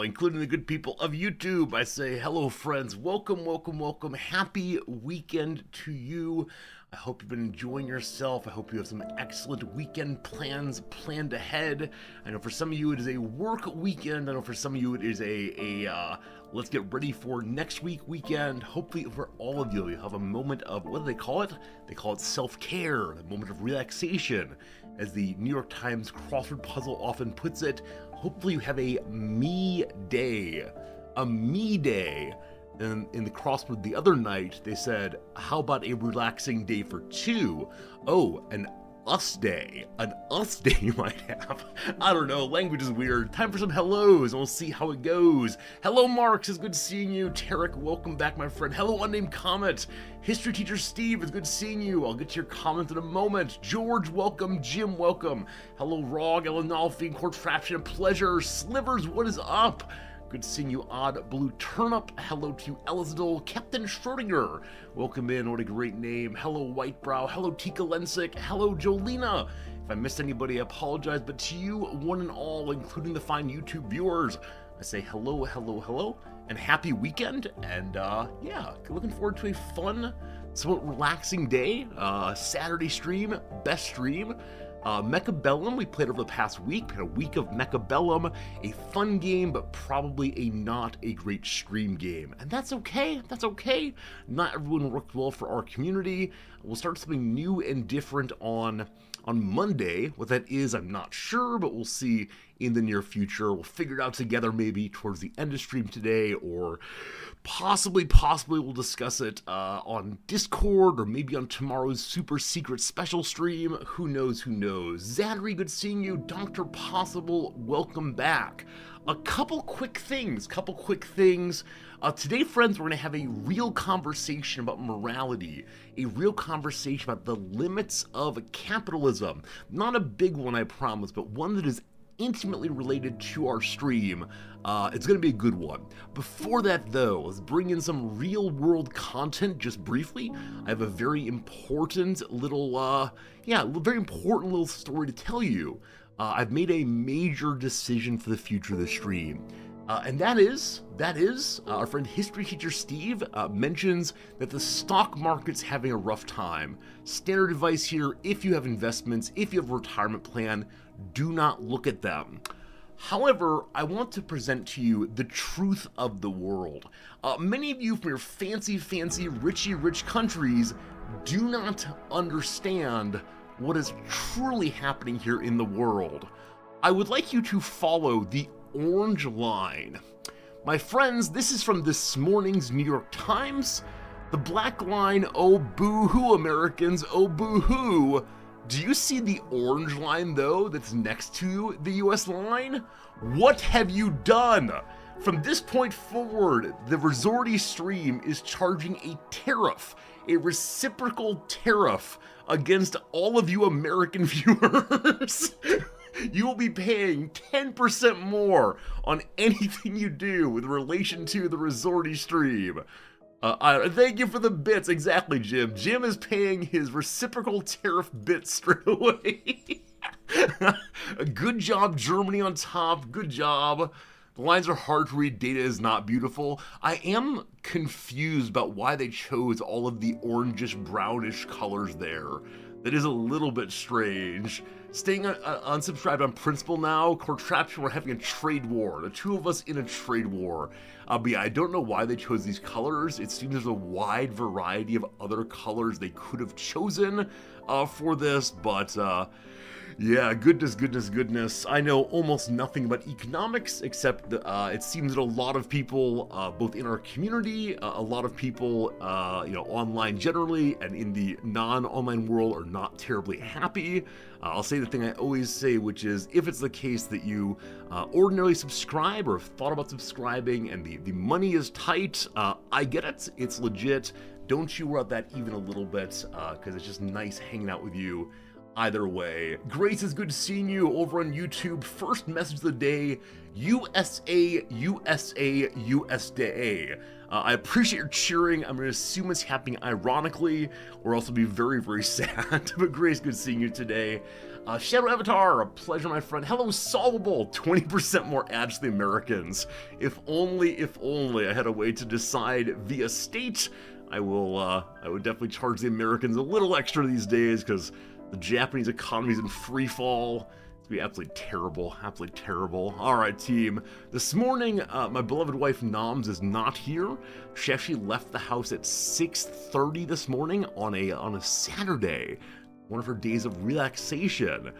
including the good people of YouTube. I say hello, friends. Welcome, welcome, welcome. Happy weekend to you. I hope you've been enjoying yourself. I hope you have some excellent weekend plans planned ahead. I know for some of you it is a work weekend. I know for some of you it is a let's get ready for next week weekend. Hopefully for all of you, you have a moment of, what do they call it? They call it self-care, a moment of relaxation. As the New York Times crossword puzzle often puts it, hopefully you have a me day. A me day. And in the crossword the other night, they said, how about a relaxing day for two? Oh, an us day. An us day you might have. I don't know, language is weird. Time for some hellos, and we'll see how it goes. Hello, Marks, it's good seeing you. Tarek, welcome back, my friend. Hello, Unnamed Comet. History teacher Steve, it's good seeing you. I'll get to your comment in a moment. George, welcome. Jim, welcome. Hello, Rog, Elenolfi, Contraption, a pleasure. Slivers, what is up? Good seeing you, Odd Blue Turnip. Hello to you, Elizadol. Captain Schrodinger. Welcome in, what a great name. Hello, Whitebrow. Hello, Tika Lensick. Hello, Jolina. If I missed anybody, I apologize, but to you, one and all, including the fine YouTube viewers, I say hello, hello, hello, and happy weekend. And yeah, looking forward to a fun, somewhat relaxing day. Saturday stream, best stream. Mechabellum, we played over the past week. We had a week of Mechabellum, a fun game, but probably not a great stream game. And that's okay, that's okay. Not everyone worked well for our community. We'll start something new and different on Monday. What that is, I'm not sure, but we'll see in the near future. We'll figure it out together maybe towards the end of stream today, or possibly we'll discuss it on Discord, or maybe on tomorrow's super secret special stream. Who knows, who knows. Zadri, good seeing you. Dr. Possible, welcome back. A couple quick things. Today, friends, we're going to have a real conversation about morality, a real conversation about the limits of capitalism. Not a big one, I promise, but one that is intimately related to our stream. It's going to be a good one. Before that, though, let's bring in some real-world content just briefly. I have a very important little, very important little story to tell you. I've made a major decision for the future of the stream. And that is, our friend History Teacher Steve mentions that the stock market's having a rough time. Standard advice here, if you have investments, if you have a retirement plan, do not look at them. However, I want to present to you the truth of the world. Many of you from your fancy, rich countries do not understand what is truly happening here in the world. I would like you to follow the orange line. My friends, this is from this morning's New York Times. The black line, oh boo-hoo Americans, oh boo-hoo. Do you see the orange line, though, that's next to the US line? What have you done? From this point forward, the Resorty stream is charging a tariff, a reciprocal tariff against all of you American viewers. You will be paying 10% more on anything you do with relation to the Resorty stream. Thank you for the bits. Exactly, Jim. Jim is paying his reciprocal tariff bits straight away. Good job, Germany on top. Good job. The lines are hard to read. Data is not beautiful. I am confused about why they chose all of the orangish, brownish colors there. That is a little bit strange. Staying unsubscribed on principle now. Contraption, we're having a trade war. The two of us in a trade war. But yeah, I don't know why they chose these colors. It seems there's a wide variety of other colors they could have chosen for this, but yeah, goodness. I know almost nothing about economics, except it seems that a lot of people, both in our community, a lot of people, online generally, and in the non-online world are not terribly happy. I'll say the thing I always say, which is, if it's the case that you ordinarily subscribe or have thought about subscribing and the money is tight, I get it, it's legit. Don't you worry about that even a little bit, because it's just nice hanging out with you. Either way. Grace, is good seeing you over on YouTube. First message of the day, USA. I appreciate your cheering. I'm going to assume it's happening ironically, or else I'll be very sad. But Grace, good seeing you today. Shadow Avatar, a pleasure, my friend. Hello, Solvable, 20% more ads to the Americans. If only I had a way to decide via state. I would definitely charge the Americans a little extra these days because the Japanese economy's in free fall. It's gonna be absolutely terrible, absolutely terrible. All right, team. This morning, my beloved wife Noms is not here. She actually left the house at 6:30 this morning on a Saturday, one of her days of relaxation.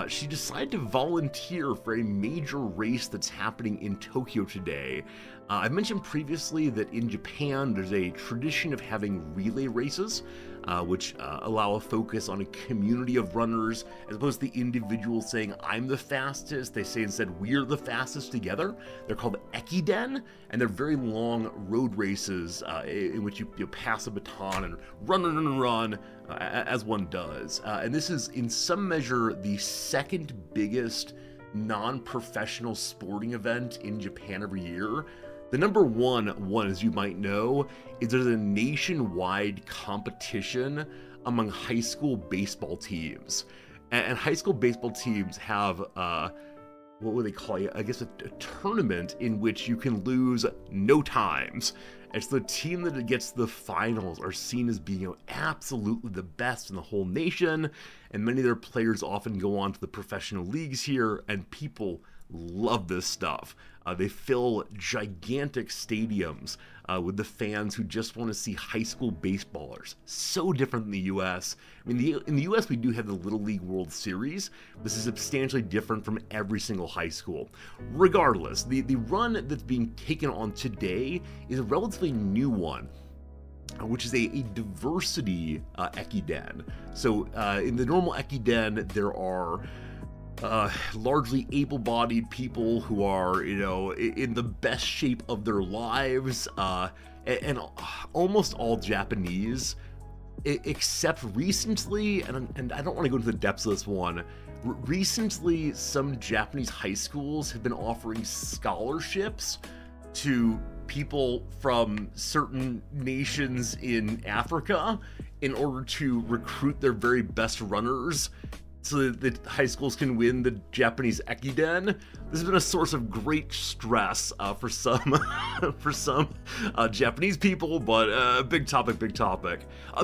She decided to volunteer for a major race that's happening in Tokyo today. I mentioned previously that in Japan there's a tradition of having relay races, which allow a focus on a community of runners as opposed to the individual saying, I'm the fastest. They say instead, we're the fastest together. They're called ekiden, and they're very long road races in which you pass a baton and run, as one does. And this is, in some measure, the second biggest non-professional sporting event in Japan every year. The number one, as you might know, is there's a nationwide competition among high school baseball teams. And high school baseball teams have, what would they call it? I guess a tournament in which you can lose no times. It's the team that gets the finals are seen as being absolutely the best in the whole nation. And many of their players often go on to the professional leagues here, and people love this stuff. They fill gigantic stadiums with the fans who just want to see high school baseballers. So different than the U.S. I mean, in the U.S. we do have the Little League World Series. This is substantially different from every single high school. Regardless, the run that's being taken on today is a relatively new one, which is a diversity ekiden. So in the normal ekiden, there are largely able-bodied people who are, in the best shape of their lives, and almost all Japanese, except recently, and I don't want to go into the depths of this one, recently some Japanese high schools have been offering scholarships to people from certain nations in Africa in order to recruit their very best runners so that high schools can win the Japanese ekiden. This has been a source of great stress for some Japanese people, but big topic.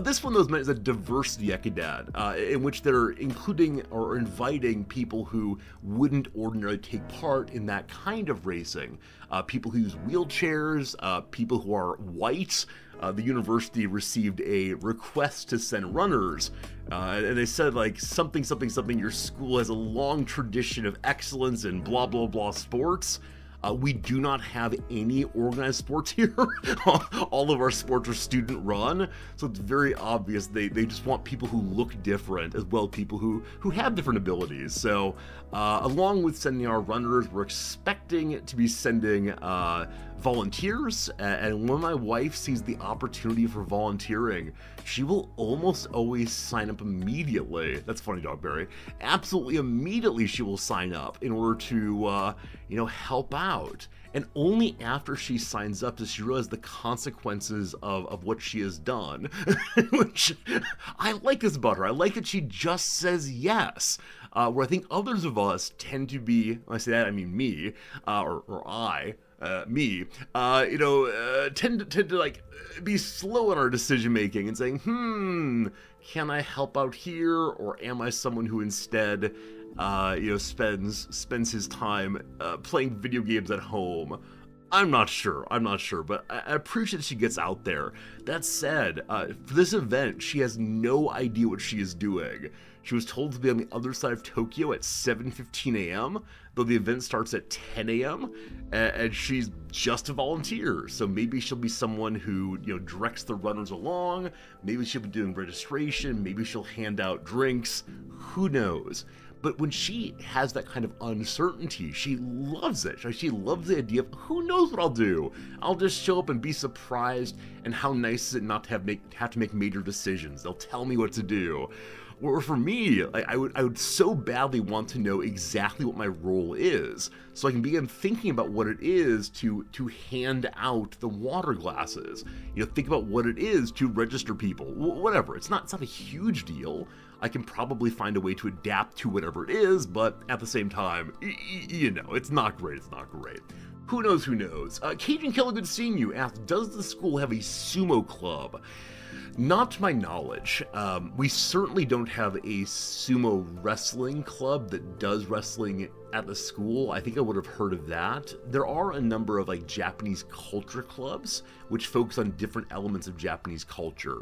This one, though, is meant as a diversity ekiden, in which they're including or inviting people who wouldn't ordinarily take part in that kind of racing. People who use wheelchairs, people who are white. The university received a request to send runners, and they said something, your school has a long tradition of excellence in blah blah blah sports. We do not have any organized sports here. All of our sports are student run, so it's very obvious they just want people who look different, as well as people who have different abilities. So along with sending our runners, we're expecting to be sending volunteers, and when my wife sees the opportunity for volunteering, she will almost always sign up immediately. That's funny, Dogberry. Absolutely immediately she will sign up in order to help out. And only after she signs up does she realize the consequences of what she has done. Which I like this about her. I like that she just says yes. Where I think others of us tend to be, when I say that I mean me, tend to be slow in our decision making and saying, can I help out here, or am I someone who instead spends his time playing video games at home? I'm not sure, but I appreciate she gets out there. That said, for this event, she has no idea what she is doing. She was told to be on the other side of Tokyo at 7:15 a.m., though the event starts at 10 a.m., and she's just a volunteer. So maybe she'll be someone who, directs the runners along, maybe she'll be doing registration, maybe she'll hand out drinks, who knows. But when she has that kind of uncertainty, she loves it. She loves the idea of, who knows what I'll do? I'll just show up and be surprised, and how nice is it not to have to make major decisions? They'll tell me what to do. Or for me, I would so badly want to know exactly what my role is, so I can begin thinking about what it is to hand out the water glasses. Think about what it is to register people. Whatever. It's not a huge deal. I can probably find a way to adapt to whatever it is, but at the same time, it's not great. It's not great. Who knows? Who knows? Cajun Killer, good seeing you. Asks, does the school have a sumo club? Not to my knowledge. We certainly don't have a sumo wrestling club that does wrestling at the school. I think I would have heard of that. There are a number of Japanese culture clubs which focus on different elements of Japanese culture.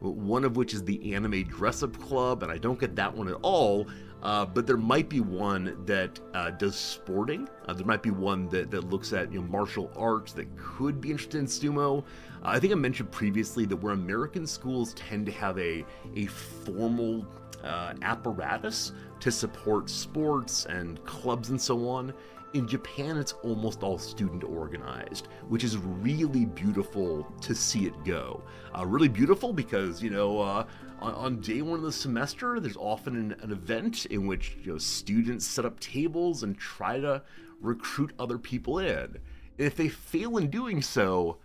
One of which is the anime dress-up club, and I don't get that one at all. But there might be one that does sporting. There might be one that looks at martial arts that could be interested in sumo. I think I mentioned previously that where American schools tend to have a formal apparatus to support sports and clubs and so on, in Japan it's almost all student organized, which is really beautiful to see it go. Really beautiful because, on day one of the semester, there's often an event in which students set up tables and try to recruit other people in. And if they fail in doing so,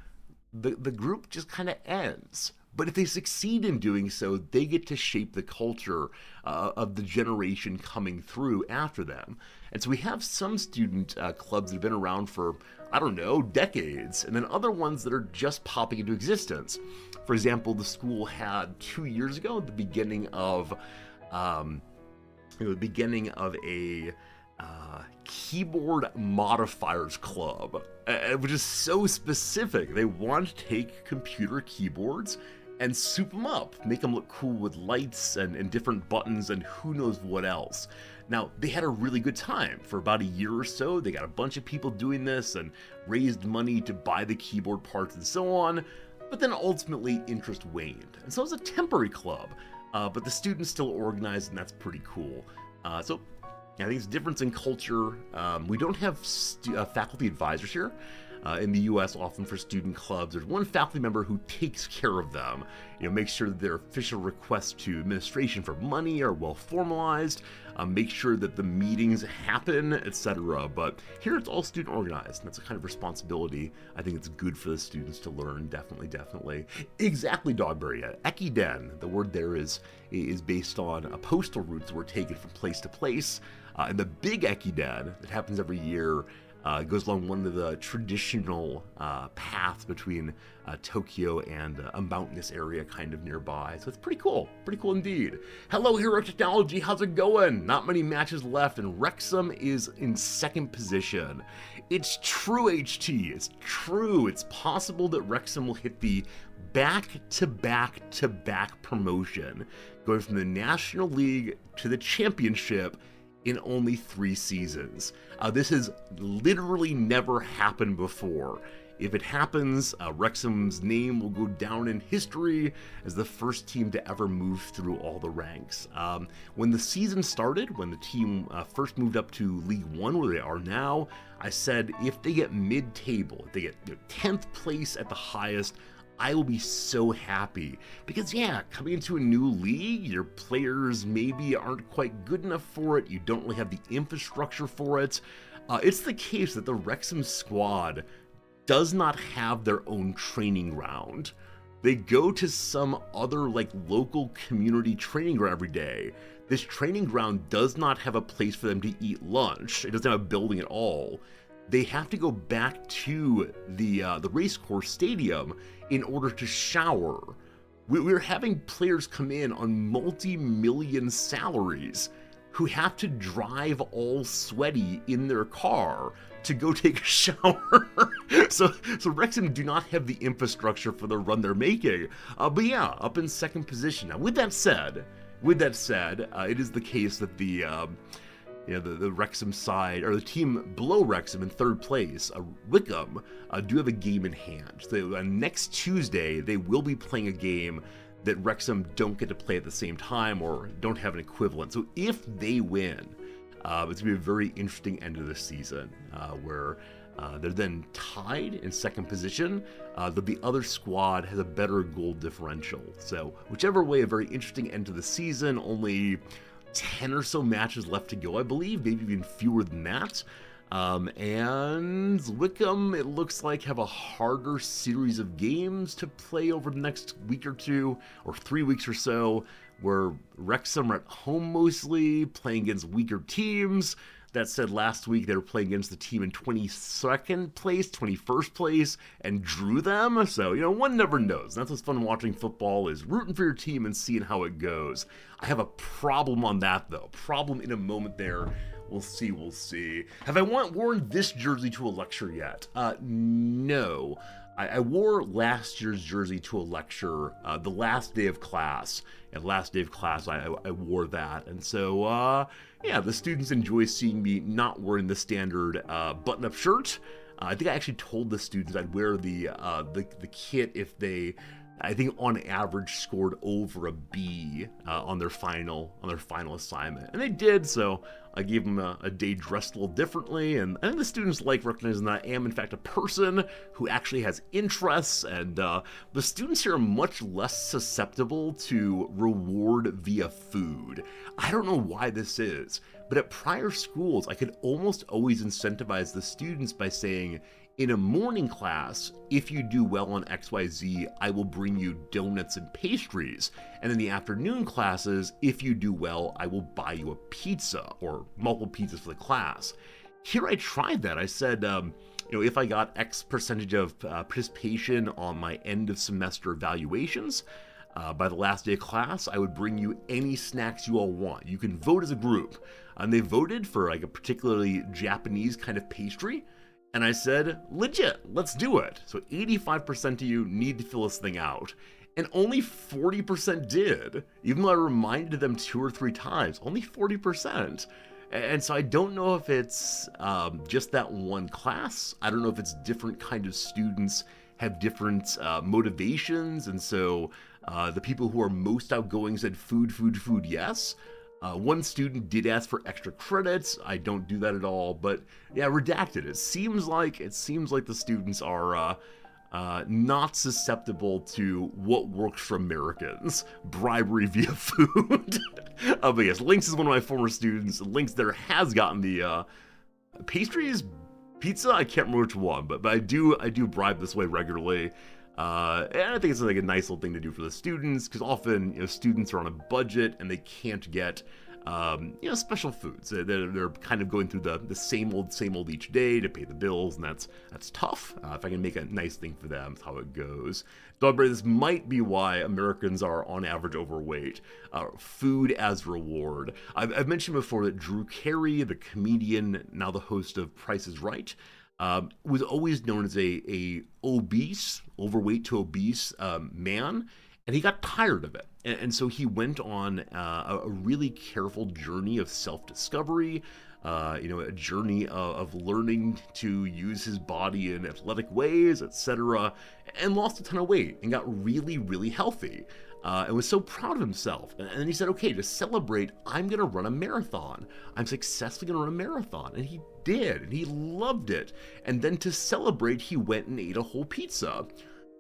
the group just kind of ends. But if they succeed in doing so, they get to shape the culture of the generation coming through after them. And so we have some student clubs that have been around for, decades, and then other ones that are just popping into existence. For example, the school had 2 years ago, the beginning of a keyboard modifiers club, which is so specific. They want to take computer keyboards and soup them up, make them look cool with lights and different buttons and who knows what else. Now, they had a really good time. For about a year or so, they got a bunch of people doing this and raised money to buy the keyboard parts and so on, but then ultimately interest waned. And so it was a temporary club, but the students still organized, and that's pretty cool. So I think it's a difference in culture. We don't have faculty advisors here. In the U.S., often for student clubs, there's one faculty member who takes care of them, makes sure that their official requests to administration for money are well formalized, make sure that the meetings happen, etc. But here it's all student organized, and that's a kind of responsibility. I think it's good for the students to learn, definitely. Exactly, Dogberry. Ekiden, the word there is based on postal routes that were taken from place to place, and the big Ekiden that happens every year goes along one of the traditional paths between Tokyo and a mountainous area kind of nearby. So it's pretty cool indeed. Hello, Hero Technology, how's it going? Not many matches left, and Wrexham is in second position. It's true, HT, it's true. It's possible that Wrexham will hit the back-to-back-to-back promotion, going from the National League to the Championship in only 3 seasons. This has literally never happened before. If it happens, Wrexham's name will go down in history as the first team to ever move through all the ranks. When the season started, when the team first moved up to League One, where they are now, I said if they get mid-table, if they get 10th place at the highest, I will be so happy. Because coming into a new league, your players maybe aren't quite good enough for it, you don't really have the infrastructure for it. It's the case that the Wrexham squad does not have their own training ground. They go to some other local community training ground every day. This training ground does not have a place for them to eat lunch. It doesn't have a building at all. They have to go back to the racecourse stadium in order to shower. We're having players come in on multi-million salaries who have to drive all sweaty in their car to go take a shower. so Wrexham do not have the infrastructure for the run they're making. But up in second position. Now, with that said, it is the case that the Wrexham side, or the team below Wrexham in third place, Wickham, do have a game in hand. So next Tuesday, they will be playing a game that Wrexham don't get to play at the same time or don't have an equivalent. So if they win, it's going to be a very interesting end of the season where They're then tied in second position, though the other squad has a better goal differential. So whichever way, a very interesting end to the season. Only 10 or so matches left to go, I believe, maybe even fewer than that. And Wickham, it looks like, have a harder series of games to play over the next week or two, or 3 weeks or so, where Wrexham are at home mostly, playing against weaker teams. That said, last week they were playing against the team in 22nd place, 21st place, and drew them. So, one never knows. That's what's fun watching football, is rooting for your team and seeing how it goes. I have a problem on that, though. Problem in a moment there. We'll see. Have I worn this jersey to a lecture yet? No. I wore last year's jersey to a lecture, the last day of class. And last day of class, I wore that. And so, the students enjoy seeing me not wearing the standard button-up shirt. I think I actually told the students I'd wear the kit if they, I think on average, scored over a B on their final assignment, and they did. So I gave them a day dressed a little differently, and I think the students like recognizing that I am in fact a person who actually has interests, and the students here are much less susceptible to reward via food. I don't know why this is, but at prior schools I could almost always incentivize the students by saying, in a morning class, if you do well on XYZ, I will bring you donuts and pastries. And in the afternoon classes, if you do well, I will buy you a pizza or multiple pizzas for the class. Here I tried that. I said, if I got X percentage of participation on my end of semester evaluations, by the last day of class, I would bring you any snacks you all want. You can vote as a group. And they voted for like a particularly Japanese kind of pastry. And I said, legit, let's do it. So 85% of you need to fill this thing out. And only 40% did. Even though I reminded them 2 or 3 times, only 40%. And so I don't know if it's just that one class. I don't know if it's different kind of students have different motivations. And so the people who are most outgoing said food, yes. One student did ask for extra credits. I don't do that at all, but yeah, redacted. It seems like the students are not susceptible to what works for Americans: bribery via food. But yes, Lynx is one of my former students. Lynx there has gotten the pastries, pizza. I can't remember which one, but I do bribe this way regularly. And I think it's like a nice little thing to do for the students, because often students are on a budget and they can't get special foods. They're kind of going through the same old each day to pay the bills, and that's tough. If I can make a nice thing for them, that's how it goes. However, this might be why Americans are on average overweight. Food as reward. I've mentioned before that Drew Carey, the comedian, now the host of Price is Right, was always known as a overweight to obese man, and he got tired of it. And so he went on a really careful journey of self-discovery, a journey of learning to use his body in athletic ways, etc., and lost a ton of weight and got really, really healthy. And was so proud of himself. And then he said, okay, to celebrate, I'm going to run a marathon. I'm successfully going to run a marathon. And he did, and he loved it. And then to celebrate, he went and ate a whole pizza.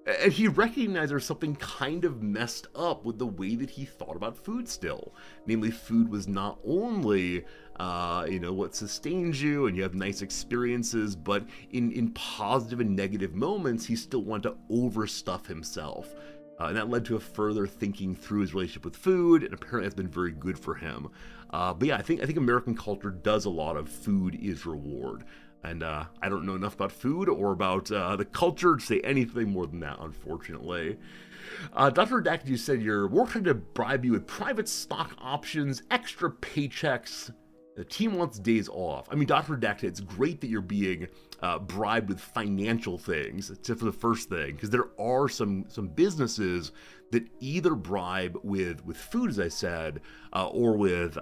And he recognized there was something kind of messed up with the way that he thought about food still. Namely, food was not only, what sustains you and you have nice experiences, but in positive and negative moments, he still wanted to overstuff himself. And that led to a further thinking through his relationship with food, and apparently that's been very good for him. But yeah, I think American culture does a lot of food is reward. And I don't know enough about food or about the culture to say anything more than that, unfortunately. Dr. Redacted, you said your work tried to bribe you with private stock options, extra paychecks. The team wants days off. I mean, Dr. Redacted, it's great that you're being bribed with financial things, except for the first thing, because there are some businesses that either bribe with food, as I said, or with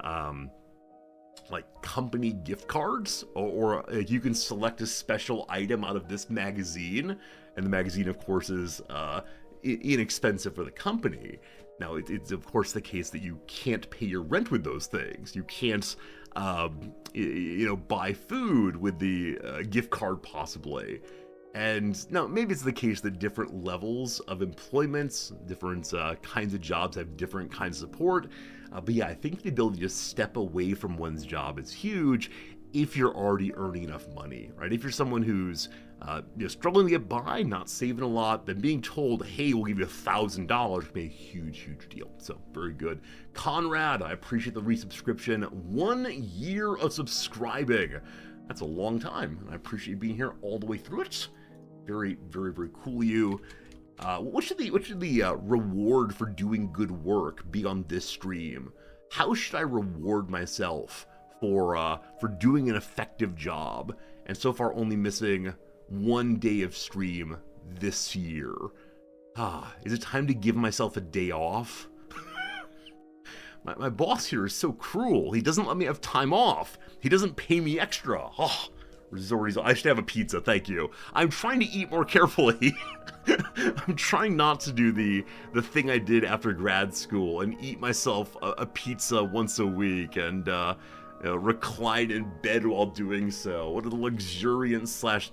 like company gift cards, or you can select a special item out of this magazine, and the magazine, of course, is inexpensive for the company. Now, it's of course the case that you can't pay your rent with those things. You can't buy food with the gift card possibly. And now maybe it's the case that different levels of employments, different kinds of jobs have different kinds of support. But yeah, I think the ability to step away from one's job is huge if you're already earning enough money, right? If you're someone who's struggling to get by, not saving a lot, then being told, hey, we'll give you $1,000 can be a huge, huge deal. So very good. Conrad, I appreciate the resubscription. 1 year of subscribing. That's a long time, and I appreciate being here all the way through it. Very, very, very cool of you. What should the reward for doing good work be on this stream? How should I reward myself for doing an effective job? And so far, only missing 1 day of stream this year. Is it time to give myself a day off? My boss here is so cruel. He doesn't let me have time off. He doesn't pay me extra. I should have a pizza, thank you. I'm trying to eat more carefully. I'm trying not to do the thing I did after grad school and eat myself a pizza once a week and recline in bed while doing so. What a luxuriant slash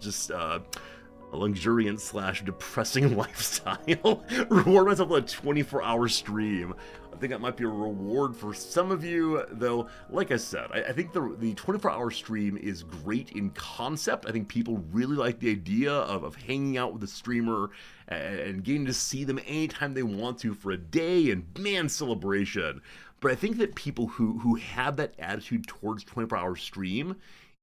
depressing lifestyle. Reward myself with a 24-hour stream. I think that might be a reward for some of you, though, like I said, I think the 24-hour stream is great in concept. I think people really like the idea of hanging out with a streamer and getting to see them anytime they want to for a day and, man, celebration. But I think that people who have that attitude towards 24-hour stream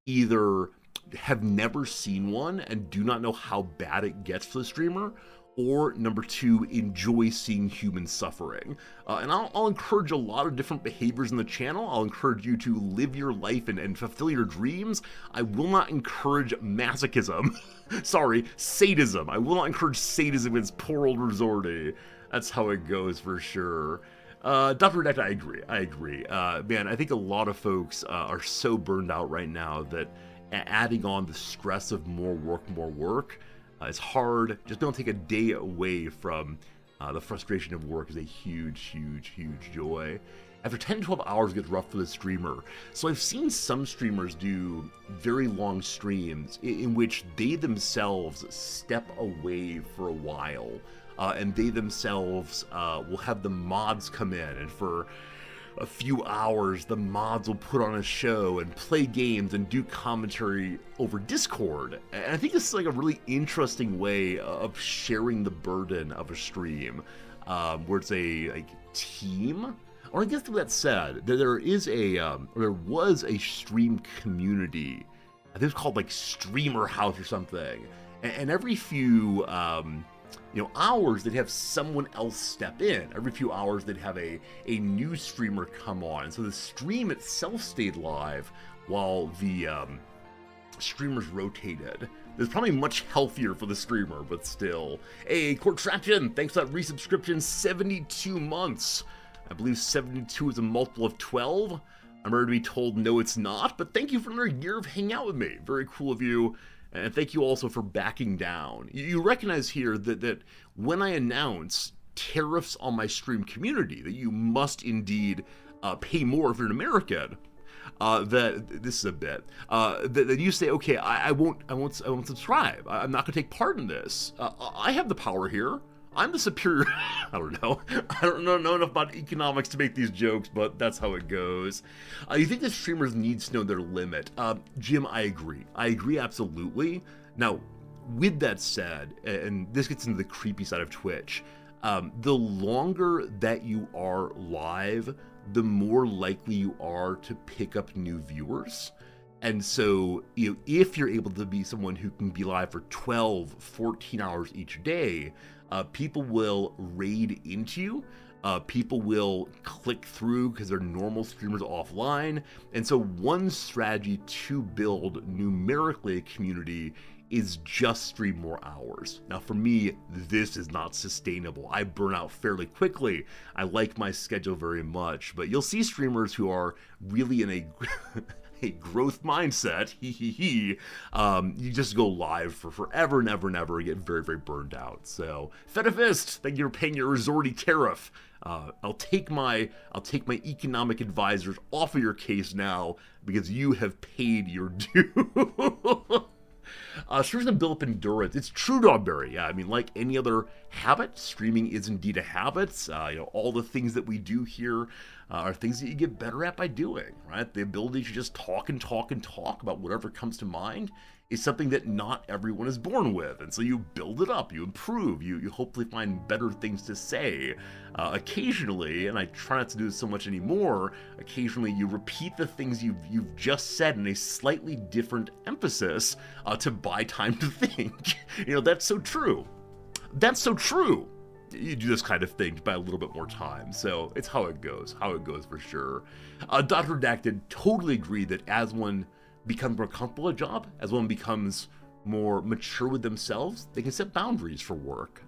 either have never seen one and do not know how bad it gets for the streamer, or number two, enjoy seeing human suffering. And I'll encourage a lot of different behaviors in the channel. I'll encourage you to live your life and fulfill your dreams. I will not encourage masochism. Sorry, sadism. I will not encourage sadism against poor old Resorty. That's how it goes for sure. Dr. Redacted, I agree. Man, I think a lot of folks are so burned out right now that adding on the stress of more work is hard. Just don't take a day away from the frustration of work is a huge joy. After 10-12 hours gets rough for the streamer. So I've seen some streamers do very long streams in which they themselves step away for a while, and they themselves will have the mods come in, and for a few hours the mods will put on a show and play games and do commentary over Discord. And I think this is like a really interesting way of sharing the burden of a stream, where it's a team. Or I guess with that said, there was a stream community. I think it's called like Streamer House or something. And every few hours they'd have someone else step in. Every few hours they'd have a new streamer come on. And so the stream itself stayed live while the streamers rotated. It's probably much healthier for the streamer, but still. Hey, Courtraction, thanks for that resubscription. 72 months. I believe 72 is a multiple of 12. I'm ready to be told no it's not, but thank you for another year of hanging out with me. Very cool of you. And thank you also for backing down. You recognize here that when I announce tariffs on my stream community, that you must indeed pay more if you're an American. That this is a bit. That you say, okay, I won't subscribe. I'm not going to take part in this. I have the power here. I'm the superior. I don't know enough about economics to make these jokes, but that's how it goes. You think that streamers need to know their limit? Jim, I agree. I agree absolutely. Now, with that said, and this gets into the creepy side of Twitch, the longer that you are live, the more likely you are to pick up new viewers. And so, if you're able to be someone who can be live for 12, 14 hours each day, people will raid into you. People will click through because they're normal streamers offline. And so one strategy to build numerically a community is just stream more hours. Now for me, this is not sustainable. I burn out fairly quickly. I like my schedule very much, but you'll see streamers who are really in a a growth mindset, you just go live for forever and ever and ever and get very, very burned out. So, Fedifist, thank you for paying your resorty tariff. I'll take my economic advisors off of your case now because you have paid your due. Streamers can build up endurance. It's true, Dogberry. Yeah, I mean, like any other habit, streaming is indeed a habit. All the things that we do here are things that you get better at by doing, right? The ability to just talk and talk and talk about whatever comes to mind is something that not everyone is born with. And so you build it up, you improve, you hopefully find better things to say. Occasionally, and I try not to do this so much anymore, occasionally you repeat the things you've just said in a slightly different emphasis to buy time to think. That's so true. That's so true. You do this kind of thing to buy a little bit more time. So it's how it goes for sure. Dr. Dak did totally agree that as one becomes more comfortable at a job, as one becomes more mature with themselves, they can set boundaries for work.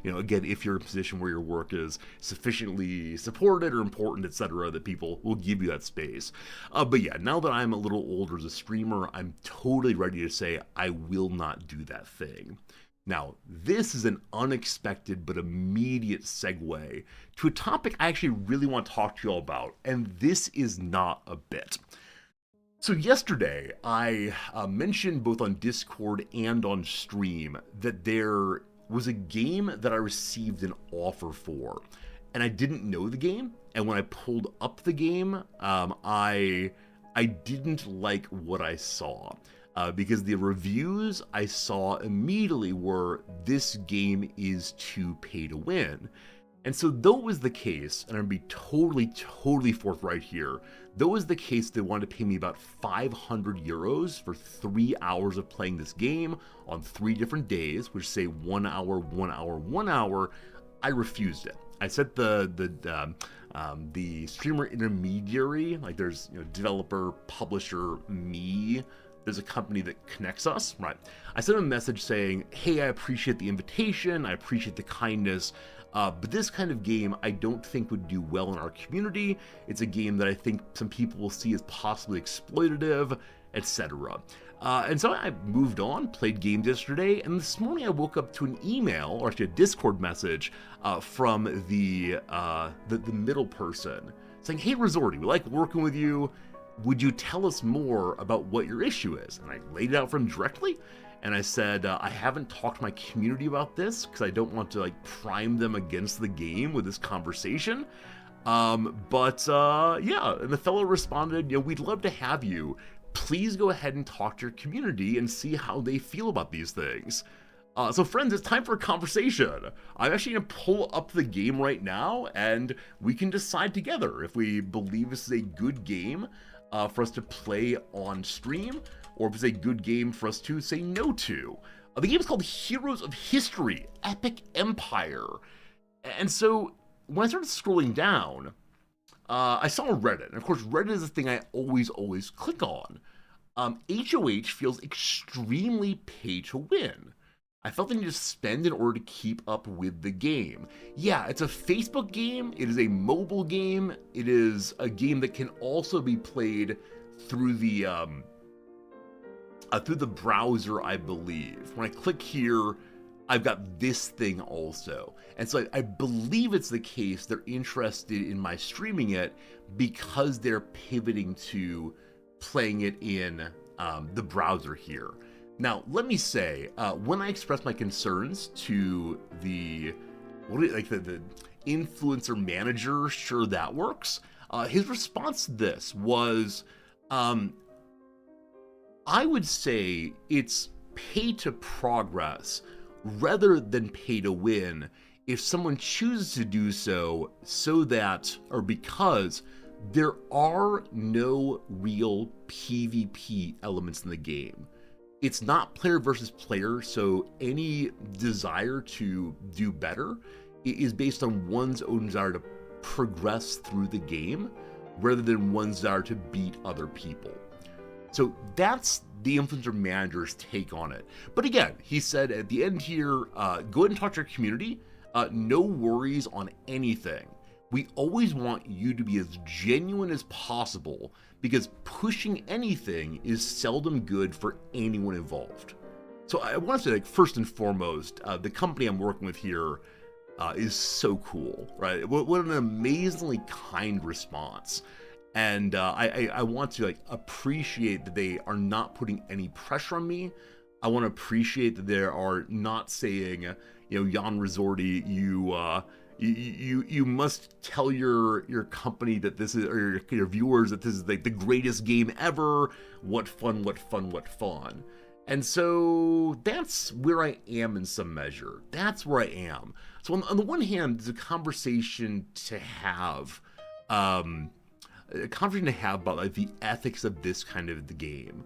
Again, if you're in a position where your work is sufficiently supported or important, etc., that people will give you that space. But yeah, now that I'm a little older as a streamer, I'm totally ready to say I will not do that thing. Now, this is an unexpected but immediate segue to a topic I actually really want to talk to you all about, and this is not a bit. So yesterday, I mentioned both on Discord and on stream that there was a game that I received an offer for, and I didn't know the game, and when I pulled up the game, I didn't like what I saw. Because the reviews I saw immediately were, this game is too pay to win. And so though it was the case, and I'm going to be totally forthright here, though it was the case they wanted to pay me about 500 euros for 3 hours of playing this game on 3 different days, which say 1 hour, 1 hour, 1 hour, I refused it. I set the streamer intermediary, like there's developer, publisher, me. There's a company that connects us, right? I sent them a message saying, hey, I appreciate the invitation, I appreciate the kindness, but this kind of game I don't think would do well in our community. It's a game that I think some people will see as possibly exploitative, etc. And so I moved on, played games yesterday, and this morning I woke up to an email, or actually a Discord message, from the middle person saying, hey, Resorty, we like working with you. Would you tell us more about what your issue is? And I laid it out for him directly, and I said, I haven't talked to my community about this because I don't want to prime them against the game with this conversation. Yeah, and the fellow responded, we'd love to have you. Please go ahead and talk to your community and see how they feel about these things. So friends, it's time for a conversation. I'm actually going to pull up the game right now, and we can decide together if we believe this is a good game for us to play on stream, or if it's a good game for us to say no to. The game is called Heroes of History, Epic Empire. And so when I started scrolling down, I saw Reddit. And of course, Reddit is the thing I always click on. HOH feels extremely pay to win. I felt the need to spend in order to keep up with the game. Yeah, it's a Facebook game, it is a mobile game, it is a game that can also be played through the browser, I believe. When I click here, I've got this thing also. And so I believe it's the case they're interested in my streaming it because they're pivoting to playing it in the browser here. Now, let me say, when I expressed my concerns to the influencer manager, sure, that works, his response to this was, I would say it's pay to progress rather than pay to win if someone chooses to do so that, or because, there are no real PvP elements in the game. It's not player versus player, so any desire to do better is based on one's own desire to progress through the game rather than one's desire to beat other people. So that's the influencer manager's take on it. But again, he said at the end here, go ahead and talk to your community. No worries on anything. We always want you to be as genuine as possible because pushing anything is seldom good for anyone involved. So I want to say, like, first and foremost, the company I'm working with here is so cool, right? What an amazingly kind response. And I want to, like, appreciate that they are not putting any pressure on me. I want to appreciate that they are not saying, Jan Resorti, you must tell your company that this is, or your viewers that this is like the greatest game ever. What fun, what fun, what fun. And so that's where I am in some measure. That's where I am. So on the one hand, there's a conversation to have, about like the ethics of this kind of the game.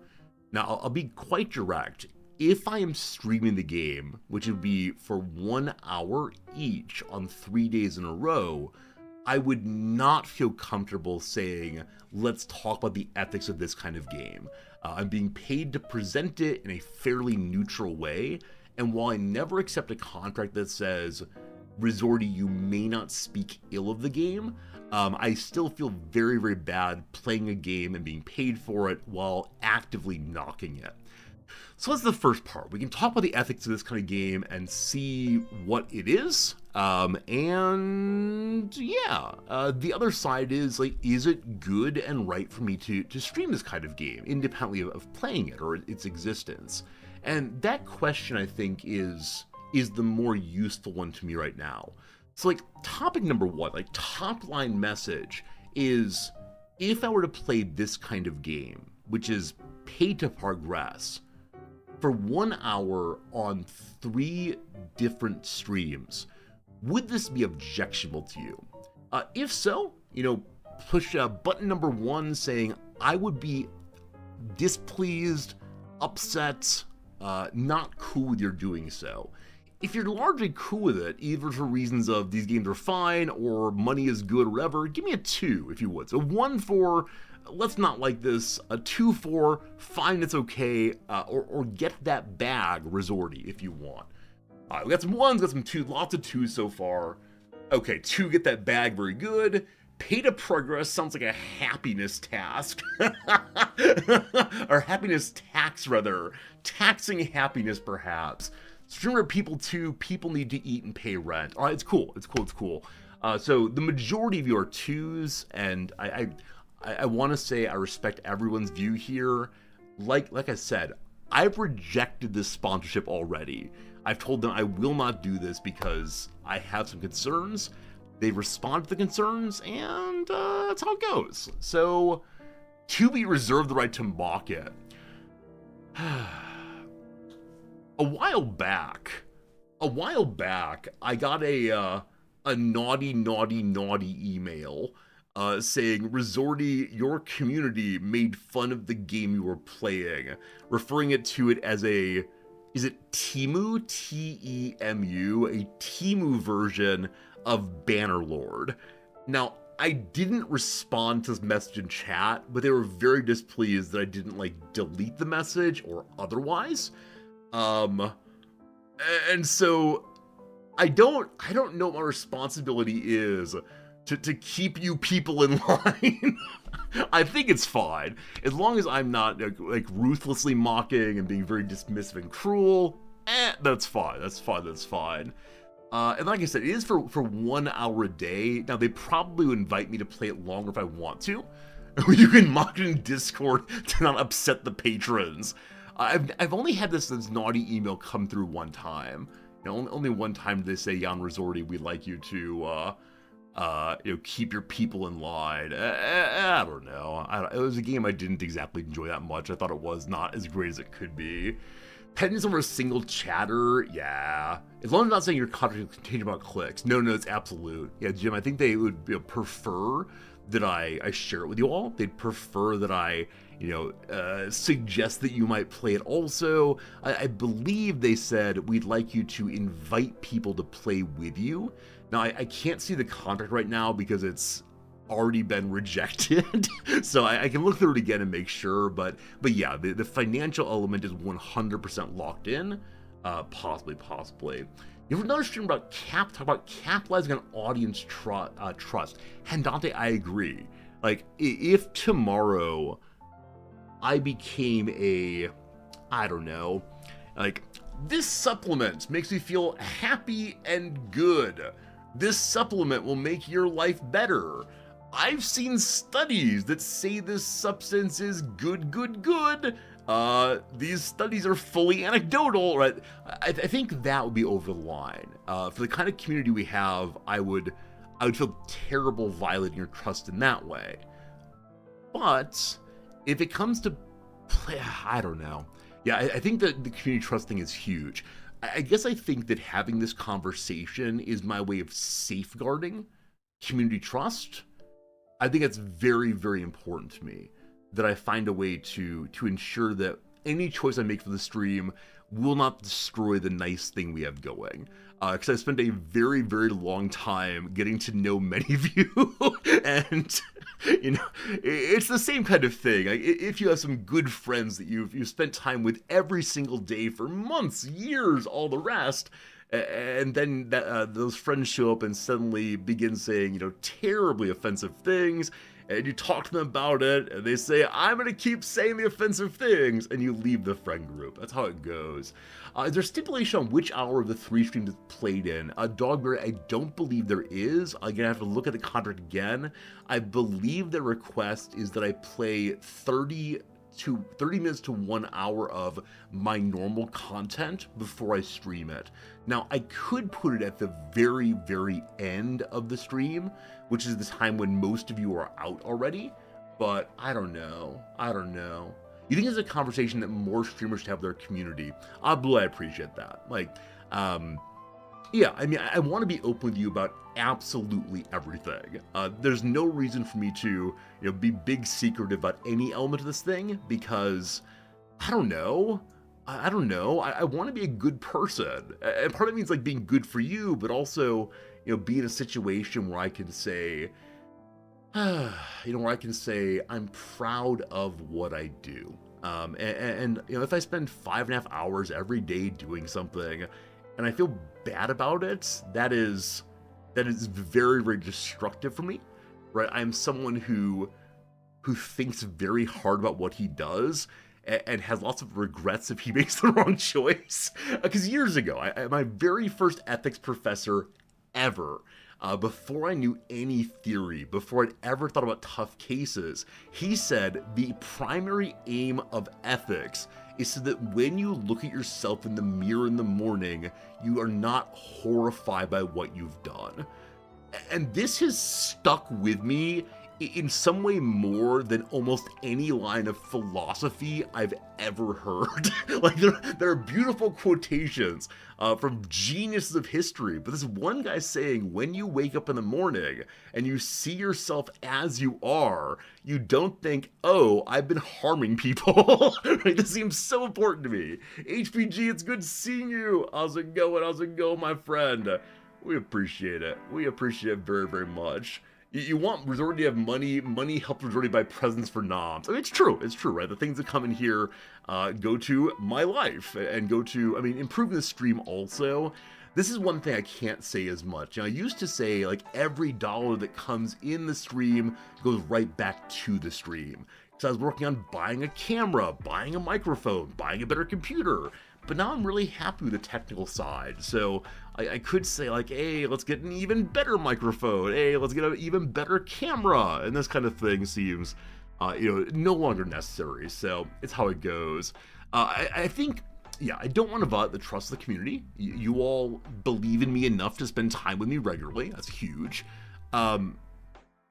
Now, I'll be quite direct. If I am streaming the game, which would be for 1 hour each on 3 days in a row, I would not feel comfortable saying, let's talk about the ethics of this kind of game. I'm being paid to present it in a fairly neutral way, and while I never accept a contract that says, Resorti, you may not speak ill of the game, I still feel very, very bad playing a game and being paid for it while actively knocking it. So that's the first part. We can talk about the ethics of this kind of game and see what it is. The other side is, like, is it good and right for me to stream this kind of game, independently of playing it or its existence? And that question, I think, is the more useful one to me right now. So, like, topic number one, like, top line message is, if I were to play this kind of game, which is pay to progress, for 1 hour on 3 different streams, would this be objectionable to you? If so, push button number 1 saying, I would be displeased, upset, not cool with your doing so. If you're largely cool with it, either for reasons of these games are fine or money is good or whatever, give me a 2 if you would. So 1 for let's not like this, a 2 for fine, it's okay, or get that bag, Resorti, if you want. We got some 1s, got some 2s, lots of 2s so far. Okay, 2, get that bag, very good. Pay to progress sounds like a happiness task. Or happiness tax, rather. Taxing happiness, perhaps. Streamer people too, people need to eat and pay rent. Alright, it's cool, it's cool. So the majority of you are 2s, and I want to say I respect everyone's view here. Like I said, I've rejected this sponsorship already. I've told them I will not do this because I have some concerns. They respond to the concerns, and that's how it goes. So, to be reserved the right to mock it. A while back, I got a naughty email saying, Resorti, your community made fun of the game you were playing, referring to it as is it Temu? T-E-M-U? A Temu version of Bannerlord. Now, I didn't respond to this message in chat, but they were very displeased that I didn't, delete the message or otherwise. And so I don't know what my responsibility is to keep you people in line. I think it's fine. As long as I'm not ruthlessly mocking and being very dismissive and cruel, that's fine. That's fine. And like I said, it is for 1 hour a day. Now, they probably would invite me to play it longer if I want to. You can mock it in Discord to not upset the patrons. I've only had this naughty email come through one time. Only one time did they say, Jan Resorti, we'd like you to keep your people in line. I don't know. It was a game I didn't exactly enjoy that much. I thought it was not as great as it could be. Pendants over a single chatter, yeah. As long as I'm not saying your contract is contingent about clicks. No, it's absolute. Yeah, Jim, I think they would prefer that I share it with you all. They'd prefer that I, suggest that you might play it also. I believe they said we'd like you to invite people to play with you. Now, I can't see the contract right now because it's already been rejected. So I can look through it again and make sure. But yeah, the financial element is 100% locked in. Possibly. You have another stream about talk about capitalizing on audience trust. Hendante, I agree. Like, if tomorrow I became I don't know, like, this supplement makes me feel happy and good. This supplement will make your life better. I've seen studies that say this substance is good. These studies are fully anecdotal, right? I think that would be over the line. For the kind of community we have, I would feel terrible violating your trust in that way. But if it comes to play, I don't know. Yeah, I think that the community trust thing is huge. I guess I think that having this conversation is my way of safeguarding community trust. I think it's very, very important to me that I find a way to ensure that any choice I make for the stream will not destroy the nice thing we have going. Because I spent a very, very long time getting to know many of you, and you know, it's the same kind of thing. Like, if you have some good friends that you've spent time with every single day for months, years, all the rest, and then those friends show up and suddenly begin saying, you know, terribly offensive things, and you talk to them about it, and they say, I'm gonna keep saying the offensive things, and you leave the friend group. That's how it goes. Is there stipulation on which hour of the 3 streams it's played in? Dogberry, I don't believe there is. I'm gonna have to look at the contract again. I believe the request is that I play 30 minutes to 1 hour of my normal content before I stream it. Now, I could put it at the very, very end of the stream, which is the time when most of you are out already, but I don't know. You think it's a conversation that more streamers should have with their community? Blue, I appreciate that. Like, yeah, I mean, I want to be open with you about absolutely everything. There's no reason for me to, be big secretive about any element of this thing, because I don't know. I want to be a good person, and part of it means like being good for you, but also, be in a situation where I can say, where I can say I'm proud of what I do. And if I spend 5.5 hours every day doing something, and I feel bad about it, that is very, very destructive for me, right? I'm someone who thinks very hard about what he does, and has lots of regrets if he makes the wrong choice. Because years ago, my very first ethics professor ever, before I knew any theory, before I'd ever thought about tough cases, he said the primary aim of ethics is so that when you look at yourself in the mirror in the morning, you are not horrified by what you've done. And this has stuck with me in some way more than almost any line of philosophy I've ever heard. Like, there are beautiful quotations from geniuses of history, but this one guy saying, when you wake up in the morning and you see yourself as you are, you don't think, oh, I've been harming people. Like, this seems so important to me. HPG, it's good seeing you. How's it going, my friend? We appreciate it. We appreciate it very, very much. You want Resort to have money helps Resort buy presents for noms. I mean, it's true, right? The things that come in here go to my life and go to, improving the stream also. This is one thing I can't say as much. I used to say, like, every dollar that comes in the stream goes right back to the stream. So I was working on buying a camera, buying a microphone, buying a better computer. But now I'm really happy with the technical side. So I could say, like, hey, let's get an even better microphone. Hey, let's get an even better camera. And this kind of thing seems, no longer necessary. So it's how it goes. I think, yeah, I don't want to violate the trust of the community. You all believe in me enough to spend time with me regularly. That's huge. Yeah,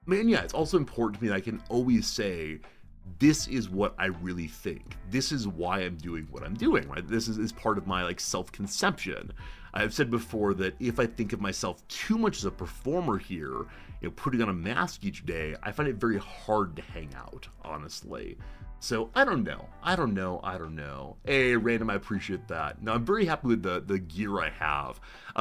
it's also important to me that I can always say, this is what I really think. This is why I'm doing what I'm doing, right? This is part of my, like, self-conception. I've said before that if I think of myself too much as a performer here, putting on a mask each day, I find it very hard to hang out, honestly. So I don't know. Hey, Random, I appreciate that. Now, I'm very happy with the gear I have.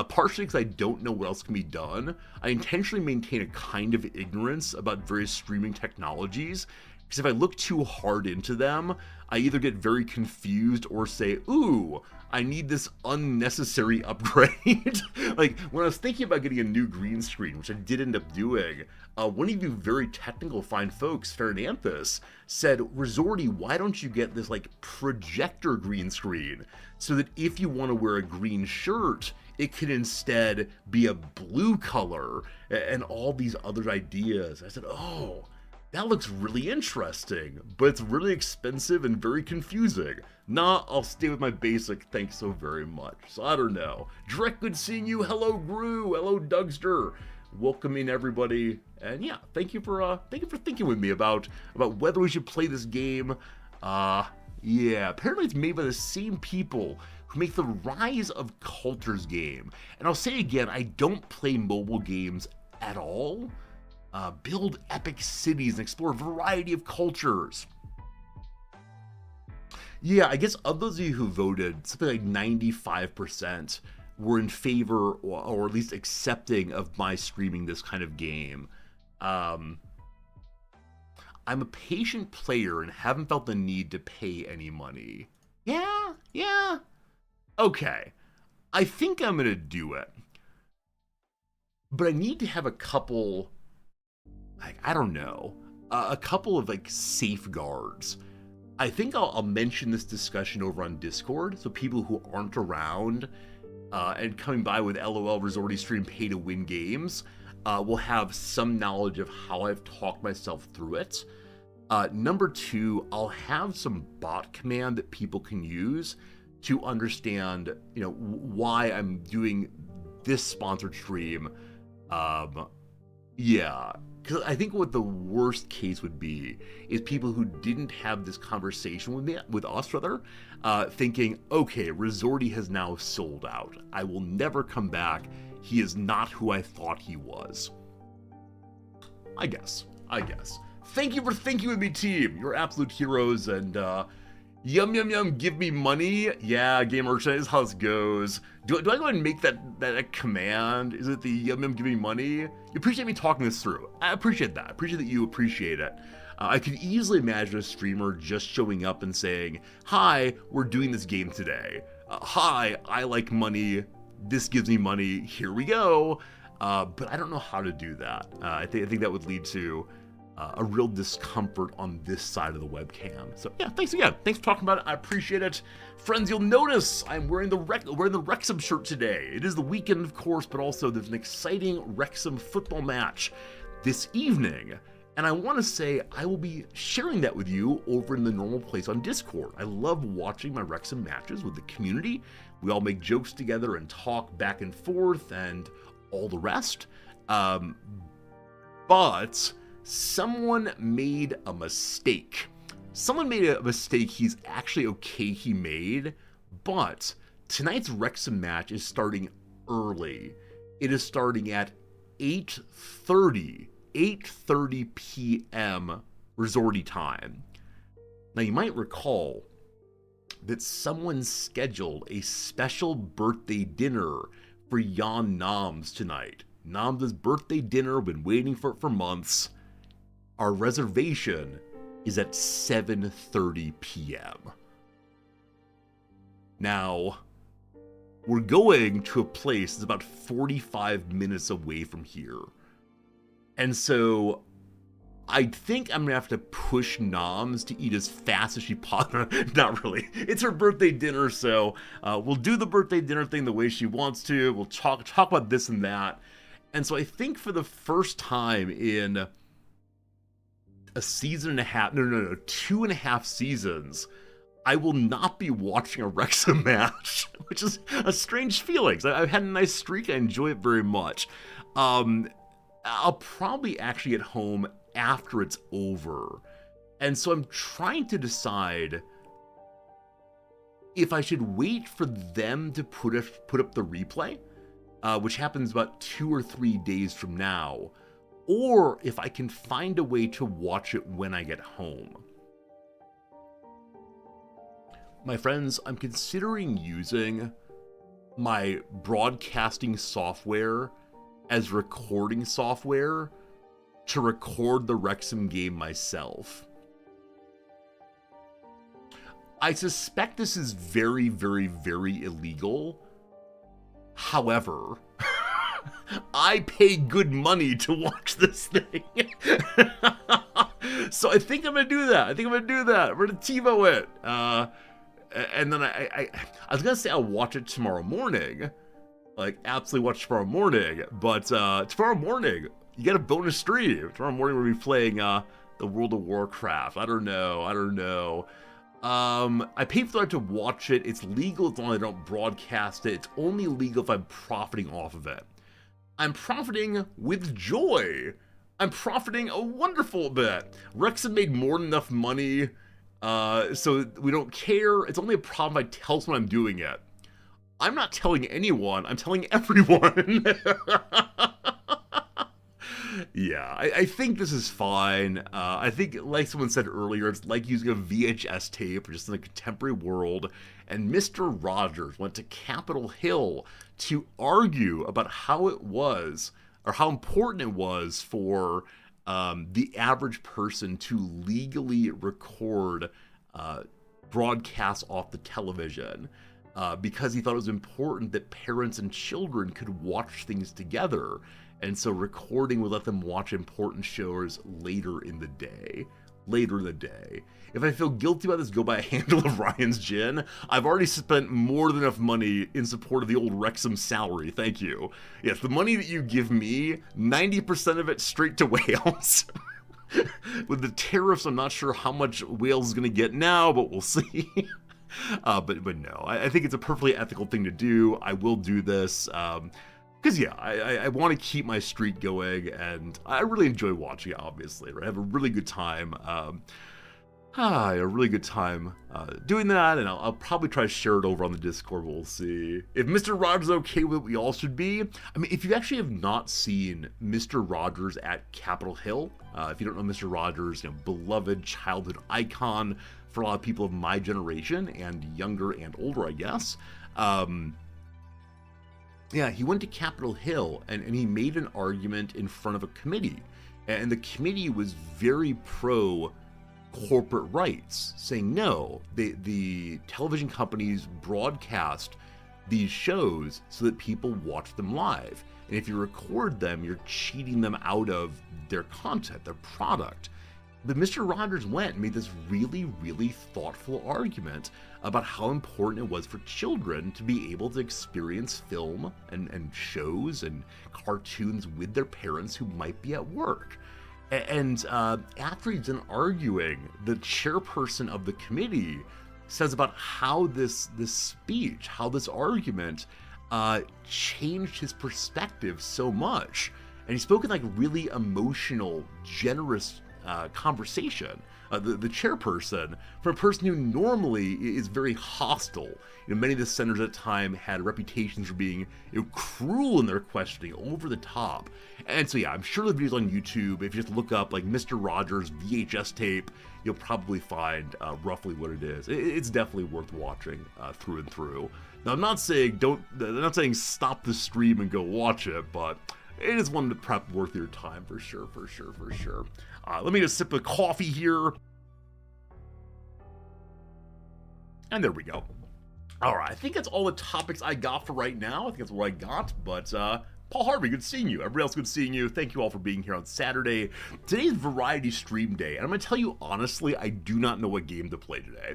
Partially because I don't know what else can be done. I intentionally maintain a kind of ignorance about various streaming technologies, Because if I look too hard into them, I either get very confused or say, ooh, I need this unnecessary upgrade. Like, when I was thinking about getting a new green screen, which I did end up doing, one of you very technical fine folks, Fernanthus, said, Resorty, why don't you get this, like, projector green screen? So that if you want to wear a green shirt, it can instead be a blue color, and all these other ideas. I said, oh, that looks really interesting, but it's really expensive and very confusing. Nah, I'll stay with my basic, thanks so very much. So I don't know. Drek, good seeing you. Hello, Gru. Hello, Dougster. Welcoming everybody. And yeah, thank you for thinking with me about whether we should play this game. Yeah, apparently it's made by the same people who make the Rise of Cultures game. And I'll say again, I don't play mobile games at all. Build epic cities and explore a variety of cultures. Yeah, I guess of those of you who voted, something like 95% were in favor or at least accepting of my streaming this kind of game. I'm a patient player and haven't felt the need to pay any money. Yeah. Okay, I think I'm gonna do it. But I need to have a couple... I don't know, a couple of like safeguards. I think I'll mention this discussion over on Discord, so people who aren't around and coming by with LOL Resorty Stream pay to win games will have some knowledge of how I've talked myself through it. Number two, I'll have some bot command that people can use to understand, you know, why I'm doing this sponsored stream. Yeah. Because I think what the worst case would be is people who didn't have this conversation with us, thinking, okay, Resorty has now sold out. I will never come back. He is not who I thought he was. I guess. Thank you for thinking with me, team. You're absolute heroes, and yum, give me money. Yeah, Game Merchandise, how it goes. Do I go ahead and make that command? Is it the yum, give me money? You appreciate me talking this through. I appreciate that. I appreciate that you appreciate it. I could easily imagine a streamer just showing up and saying, hi, we're doing this game today. Hi, I like money. This gives me money. Here we go. But I don't know how to do that. I think that would lead to a real discomfort on this side of the webcam. So yeah, thanks again. Thanks for talking about it. I appreciate it. Friends, you'll notice I'm wearing the Wrexham shirt today. It is the weekend, of course, but also there's an exciting Wrexham football match this evening. And I want to say I will be sharing that with you over in the normal place on Discord. I love watching my Wrexham matches with the community. We all make jokes together and talk back and forth and all the rest. But someone made a mistake. Someone made a mistake he's actually okay he made, but tonight's Wrexham match is starting early. It is starting at 8:30 p.m. Resorty time. Now you might recall that someone scheduled a special birthday dinner for Jan Noms tonight. Noms' birthday dinner, been waiting for it for months. Our reservation is at 7:30 p.m. Now, we're going to a place that's about 45 minutes away from here. And so, I think I'm going to have to push Noms to eat as fast as she possibly... Not really. It's her birthday dinner, so we'll do the birthday dinner thing the way she wants to. We'll talk about this and that. And so I think for the first time in a season and a half, no, 2.5 seasons, I will not be watching a Wrexham match, which is a strange feeling. I've had a nice streak. I enjoy it very much. I'll probably actually get home after it's over. And so I'm trying to decide if I should wait for them to put up the replay, which happens about 2 or 3 days from now, or if I can find a way to watch it when I get home. My friends, I'm considering using my broadcasting software as recording software to record the Wrexham game myself. I suspect this is very, very, very illegal. However, I pay good money to watch this thing. So I think I'm going to do that. I'm going to TiVo it. And then I was going to say I'll watch it tomorrow morning. Like, absolutely watch tomorrow morning. But tomorrow morning, you get a bonus stream. Tomorrow morning we'll be playing the World of Warcraft. I don't know. I pay for the right to watch it. It's legal as long as I don't broadcast it. It's only legal if I'm profiting off of it. I'm profiting with joy. I'm profiting a wonderful bit. Wrexham made more than enough money, so we don't care. It's only a problem if I tell someone I'm doing it. I'm not telling anyone. I'm telling everyone. Yeah, I think this is fine. I think, like someone said earlier, it's like using a VHS tape just in the contemporary world. And Mr. Rogers went to Capitol Hill to argue about how it was, or how important it was for the average person to legally record broadcasts off the television. Because he thought it was important that parents and children could watch things together. And so recording would let them watch important shows later in the day. If I feel guilty about this, go buy a handle of Ryan's gin. I've already spent more than enough money in support of the old Wrexham salary. Thank you. Yes, the money that you give me, 90% of it straight to Wales. With the tariffs, I'm not sure how much Wales is going to get now, but we'll see. But no, I think it's a perfectly ethical thing to do. I will do this. Because, yeah, I want to keep my streak going, and I really enjoy watching it, obviously, right? I have a really good time, doing that, and I'll probably try to share it over on the Discord, we'll see. If Mr. Rogers is okay with it, we all should be. I mean, if you actually have not seen Mr. Rogers at Capitol Hill, if you don't know Mr. Rogers, beloved childhood icon for a lot of people of my generation, and younger and older, I guess, yeah, he went to Capitol Hill and he made an argument in front of a committee. And the committee was very pro corporate rights, saying no, the television companies broadcast these shows so that people watch them live. And if you record them, you're cheating them out of their content, their product. But Mr. Rogers went and made this really, really thoughtful argument about how important it was for children to be able to experience film and shows and cartoons with their parents who might be at work. And after he's done arguing, the chairperson of the committee says about how this speech, how this argument changed his perspective so much. And he spoke in like really emotional, generous conversation. The chairperson, for a person who normally is very hostile. Many of the senators at the time had reputations for being cruel in their questioning, over the top. And so yeah, I'm sure the video's on YouTube. If you just look up like Mr. Rogers VHS tape, you'll probably find roughly what it is. It's definitely worth watching through and through. Now I'm not saying stop the stream and go watch it, but it is one that's perhaps worth your time for sure. Let me just sip a coffee here. And there we go. All right, I think that's all the topics I got for right now. I think that's what I got, but Paul Harvey, good seeing you. Everybody else, good seeing you. Thank you all for being here on Saturday. Today's variety stream day, and I'm going to tell you honestly, I do not know what game to play today.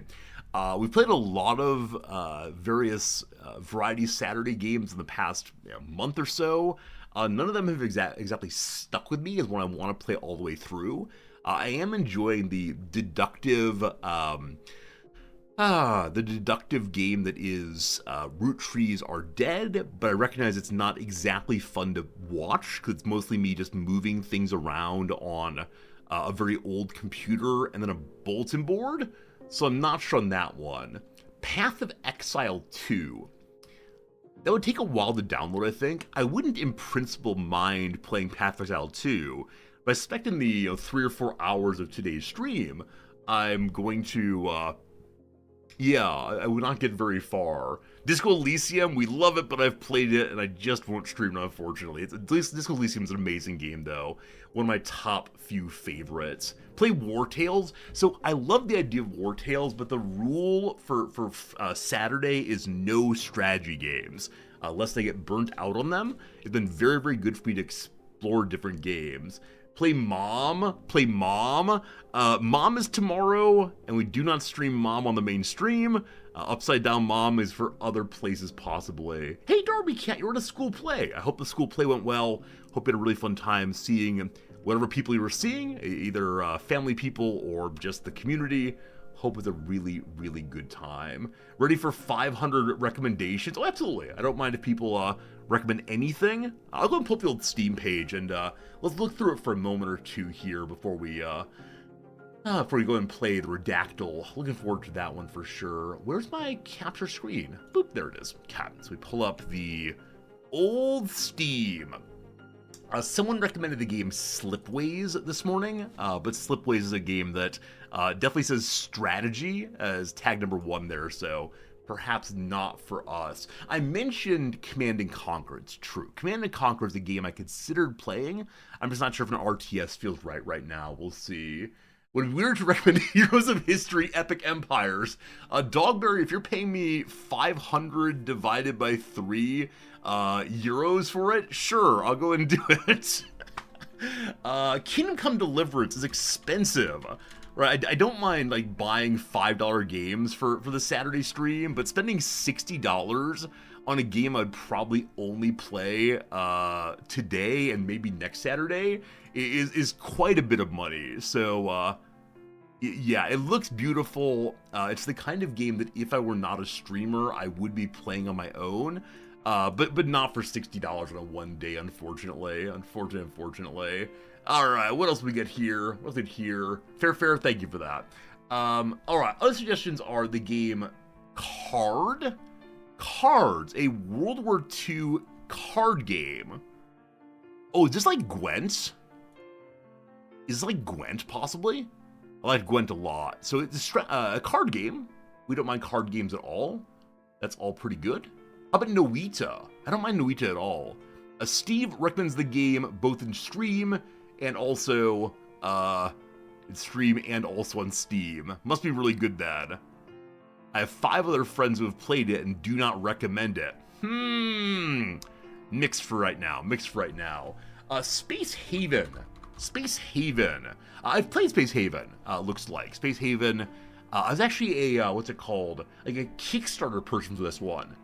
We've played a lot of various variety Saturday games in the past month or so. None of them have exactly stuck with me as one I want to play all the way through. I am enjoying the deductive game that is Root Trees Are Dead, but I recognize it's not exactly fun to watch because it's mostly me just moving things around on a very old computer and then a bulletin board, so I'm not sure on that one. Path of Exile 2. That would take a while to download, I think. I wouldn't in principle mind playing Path of Exile 2, but I suspect in the 3 or 4 hours of today's stream, I'm going to Yeah, I would not get very far. Disco Elysium, we love it, but I've played it and I just won't stream it, unfortunately. Disco Elysium is an amazing game, though. One of my top few favorites. Play War Tales. So I love the idea of War Tales, but the rule for Saturday is no strategy games, lest they get burnt out on them. It's been very, very good for me to explore different games. Play Mom. Play Mom. Mom is tomorrow, and we do not stream Mom on the main stream. Upside Down Mom is for other places, possibly. Hey, Darby Cat, you're at a school play. I hope the school play went well. Hope you had a really fun time seeing whatever people you were seeing, either family people or just the community. Hope it's a really, really good time. Ready for 500 recommendations? Oh, absolutely. I don't mind if people recommend anything. I'll go and pull up the old Steam page and let's look through it for a moment or two here before we go and play the Redactyl. Looking forward to that one for sure. Where's my capture screen? Boop, there it is. So we pull up the old Steam. Someone recommended the game Slipways this morning, but Slipways is a game that definitely says strategy as tag number 1 there, so perhaps not for us. I mentioned Command & Conquer. It's true. Command & Conquer is a game I considered playing. I'm just not sure if an RTS feels right now. We'll see. When we were to recommend Heroes of History Epic Empires, Dogberry, if you're paying me 500 divided by 3 euros for it, sure, I'll go and do it. Kingdom Come Deliverance is expensive. Right, I don't mind like buying $5 games for the Saturday stream, but spending $60 on a game I'd probably only play today and maybe next Saturday is quite a bit of money. So yeah, it looks beautiful. It's the kind of game that if I were not a streamer, I would be playing on my own. But not for $60 on a one day, unfortunately. Unfortunately. Alright, what else we get here? What's it here? Fair, thank you for that. Alright, other suggestions are the game Cards, a World War II card game. Oh, is this like Gwent? Is this like Gwent, possibly? I like Gwent a lot. So it's a card game. We don't mind card games at all. That's all pretty good. How about Noita? I don't mind Noita at all. Steve recommends the game both in stream and also on Steam. Must be really good then. I have 5 other friends who have played it and do not recommend it. Mixed for right now. Space Haven. I've played Space Haven, looks like. Space Haven, I was actually a, what's it called? Like a Kickstarter person for this one.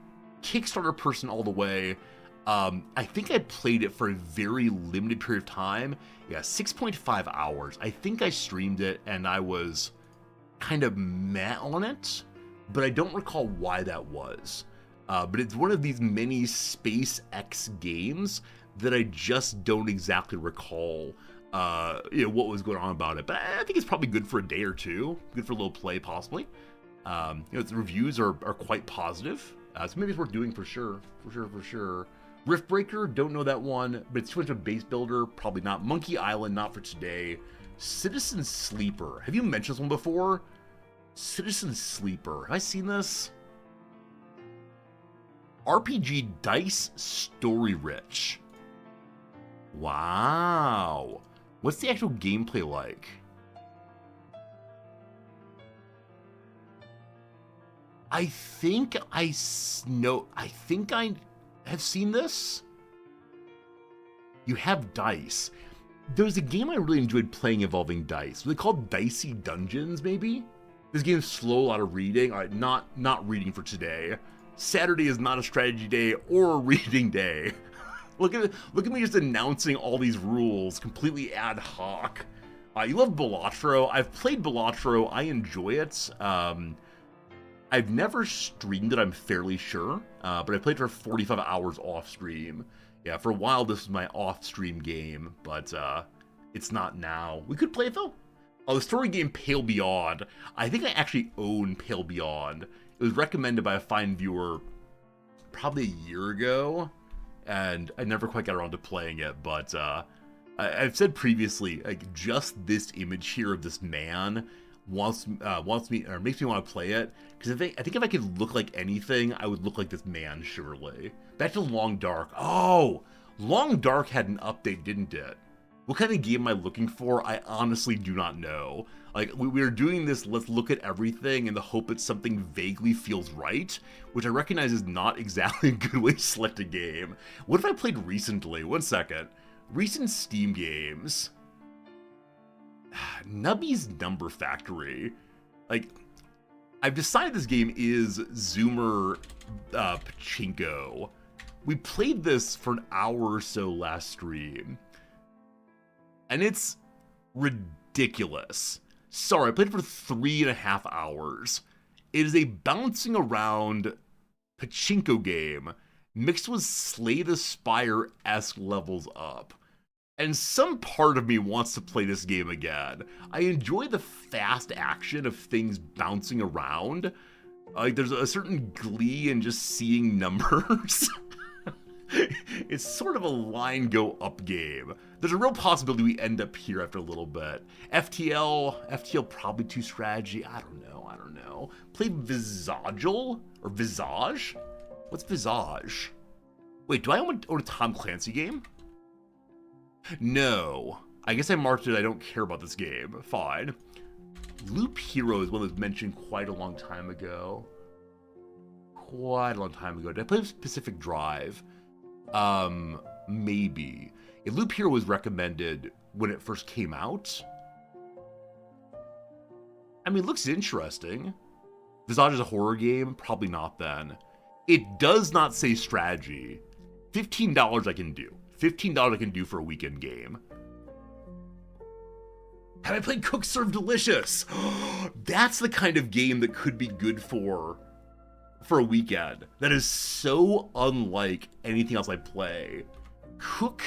Kickstarter person all the way. I think I played it for a very limited period of time. Yeah, 6.5 hours. I think I streamed it and I was kind of meh on it, but I don't recall why that was. But it's one of these many SpaceX games that I just don't exactly recall what was going on about it. But I think it's probably good for a day or two. Good for a little play, possibly. The reviews are quite positive. So maybe it's worth doing for sure. Riftbreaker, don't know that one, but it's too much of a base builder, probably not. Monkey Island, not for today. Citizen Sleeper, have you mentioned this one before? Citizen Sleeper, have I seen this? RPG Dice Story Rich. Wow. What's the actual gameplay like? I think I have seen this. You have dice. There's a game I really enjoyed playing involving dice. They called Dicey Dungeons, maybe? This game's slow, a lot of reading. All right, not reading for today. Saturday is not a strategy day or a reading day. Look at me just announcing all these rules completely ad hoc. You love Balatro. I've played Balatro. I enjoy it. I've never streamed it, I'm fairly sure, but I played for 45 hours off stream. Yeah, for a while this was my off stream game, but it's not now. We could play it though. Oh, the story game Pale Beyond. I think I actually own Pale Beyond. It was recommended by a fine viewer probably a year ago, and I never quite got around to playing it, but I've said previously, like, just this image here of this man wants me or makes me want to play it, because I think if I could look like anything, I would look like this man, surely. Back to Long Dark. Oh, Long Dark had an update, didn't it? What kind of game am I looking for? I honestly do not know. Like, we are doing this let's look at everything in the hope that something vaguely feels right, which I recognize is not exactly a good way to select a game. What have I played recently? One second. Recent Steam games. Nubby's Number Factory. Like, I've decided this game is Zoomer Pachinko. We played this for an hour or so last stream, and it's ridiculous. Sorry, I played it for 3.5 hours. It is a bouncing around pachinko game mixed with Slay the Spire-esque levels up. And some part of me wants to play this game again. I enjoy the fast action of things bouncing around. Like, there's a certain glee in just seeing numbers. It's sort of a line go up game. There's a real possibility we end up here after a little bit. FTL probably too strategy. I don't know. Played Visagel or Visage? What's Visage? Wait, do I own a Tom Clancy game? No. I guess I marked it I don't care about this game. Fine. Loop Hero is one that was mentioned quite a long time ago. Did I play Pacific Drive? Maybe. Loop Hero was recommended when it first came out. I mean, it looks interesting. Visage is a horror game? Probably not then. It does not say strategy. $15 I can do. $15 I can do for a weekend game. Have I played Cook Serve Delicious? That's the kind of game that could be good for a weekend. That is so unlike anything else I play. Cook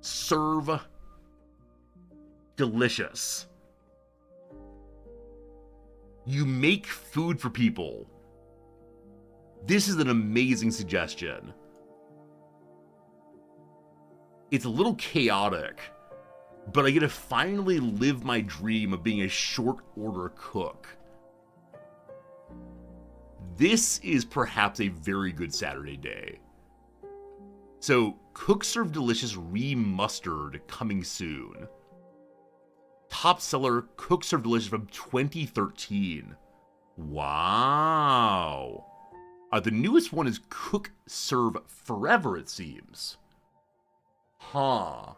Serve Delicious. You make food for people. This is an amazing suggestion. It's a little chaotic, but I get to finally live my dream of being a short order cook. This is perhaps a very good Saturday day. So, Cook Serve Delicious Remastered coming soon. Top seller Cook Serve Delicious from 2013. Wow. The newest one is Cook Serve Forever, it seems. Huh.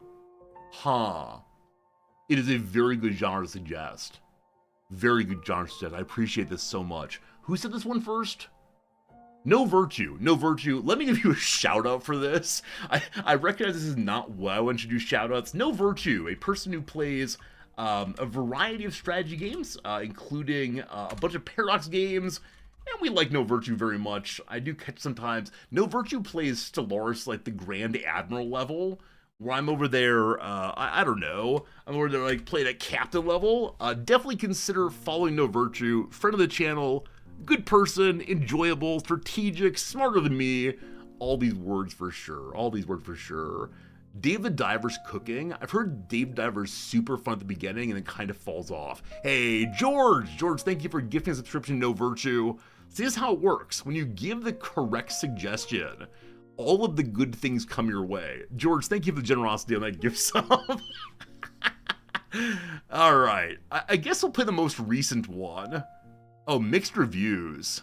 It is a very good genre to suggest. Very good genre to suggest. I appreciate this so much. Who said this one first? No Virtue. Let me give you a shout out for this. I recognize this is not what I want to do shout outs. No Virtue, a person who plays a variety of strategy games, including a bunch of Paradox games, and we like No Virtue very much. I do catch sometimes. No Virtue plays Stellaris like the Grand Admiral level, where I'm over there, I don't know, I'm over there like playing at Captain level. Definitely consider following No Virtue, friend of the channel, good person, enjoyable, strategic, smarter than me. All these words for sure. Dave the Diver's cooking. I've heard Dave the Diver's super fun at the beginning and then kind of falls off. Hey, George, thank you for gifting a subscription, No Virtue. See, this is how it works. When you give the correct suggestion, all of the good things come your way. George, thank you for the generosity on that gift sub. All right, I guess I'll play the most recent one. Oh, mixed reviews.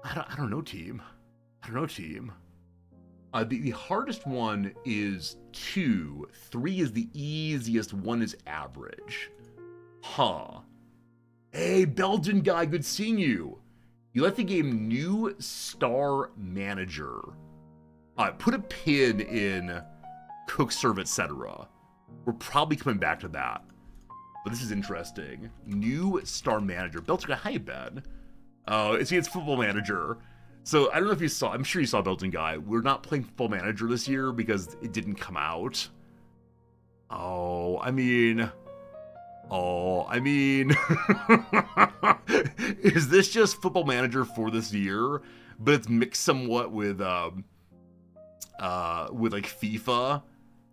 I don't know, team. The hardest one is 2. 3 is the easiest. 1 is average. Huh. Hey, Belgian guy, good seeing you. You like the game New Star Manager. Put a pin in Cook Serve, etc. We're probably coming back to that. But this is interesting. New Star Manager. Belgian guy, how you been? It's Football Manager. So, I don't know if you saw, I'm sure you saw Belgian guy. We're not playing Football Manager this year because it didn't come out. I mean, is this just Football Manager for this year, but it's mixed somewhat with like FIFA?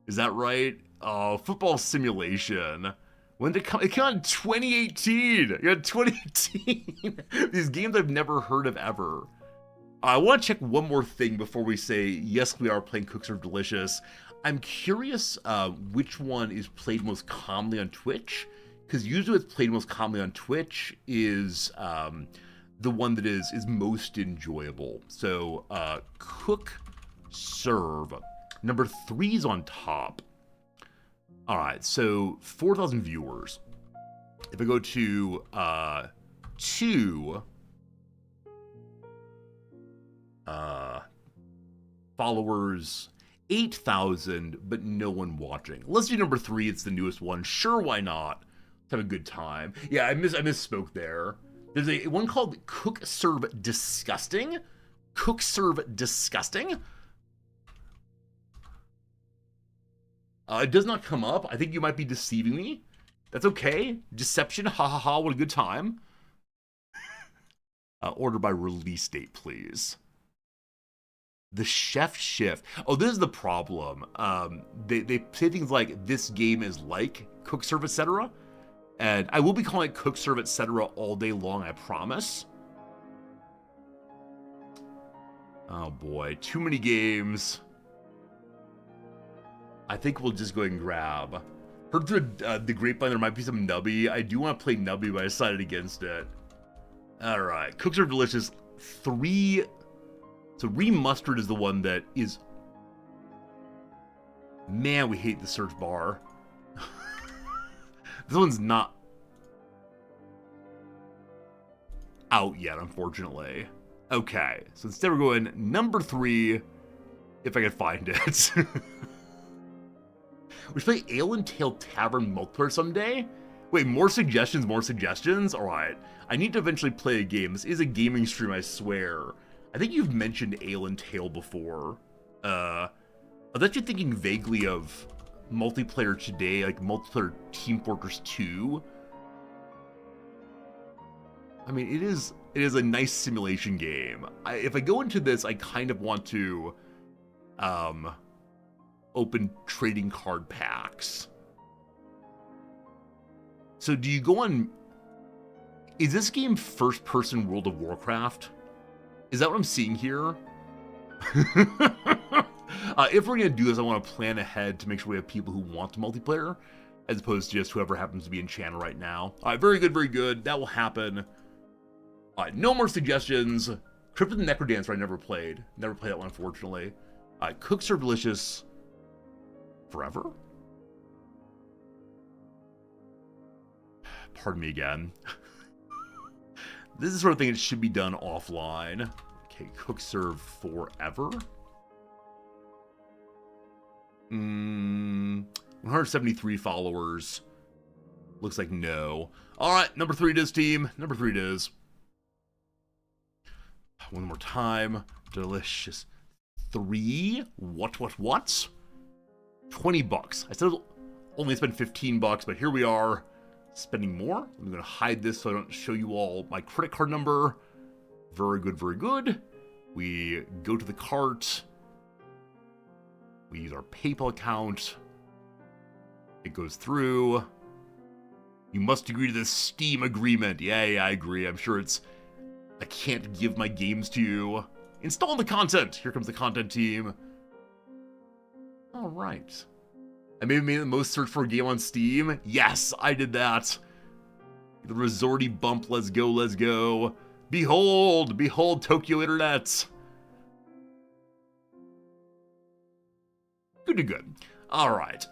Is that right? Oh, football simulation. When did it come? It came out in 2018. Yeah, 2018. These games I've never heard of ever. I want to check one more thing before we say, yes, we are playing Cook Serve Delicious. I'm curious which one is played most commonly on Twitch, because usually what's played most commonly on Twitch is the one that is most enjoyable. So, Cook Serve. Number 3 is on top. All right, so 4,000 viewers. If I go to 2 followers, 8,000, but no one watching. Let's do number 3. It's the newest one. Sure, why not? Let's have a good time. Yeah, I misspoke there. There's a one called Cook Serve Disgusting. Cook Serve Disgusting. It does not come up. I think you might be deceiving me. That's okay. Deception. Ha ha ha. What a good time. Order by release date, please. The chef shift. Oh, this is the problem. They say things like this game is like Cook Serve, etc. And I will be calling it Cook Serve, etc. all day long, I promise. Oh boy, too many games. I think we'll just go ahead and grab. Heard through the grapevine there might be some Nubby. I do want to play Nubby, but I decided against it. Alright, Cook Serve Delicious 3. So Remustard is the one that is... Man, we hate the search bar. This one's not out yet, unfortunately. Okay, so instead we're going number 3, if I can find it. We should play Ale and Tail Tavern multiplayer someday? Wait, more suggestions, more suggestions? Alright, I need to eventually play a game. This is a gaming stream, I swear. I think you've mentioned Ale and Tail before. I was actually thinking vaguely of multiplayer today, like multiplayer Team Fortress 2. I mean, it is a nice simulation game. If I go into this, I kind of want to open trading card packs. So do you go on... Is this game first-person World of Warcraft? Is that what I'm seeing here? If we're going to do this, I want to plan ahead to make sure we have people who want multiplayer, as opposed to just whoever happens to be in channel right now. Alright, very good, very good. That will happen. Alright, no more suggestions. Crypt of the Necrodancer I never played. Never played that one, unfortunately. Alright, Cook Serve Delicious Forever? Pardon me again. This is the sort of thing that should be done offline. Okay, Cook Serve Forever? 173 followers. Looks like no. Alright, number 3 it is, team. Number 3 it is. One more time. Delicious. 3? What? 20 bucks. I said only spend 15 bucks, but here we are. Spending more. I'm going to hide this so I don't show you all my credit card number. Very good, very good. We go to the cart. We use our PayPal account. It goes through. You must agree to this Steam agreement. Yeah, I agree. I'm sure it's... I can't give my games to you. Install the content. Here comes the content team. All right. I maybe made the most searched for a game on Steam. Yes, I did that. The resorty bump. Let's go, let's go. Behold, behold Tokyo Internet. Good to good. All right.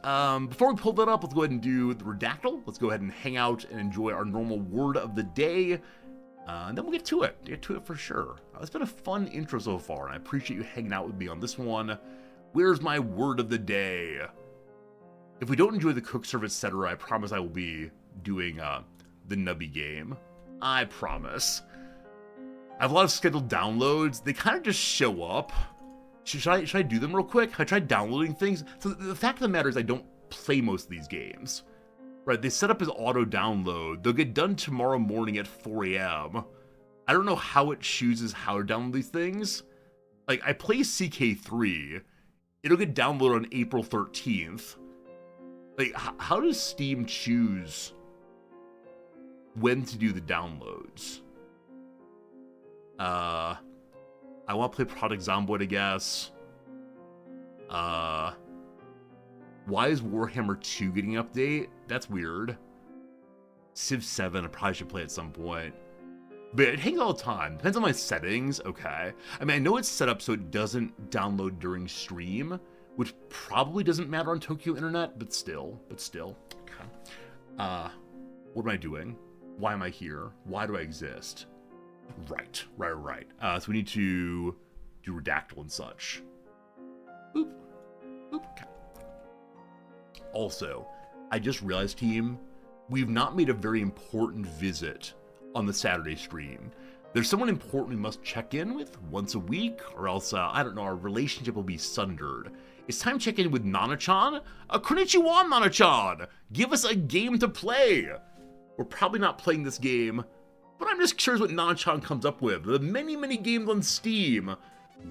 Before we pull that up, let's go ahead and do the redactyl. Let's go ahead and hang out and enjoy our normal word of the day. And then we'll get to it. Get to it for sure. It's been a fun intro so far, and I appreciate you hanging out with me on this one. Where's my word of the day? If we don't enjoy the Cook Serve, etc., I promise I will be doing the Nubby game. I promise. I have a lot of scheduled downloads. They kind of just show up. Should I do them real quick? I tried downloading things. So the fact of the matter is I don't play most of these games. Right, they set up as auto download. They'll get done tomorrow morning at 4 a.m. I don't know how it chooses how to download these things. Like, I play CK3. It'll get downloaded on April 13th. Like, how does Steam choose when to do the downloads? I want to play Project Zomboid, I guess. Why is Warhammer 2 getting an update? That's weird. Civ 7, I probably should play at some point. But it hangs all the time. Depends on my settings. Okay. I mean, I know it's set up so it doesn't download during stream, which probably doesn't matter on Tokyo Internet, but still. Okay. What am I doing? Why am I here? Why do I exist? Right. So we need to do redactyl and such. Boop. Okay. Also, I just realized, team, we've not made a very important visit on the Saturday stream. There's someone important we must check in with once a week, or else, I don't know, our relationship will be sundered. It's time to check in with Nana-chan. Konnichiwa, Nana-chan! Give us a game to play! We're probably not playing this game, but I'm just curious what Nana-chan comes up with. The many, many games on Steam.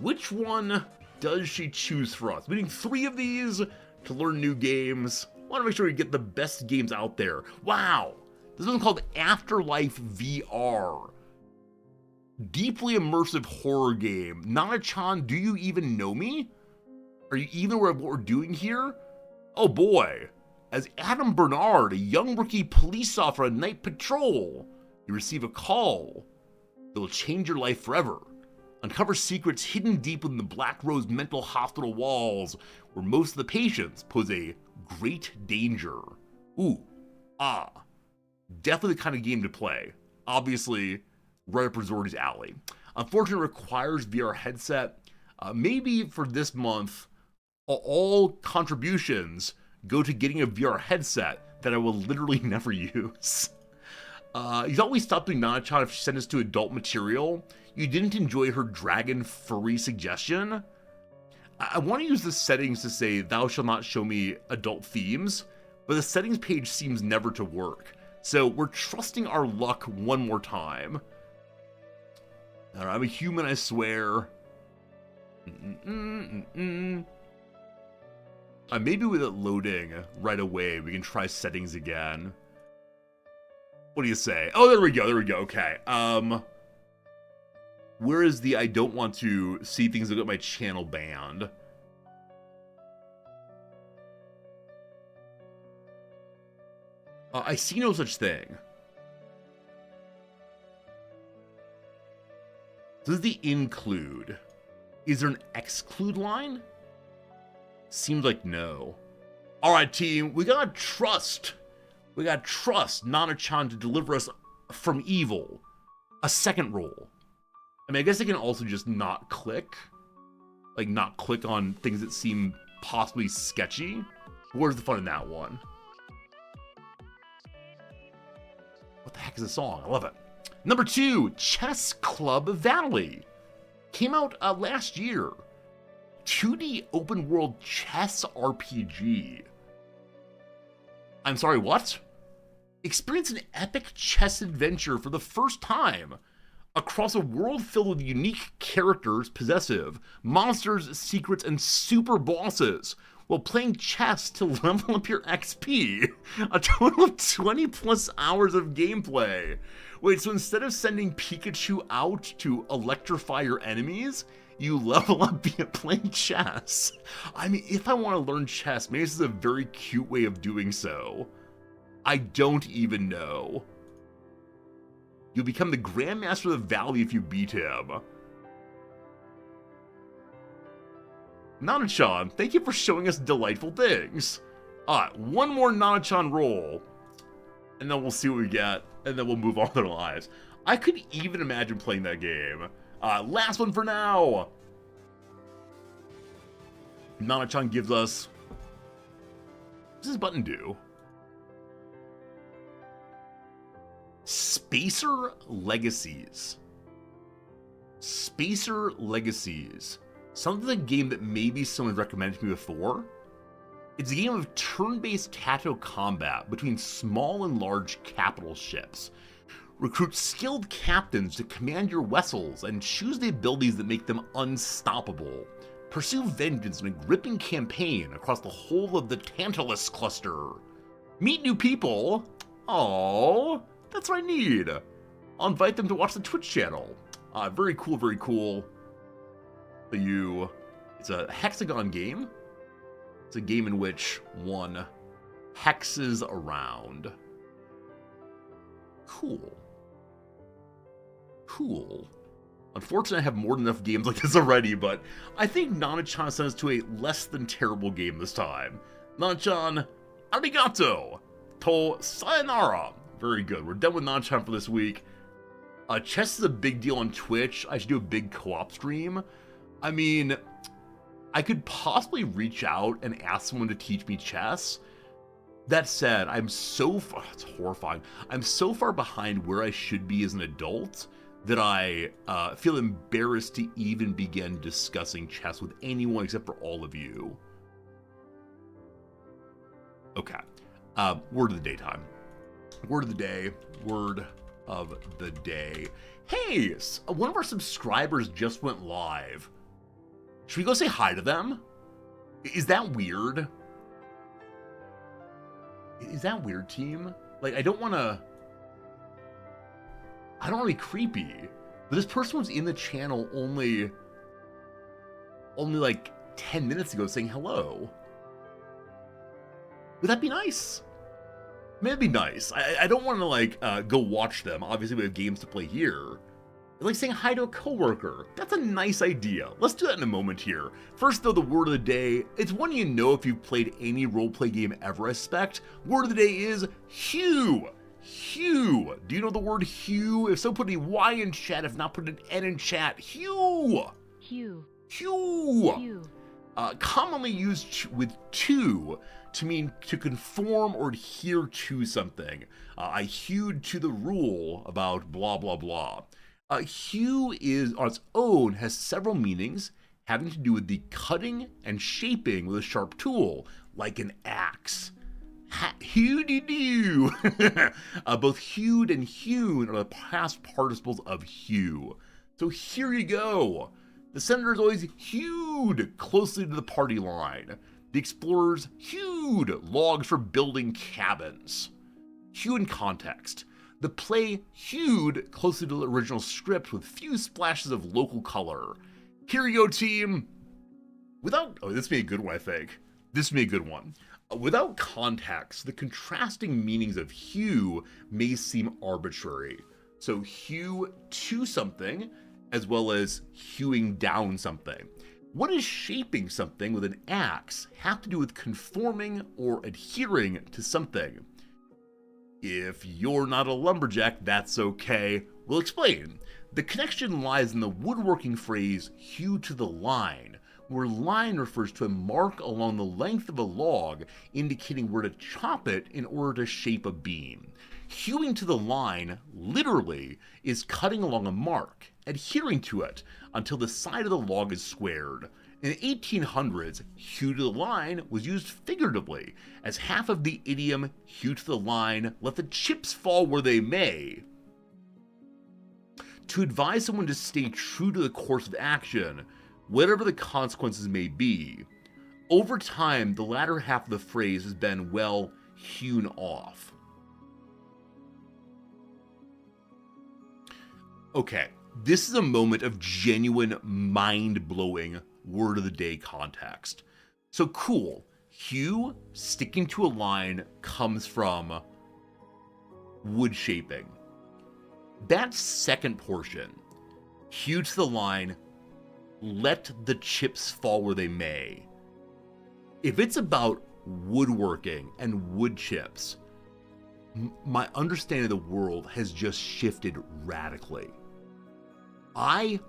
Which one does she choose for us? We need 3 of these to learn new games. I want to make sure we get the best games out there. Wow! This one's called Afterlife VR. Deeply immersive horror game. Nana-chan, do you even know me? Are you even aware of what we're doing here? Oh boy. As Adam Bernard, a young rookie police officer on night patrol, you receive a call that will change your life forever. Uncover secrets hidden deep within the Black Rose mental hospital walls, where most of the patients pose a great danger. Ooh. Ah. Definitely the kind of game to play. Obviously, right up Rizordi's alley. Unfortunately, it requires VR headset. Maybe for this month, all contributions go to getting a VR headset that I will literally never use. You thought we stopped doing Nana-chan if she sent us to adult material? You didn't enjoy her dragon furry suggestion? I want to use the settings to say thou shalt not show me adult themes, but the settings page seems never to work. So we're trusting our luck one more time. All right, I'm a human, I swear. Maybe with it loading right away, we can try settings again. What do you say? Oh, there we go, okay. Where is the I don't want to see things that got my channel banned? I see no such thing. This is the include. Is there an exclude line? Seems like no. Alright, team, we gotta trust. We gotta trust Nana-chan to deliver us from evil. A second roll. I mean, I guess I can also just not click. Like, not click on things that seem possibly sketchy. Where's the fun in that one? What the heck is the song? I love it. Number 2, Chess Club Valley. Came out last year. 2D open world chess RPG. I'm sorry, what? Experience an epic chess adventure for the first time across a world filled with unique characters, possessive, monsters, secrets, and super bosses while playing chess to level up your XP. A total of 20 plus hours of gameplay. Wait, so instead of sending Pikachu out to electrify your enemies, you level up via playing chess? I mean, if I want to learn chess, maybe this is a very cute way of doing so. I don't even know. You'll become the Grandmaster of the Valley if you beat him. Nana-chan, thank you for showing us delightful things. Alright, one more Nana-chan roll. And then we'll see what we get. And then we'll move on with our lives. I could even imagine playing that game. Last one for now. Nana-chan gives us... What does this button do? Spacer Legacies. Spacer Legacies. Sounds like a game that maybe someone recommended to me before. It's a game of turn-based tactical combat between small and large capital ships. Recruit skilled captains to command your vessels and choose the abilities that make them unstoppable. Pursue vengeance in a gripping campaign across the whole of the Tantalus cluster. Meet new people. Oh, that's what I need. I'll invite them to watch the Twitch channel. Very cool, very cool. It's a hexagon game. It's a game in which one hexes around. Cool. Cool. Unfortunately, I have more than enough games like this already, but I think Nana-chan sent us to a less than terrible game this time. Nana-chan, arigato! To sayonara! Very good. We're done with Nana-chan for this week. Chess is a big deal on Twitch. I should do a big co-op stream. I mean, I could possibly reach out and ask someone to teach me chess. That said, it's horrifying. I'm so far behind where I should be as an adult that I feel embarrassed to even begin discussing chess with anyone except for all of you. Okay. Word of the day time. Word of the day. Word of the day. Hey, one of our subscribers just went live. Should we go say hi to them? Is that weird? Is that weird, team? Like, I don't want to be creepy, but this person was in the channel only like 10 minutes ago saying hello. Would that be nice? Maybe it'd be nice. I don't want to like go watch them. Obviously, we have games to play here. Like saying hi to a coworker. That's a nice idea. Let's do that in a moment here. First, though, the word of the day. It's one you know if you've played any roleplay game ever, I suspect. Word of the day is Hue. Hue. Do you know the word hue? If so, put a Y in chat. If not, put an N in chat. Hue. Hue. Hue. Hue. Commonly used with to mean to conform or adhere to something. I hewed to the rule about blah, blah, blah. Hue is, on its own, has several meanings having to do with the cutting and shaping with a sharp tool, like an axe. Hue-de-doo! Both hewed and hewn are the past participles of hue. So here you go. The senator is always hewed closely to the party line. The explorers hewed logs for building cabins. Hue in context. The play hewed closely to the original script with few splashes of local color. Here you go, team. This may be a good one, I think. This may be a good one. Without context, the contrasting meanings of hue may seem arbitrary. So hue to something, as well as hewing down something. What does shaping something with an axe have to do with conforming or adhering to something? If you're not a lumberjack, that's okay. We'll explain. The connection lies in the woodworking phrase hew to the line, where line refers to a mark along the length of a log indicating where to chop it in order to shape a beam. Hewing to the line, literally, is cutting along a mark, adhering to it until the side of the log is squared. In the 1800s, hew to the line was used figuratively, as half of the idiom hew to the line, let the chips fall where they may, to advise someone to stay true to the course of action, whatever the consequences may be. Over time, the latter half of the phrase has been, well, hewn off. Okay, this is a moment of genuine, mind-blowing word of the day context. So cool, hew, sticking to a line, comes from wood shaping. That second portion, hew to the line, let the chips fall where they may. If it's about woodworking and wood chips, my understanding of the world has just shifted radically. I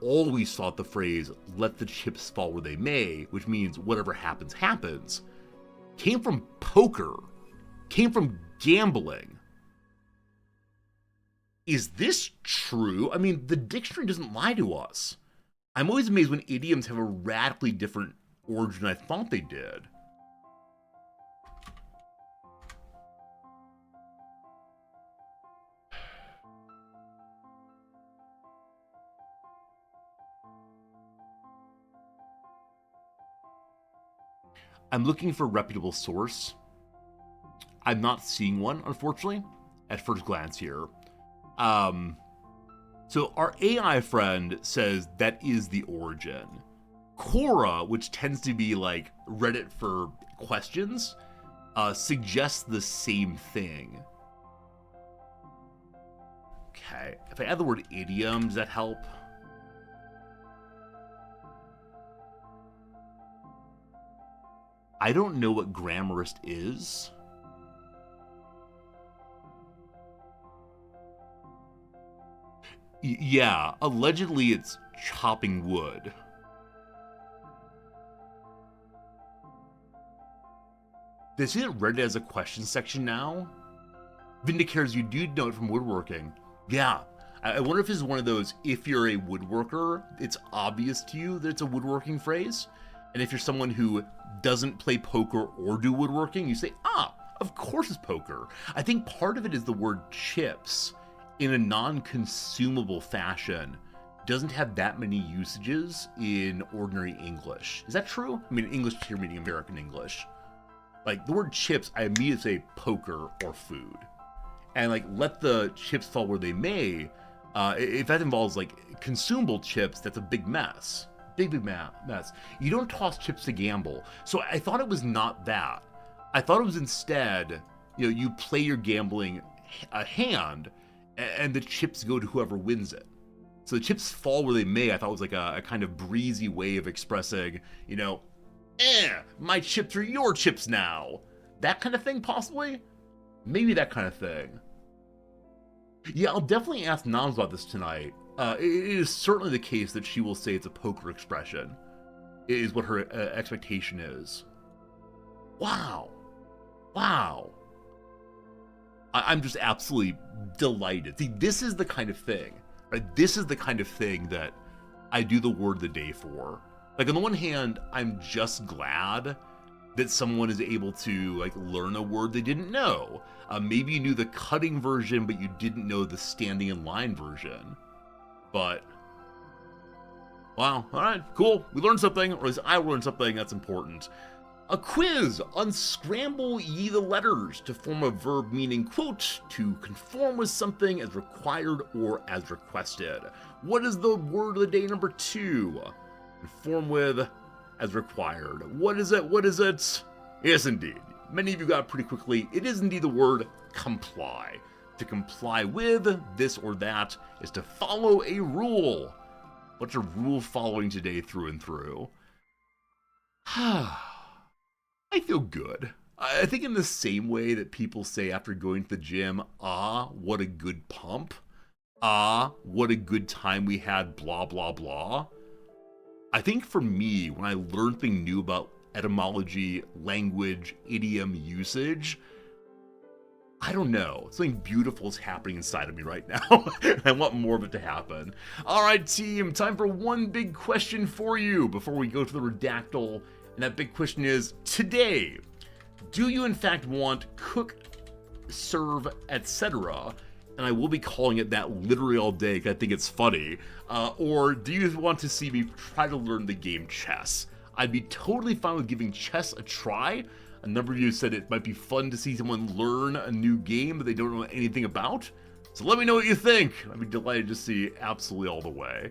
always thought the phrase, let the chips fall where they may, which means whatever happens, happens, came from poker, came from gambling. Is this true? I mean, the dictionary doesn't lie to us. I'm always amazed when idioms have a radically different origin than I thought they did. I'm looking for a reputable source. I'm not seeing one, unfortunately, at first glance here. So our AI friend says that is the origin. Quora, which tends to be like Reddit for questions, suggests the same thing. Okay, if I add the word idiom, does that help? I don't know what grammarist is. Yeah, allegedly it's chopping wood. They say that Reddit has a question section now? Vindicares, you do know it from woodworking. Yeah, I wonder if this is one of those, if you're a woodworker, it's obvious to you that it's a woodworking phrase. And if you're someone who doesn't play poker or do woodworking, you say, of course it's poker. I think part of it is the word chips in a non-consumable fashion doesn't have that many usages in ordinary English. Is that true? I mean, English here meaning American English. Like, the word chips, I immediately say poker or food. And, like, let the chips fall where they may, if that involves, like, consumable chips, that's a big mess. Big mess. You don't toss chips to gamble. So I thought it was not that. I thought it was instead, you play your gambling hand, and the chips go to whoever wins it. So the chips fall where they may, I thought was like a kind of breezy way of expressing, my chips are your chips now. That kind of thing, possibly? Maybe that kind of thing. Yeah, I'll definitely ask Noms about this tonight. It is certainly the case that she will say it's a poker expression, is what her expectation is. Wow. I'm just absolutely delighted. See, this is the kind of thing, right? This is the kind of thing that I do the word of the day for. Like, on the one hand, I'm just glad that someone is able to, like, learn a word they didn't know. Maybe you knew the cutting version, but you didn't know the standing in line version. But, wow, all right, cool. We learned something, or at least I learned something that's important. A quiz! Unscramble ye the letters to form a verb meaning, quote, to conform with something as required or as requested. What is the word of the day number 2? Conform with as required. What is it? Yes, indeed. Many of you got it pretty quickly. It is indeed the word comply. To comply with this or that is to follow a rule. What's a rule following today through and through? I feel good. I think in the same way that people say after going to the gym, what a good pump. What a good time we had, blah, blah, blah. I think for me, when I learn something new about etymology, language, idiom, usage, I don't know. Something beautiful is happening inside of me right now. I want more of it to happen. All right, team, time for one big question for you before we go to the redactyl. And that big question is, today, do you in fact want cook, serve, etc.? And I will be calling it that literally all day because I think it's funny. Or do you want to see me try to learn the game chess? I'd be totally fine with giving chess a try. A number of you said it might be fun to see someone learn a new game that they don't know anything about. So let me know what you think. I'd be delighted to see absolutely all the way.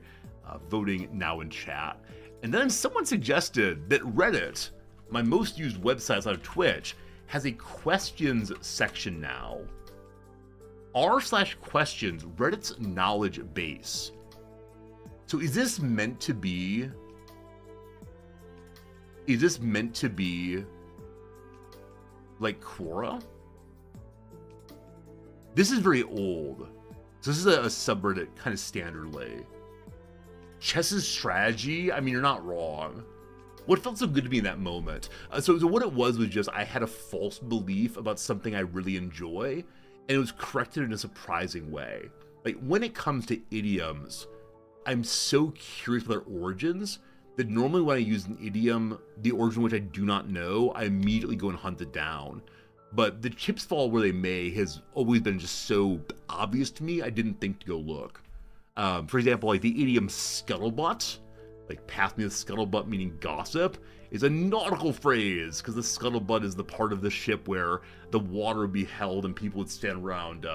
Voting now in chat. And then someone suggested that Reddit, my most used website outside of Twitch, has a questions section now. r/questions, Reddit's knowledge base. So is this meant to be like Quora? This is very old. So this is a subreddit kind of standardly. Chess's strategy, I mean, you're not wrong. What felt so good to me in that moment? So what it was just I had a false belief about something I really enjoy, and it was corrected in a surprising way. Like, when it comes to idioms, I'm so curious about their origins that normally when I use an idiom, the origin which I do not know, I immediately go and hunt it down. But the chips fall where they may has always been just so obvious to me, I didn't think to go look. For example, like the idiom scuttlebutt, like pass me the scuttlebutt meaning gossip, is a nautical phrase, because the scuttlebutt is the part of the ship where the water would be held and people would stand around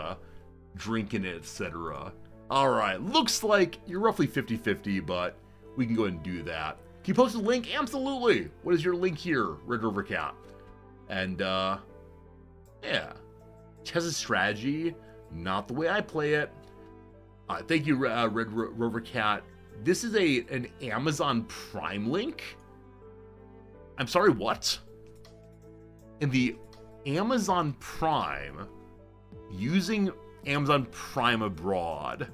drinking it, etc. Alright, looks like you're roughly 50-50, but we can go ahead and do that. Can you post a link? Absolutely! What is your link here, Red Rover Cat? And, yeah. Chess is strategy, not the way I play it. Thank you, Red Rover Cat. This is an Amazon Prime link? I'm sorry, what? In the Amazon Prime, using Amazon Prime abroad.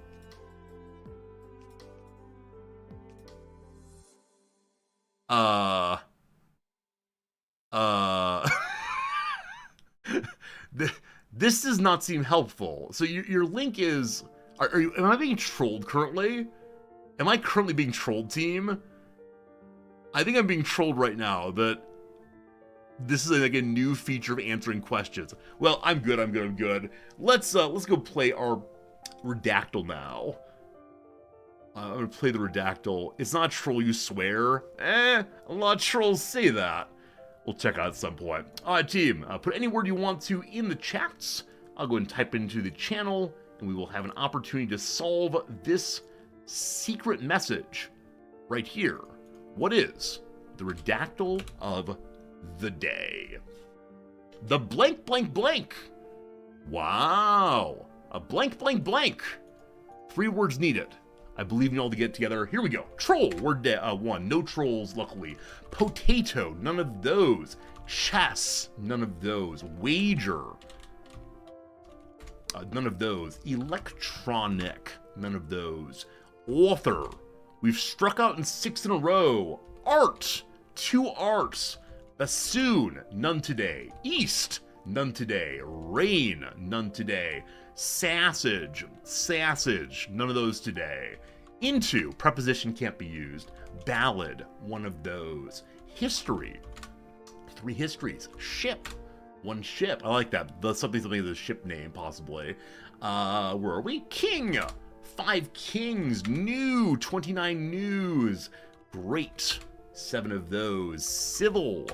This does not seem helpful. So your link is, am I being trolled currently? Am I currently being trolled, team? I think I'm being trolled right now, that this is like a new feature of answering questions. Well, I'm good. Let's go play our Redactyl now. I'm gonna play the Redactyl. It's not a troll, you swear? A lot of trolls say that. We'll check out at some point. Alright, team, put any word you want to in the chats. I'll go and type it into the channel, and we will have an opportunity to solve this secret message right here. What is the Redactyl of the day? The blank blank blank. Wow. A blank blank blank. 3 words needed. I believe in you all to get together. Here we go. Troll, word 1. No trolls, luckily. Potato, none of those. Chess, none of those. Wager, none of those. Electronic, none of those. Author, we've struck out in 6 in a row. Art, 2 arts. Bassoon, none today. East, none today. Rain, none today. Sassage, none of those today. Into, preposition can't be used. Ballad, one of those. History, 3 histories. Ship, 1 ship. I like that. Something of the ship name, possibly. Where are we? King, 5 kings. New, 29 news. Great, 7 of those. Civil,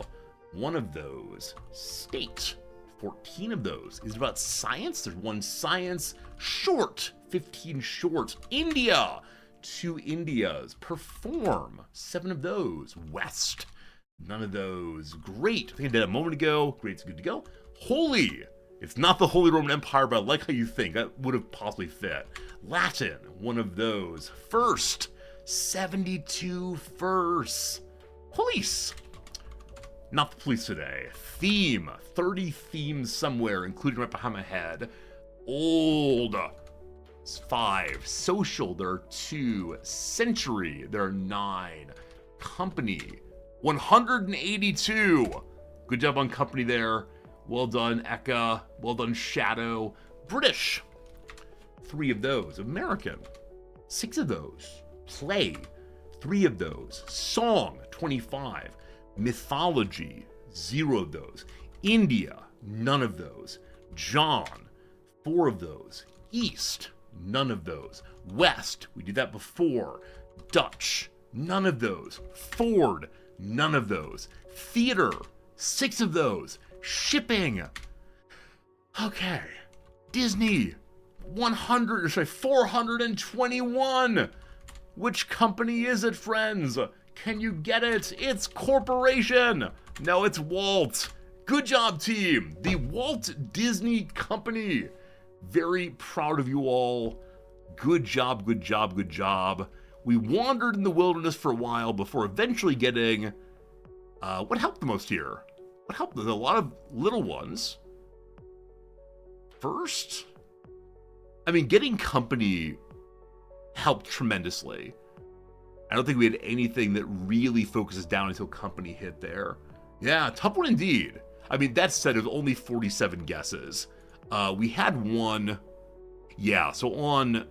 1 of those. State, 14 of those. Is it about science? There's 1 science. Short, 15 shorts. India, 2 Indias. Perform, 7 of those. West, none of those. Great, I think I did a moment ago. Great's good to go. Holy, it's not the Holy Roman Empire, but I like how you think. That would have possibly fit. Latin, 1 of those. First, 72 firsts. Police, not the police today. Theme, 30 themes somewhere, including right behind my head. Old, 5. Social, there are 2. Century, there are 9. Company, 182. Good job on company there. Well done, Eka. Well done, Shadow. British, 3 of those. American, 6 of those. Play, 3 of those. Song, 25. Mythology, 0 of those. India, none of those. John, 4 of those. East, none of those. West, we did that before. Dutch, none of those. Ford, none of those. Theater, 6 of those. Shipping, okay. Disney, 421. Which company is it, friends? Can you get it? It's Corporation. No, it's Walt. Good job, team. The Walt Disney Company. Very proud of you all. Good job, good job, good job. We wandered in the wilderness for a while before eventually getting... what helped the most here? What helped? There's a lot of little ones. First, I mean, getting company helped tremendously. I don't think we had anything that really focuses down until company hit there. Yeah, tough one indeed. I mean, that said, it was only 47 guesses. We had 1. Yeah, so on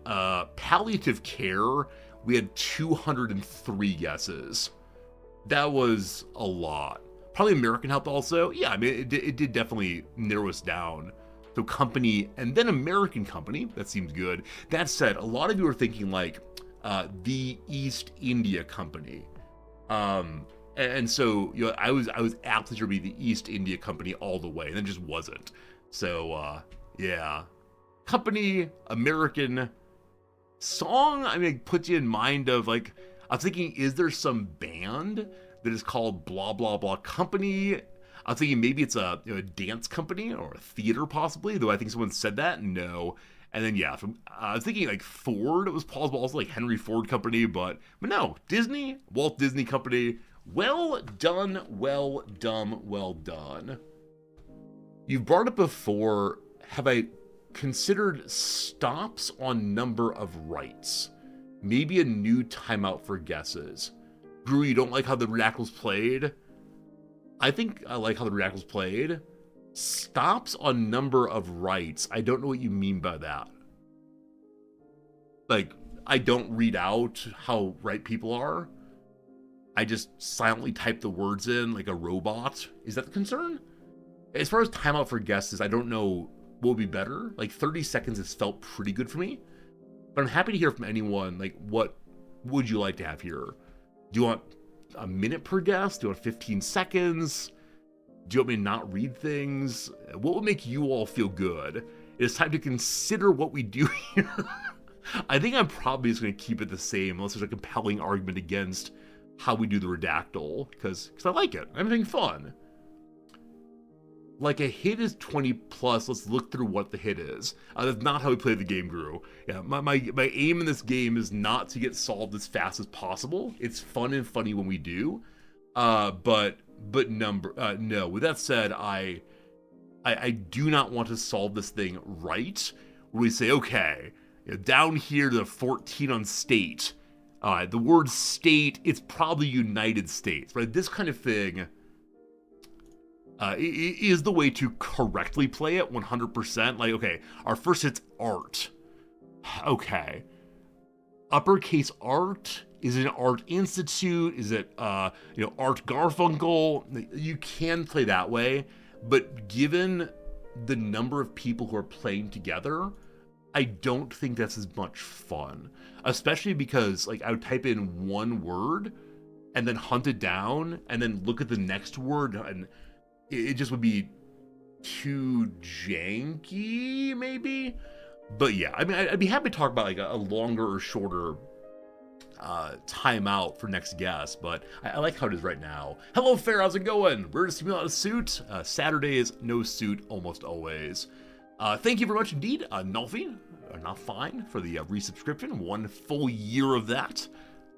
palliative care, we had 203 guesses. That was a lot. Probably American helped also. Yeah, I mean, it did definitely narrow us down. So company, and then American company. That seems good. That said, a lot of you are thinking like, the East India Company. And so, you know, I was apt to be the East India Company all the way, and it just wasn't. So, yeah. Company, American, song, I mean, it puts you in mind of, like, I'm thinking, is there some band that is called blah, blah, blah company? I'm thinking maybe it's a, you know, a dance company or a theater possibly, though I think someone said that. No. And then, yeah, I was thinking like Ford, it was plausible, also like Henry Ford Company, but no, Disney, Walt Disney Company. Well done, well done, well done. You've brought up before, have I considered stops on number of rights? Maybe a new timeout for guesses. Drew, you don't like how the Redactals played? I think I like how the Redactals played. Stops on number of rights. I don't know what you mean by that. Like, I don't read out how right people are. I just silently type the words in like a robot. Is that the concern? As far as timeout for guesses, I don't know what would be better. Like 30 seconds has felt pretty good for me. But I'm happy to hear from anyone, like, what would you like to have here? Do you want a minute per guess? Do you want 15 seconds? Do you want me to not read things? What would make you all feel good? It's time to consider what we do here. I think I'm probably just going to keep it the same unless there's a compelling argument against how we do the Redactyl, because I like it. I'm having fun. Like, a hit is 20 plus. Let's look through what the hit is. That's not how we play the game, Guru. Yeah, my aim in this game is not to get solved as fast as possible. It's fun and funny when we do. But no. With that said, I do not want to solve this thing right. Where we say, okay, you know, down here to 14 on state. The word state, it's probably United States, right? This kind of thing is the way to correctly play it 100%. Like, okay, our first hit's art. Okay. Uppercase art? Is it an art institute? Is it, Art Garfunkel? You can play that way, but given the number of people who are playing together, I don't think that's as much fun. Especially because, like, I would type in one word and then hunt it down and then look at the next word, and it just would be too janky, maybe? But yeah, I mean, I'd be happy to talk about, like, a longer or shorter timeout for next guest, but I like how it is right now. Hello, Fair, how's it going? We're just out of suit. Saturdays, no suit, almost always. Thank you very much indeed, Nulfi, not fine, for the resubscription. 1 full year of that.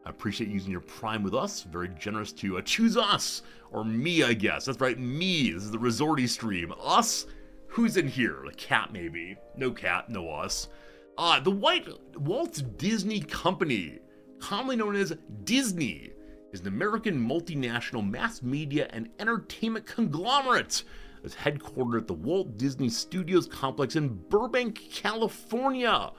I appreciate using your Prime with us. Very generous to choose us, or me, I guess. That's right, me. This is the Resorty stream. Us? Who's in here? A cat, maybe. No cat, no us. The Walt Disney Company, commonly known as Disney, is an American multinational mass media and entertainment conglomerate. It's headquartered at the Walt Disney Studios complex in Burbank, California.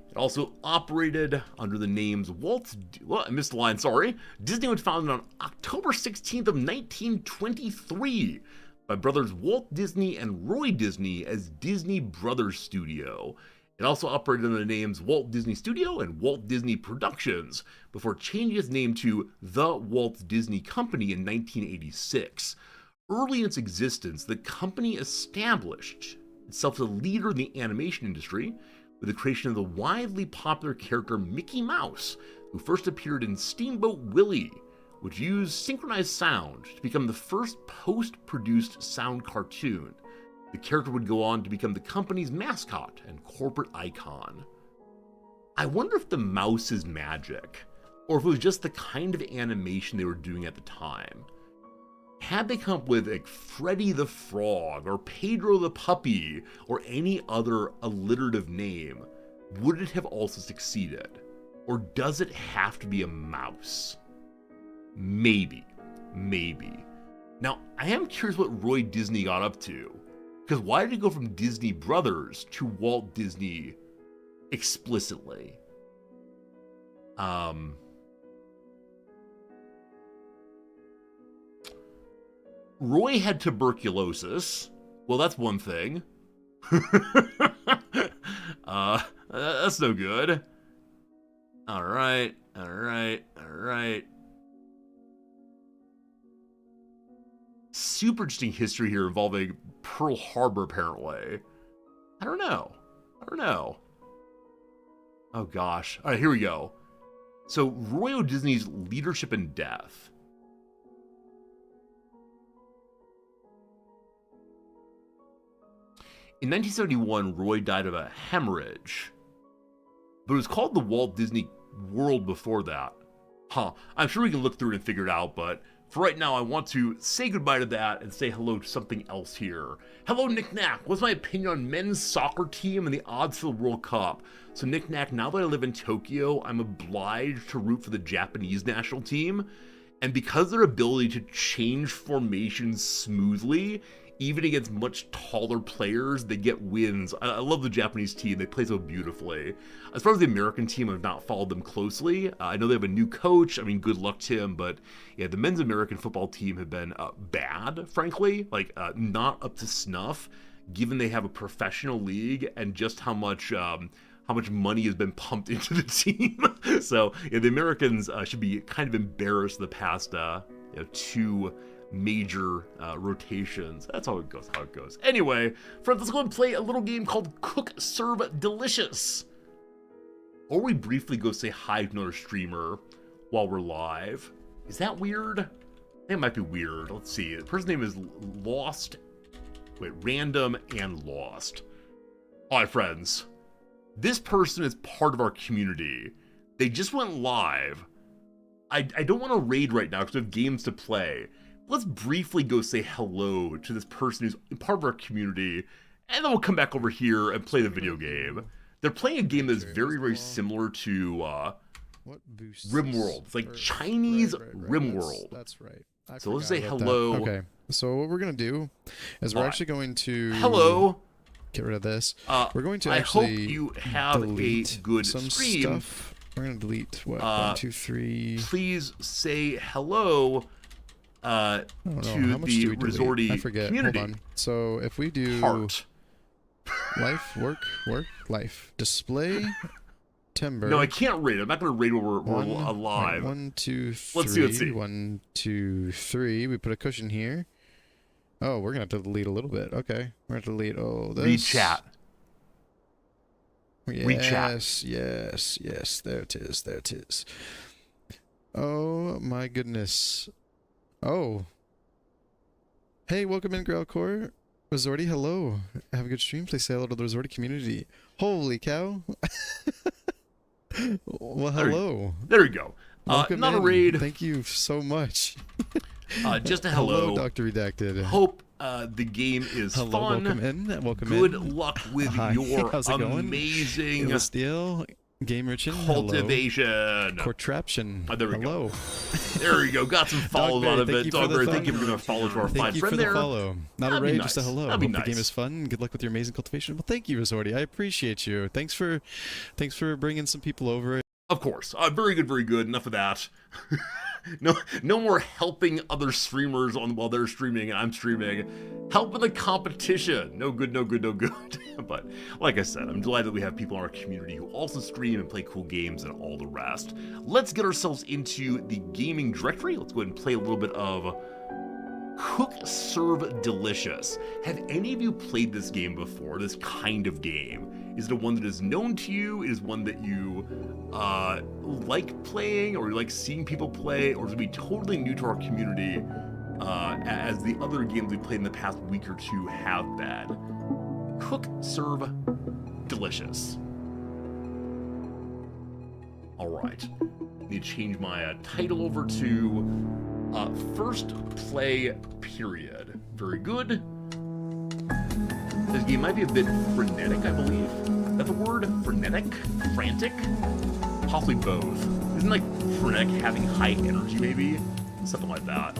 It also operated under the names I missed the line, sorry. Disney was founded on October 16th of 1923 by brothers Walt Disney and Roy Disney as Disney Brothers Studio. It also operated under the names Walt Disney Studio and Walt Disney Productions before changing its name to The Walt Disney Company in 1986. Early in its existence, the company established itself as a leader in the animation industry with the creation of the widely popular character Mickey Mouse, who first appeared in Steamboat Willie, which used synchronized sound to become the first post-produced sound cartoon. The character would go on to become the company's mascot and corporate icon. I wonder if the mouse is magic, or if it was just the kind of animation they were doing at the time. Had they come up with, like, Freddy the Frog, or Pedro the Puppy, or any other alliterative name, would it have also succeeded? Or does it have to be a mouse? Maybe. Now, I am curious what Roy Disney got up to. Because why did he go from Disney Brothers to Walt Disney explicitly? Roy had tuberculosis. Well, that's one thing. That's no good. All right, all right, all right. Super interesting history here involving Pearl Harbor, apparently. I don't know. I don't know. Oh, gosh. All right, here we go. So, Roy Disney's leadership and death. In 1971, Roy died of a hemorrhage. But it was called the Walt Disney World before that. Huh. I'm sure we can look through it and figure it out, but for right now, I want to say goodbye to that and say hello to something else here. Hello, Nick Knack. What's my opinion on men's soccer team and the odds for the World Cup? So, Nick Knack, now that I live in Tokyo, I'm obliged to root for the Japanese national team. And because of their ability to change formations smoothly, even against much taller players, they get wins. I love the Japanese team. They play so beautifully. As far as the American team, I've not followed them closely. I know they have a new coach. I mean, good luck to him. But yeah, the men's American football team have been bad, frankly. Like, not up to snuff, given they have a professional league and just how much money has been pumped into the team. So yeah, the Americans should be kind of embarrassed the past two major rotations. That's how it goes. Anyway, friends, let's go and play a little game called Cook, Serve, Delicious. Or we briefly go say hi to another streamer while we're live. Is that weird? I think it might be weird. Let's see. The person's name is Lost. Wait, Random and Lost. All right, friends. This person is part of our community. They just went live. I don't want to raid right now because we have games to play. Let's briefly go say hello to this person who's part of our community, and then we'll come back over here and play the video game. They're playing a game that's very, very similar to RimWorld. It's like Chinese RimWorld. That's right. So let's say hello. That. Okay. So what we're going to do is we're actually going to... Hello. Get rid of this. We're going to I actually hope you have a good some stream. Stuff. We're going to delete, what, 1, 2, 3... Please say hello to the Resorty I forget. community. Hold on. So if we do... Heart. Life, work, life. Display, timber. No, I can't rate. I'm not going to rate when we're alive. 1, 2, 3. Let's see. 1, 2, 3. We put a cushion here. Oh, we're going to have to delete a little bit. Okay. We're going to delete, this. Rechat. Yes. There it is. Oh, my goodness. Oh. Hey, welcome in, Growlcore. Resorty, hello. Have a good stream. Please say hello to the Resorty community. Holy cow. Well, hello. There we go. Welcome not in. a raid. Thank you so much. Just a hello. Hello, Dr. Redacted. Hope the game is fun. Welcome in. Good luck with your amazing Steel. Game Urchin, cultivation. Cortraption. There we hello. Go. There we go. Got some follows out of it. Dogberry, thank you for giving a follow to our fine friend there. Follow. Not a raid, just a hello. That'd be Hope nice. The game is fun. Good luck with your amazing cultivation. Well, thank you, Resorty. I appreciate you. Thanks for bringing some people over. Of course. Very good, very good. Enough of that. No more helping other streamers while they're streaming and I'm streaming. Helping the competition. No good. But like I said, I'm delighted that we have people in our community who also stream and play cool games and all the rest. Let's get ourselves into the gaming directory. Let's go ahead and play a little bit of Cook, Serve, Delicious. Have any of you played this game before, this kind of game? Is it one that is known to you? Is it one that you like playing or you like seeing people play? Or is it be totally new to our community as the other games we played in the past week or two have been? Cook, Serve, Delicious. All right. Need to change my title over to First Play Period. Very good. This game might be a bit frenetic, I believe. Is that the word? Frenetic? Frantic? Possibly both. Isn't like frenetic having high energy, maybe? Something like that.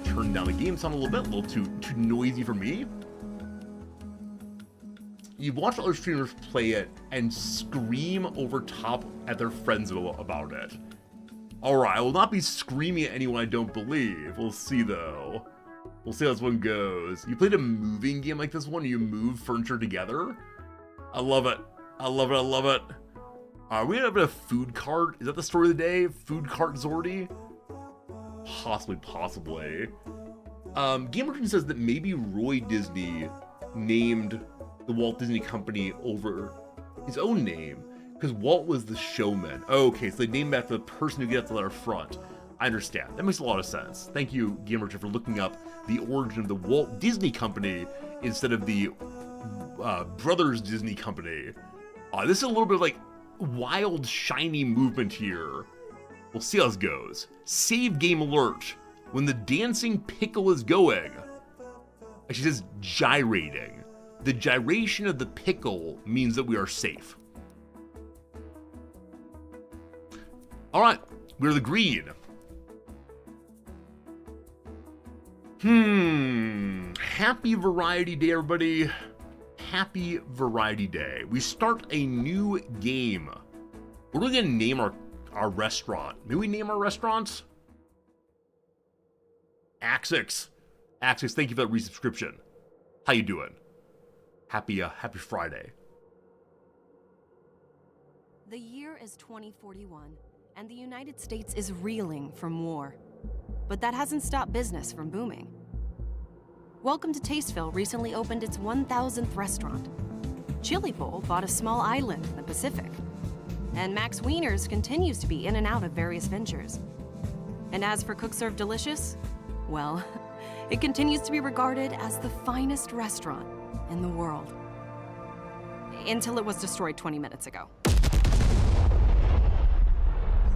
Turn down the game sound a little bit, a little too noisy for me. You've watched other streamers play it and scream over top at their friends about it. Alright, I will not be screaming at anyone I don't believe. We'll see, though. We'll see how this one goes. You played a moving game like this one? You move furniture together? I love it. Are we gonna have a food cart? Is that the story of the day? Food cart Zordy? Possibly. Gamerton says that maybe Roy Disney named the Walt Disney Company over his own name because Walt was the showman. Okay, so they named after the person who gets the letter front. I understand. That makes a lot of sense. Thank you, Gamerton, for looking up the origin of the Walt Disney Company instead of the Brothers Disney Company. This is a little bit of like wild, shiny movement here. We'll see how this goes. Save game alert. When the dancing pickle is going. She says gyrating. The gyration of the pickle means that we are safe. All right, we're the green. Happy Variety Day, everybody. Happy Variety Day. We start a new game. What are we gonna name our restaurant? Maybe we name our restaurants? Axix, thank you for that resubscription. How you doing? Happy Friday. The year is 2041, and the United States is reeling from war. But that hasn't stopped business from booming. Welcome to Tasteville recently opened its 1,000th restaurant. Chili Bowl bought a small island in the Pacific. And Max Wieners continues to be in and out of various ventures. And as for Cook Serve Delicious, well, it continues to be regarded as the finest restaurant in the world. Until it was destroyed 20 minutes ago.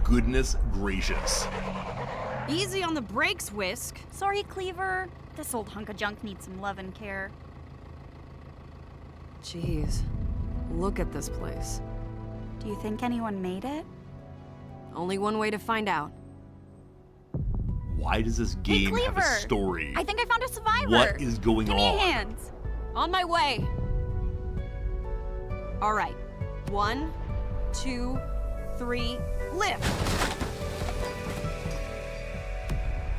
Goodness gracious. Easy on the brakes, Whisk. Sorry, Cleaver. This old hunk of junk needs some love and care. Jeez, look at this place. Do you think anyone made it? Only one way to find out. Why does this game Hey, have a story? I think I found a survivor. What is going Give on? me a hand. On my way. All right. 1, 2, 3, lift.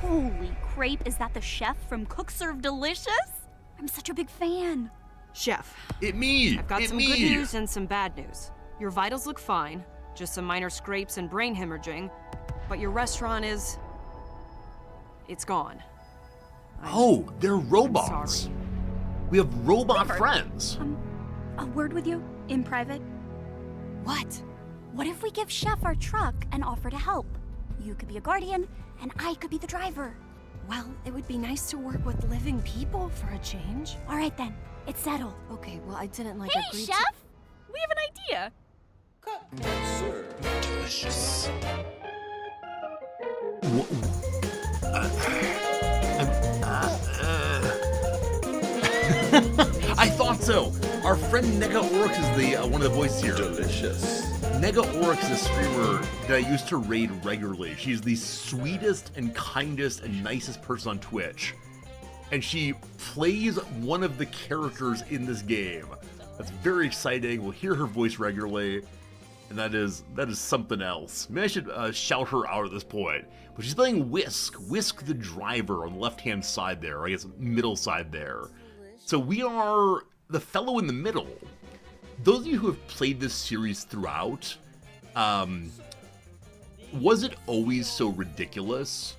Holy crepe, is that the chef from Cook Serve Delicious? I'm such a big fan. Chef, Me. I've got some good news and some bad news. Your vitals look fine, just some minor scrapes and brain hemorrhaging, but your restaurant is... it's gone. Oh, they're robots. sorry. We have robot Clever. friends. A word with you, in private. What? What if we give Chef our truck and offer to help? You could be a guardian, and I could be the driver. Well, it would be nice to work with living people for a change. All right then, it's settled. Okay, well, I didn't like Hey, agree Chef! We have an idea. Delicious. I thought so. Our friend Nega Oryx is the one of the voices here. Delicious. Nega Oryx is a streamer that I used to raid regularly. She's the sweetest and kindest and nicest person on Twitch. And she plays one of the characters in this game. That's very exciting. We'll hear her voice regularly. And that is something else. Maybe I should shout her out at this point. But she's playing Whisk the driver on the left-hand side there, or I guess middle side there. So we are the fellow in the middle. Those of you who have played this series throughout, was it always so ridiculous?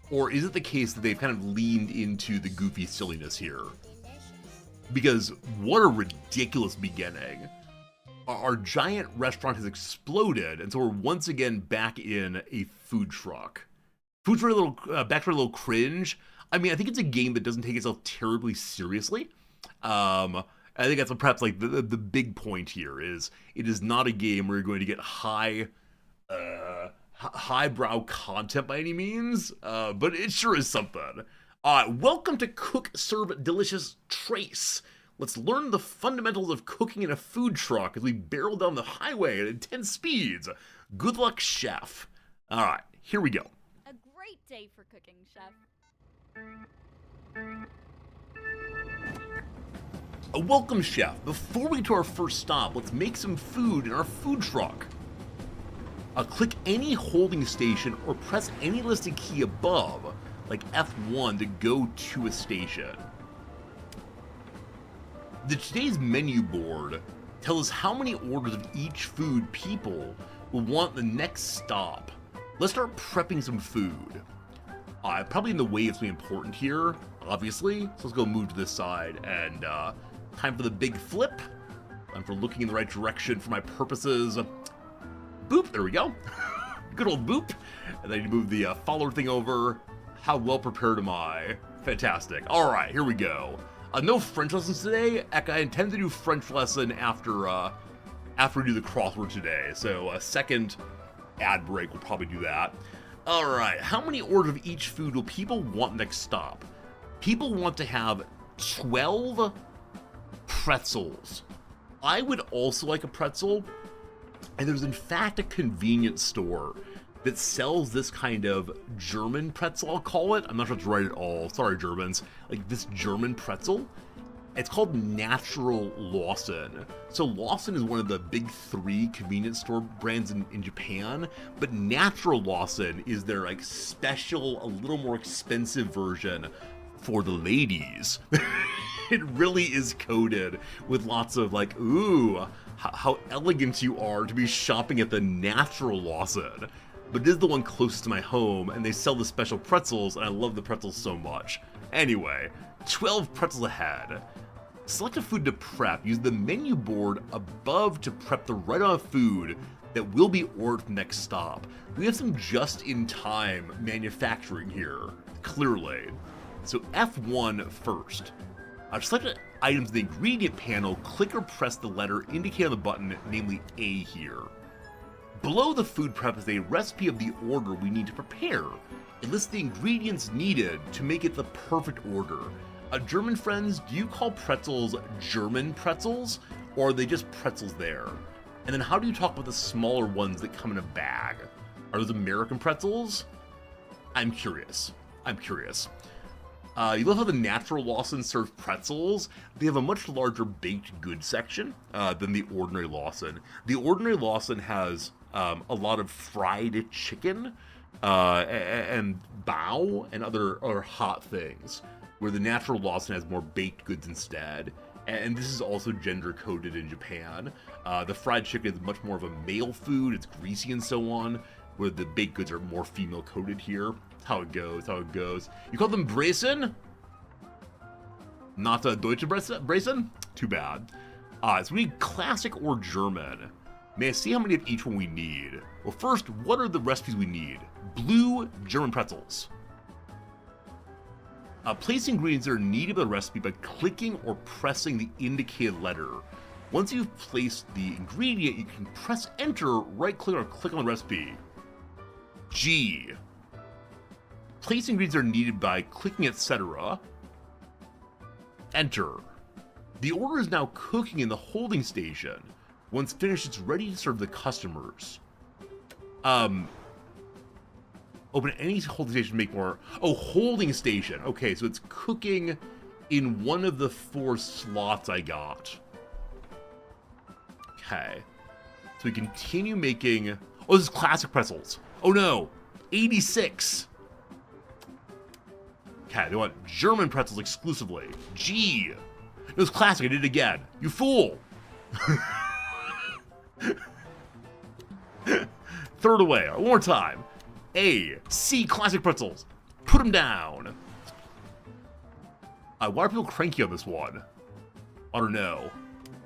Or is it the case that they've kind of leaned into the goofy silliness here? Because what a ridiculous beginning. Our giant restaurant has exploded, and so we're once again back in a food truck. Food's for a little, back for a little cringe. I mean, I think it's a game that doesn't take itself terribly seriously. I think that's perhaps like the big point here is it is not a game where you're going to get highbrow content by any means, but it sure is something. Welcome to Cook Serve Delicious Trace. Let's learn the fundamentals of cooking in a food truck as we barrel down the highway at intense speeds. Good luck, chef. All right, here we go. A great day for cooking, Chef. Welcome, chef. Before we get to our first stop, let's make some food in our food truck. Click any holding station or press any listed key above, like F1, to go to a station. Today's menu board Tell us how many orders of each food people will want the next stop. Let's start prepping some food. Probably in the way it's important here, obviously. So let's go move to this side, and time for the big flip. Time for looking in the right direction for my purposes. Boop, there we go. Good old boop. And then you move the follower thing over. How well prepared am I? Fantastic. All right, here we go. No French lessons today. Heck, I intend to do French lesson after we do the crossword today. So a second ad break will probably do that. All right, how many orders of each food will people want next stop? People want to have 12 pretzels. I would also like a pretzel, and there's in fact a convenience store that sells this kind of German pretzel, I'll call it. I'm not sure it's right at all. Sorry, Germans. Like this German pretzel. It's called Natural Lawson. So Lawson is one of the big 3 convenience store brands in Japan, but Natural Lawson is their like special, a little more expensive version for the ladies. It really is coded with lots of like, ooh, how elegant you are to be shopping at the Natural Lawson. But it is the one closest to my home, and they sell the special pretzels, and I love the pretzels so much. Anyway, 12 pretzels ahead. Select a food to prep. Use the menu board above to prep the right amount of food that will be ordered for the next stop. We have some just-in-time manufacturing here, clearly. So F1 first. Select items in the ingredient panel, click or press the letter indicated on the button, namely A here. Below the food prep is a recipe of the order we need to prepare. It lists the ingredients needed to make it the perfect order. German friends, do you call pretzels German pretzels, or are they just pretzels there? And then how do you talk about the smaller ones that come in a bag? Are those American pretzels? I'm curious. You love how the Natural Lawson serves pretzels. They have a much larger baked goods section than the ordinary Lawson. The ordinary Lawson has a lot of fried chicken and bao and other hot things, where the Natural Lawson has more baked goods instead. And this is also gender coded in Japan. The fried chicken is much more of a male food. It's greasy and so on, where the baked goods are more female coded here. How it goes. You call them Braisen? Not a Deutsche Braisen? Too bad. So we need classic or German. May I see how many of each one we need? Well, first, what are the recipes we need? Blue German pretzels. Place ingredients that are needed by the recipe by clicking or pressing the indicated letter. Once you've placed the ingredient, you can press enter, right click, or click on the recipe. G. Place ingredients that are needed by clicking etc. Enter. The order is now cooking in the holding station. Once finished, it's ready to serve the customers. Open any holding station to make more. Oh, holding station. Okay, so it's cooking in one of the 4 slots I got. Okay. So we continue making. Oh, this is classic pretzels. Oh no, 86. Okay, they want German pretzels exclusively. G. It was classic. I did it again. You fool. Throw it away. One more time. A. C. Classic pretzels. Put them down. Why are people cranky on this one? I don't know.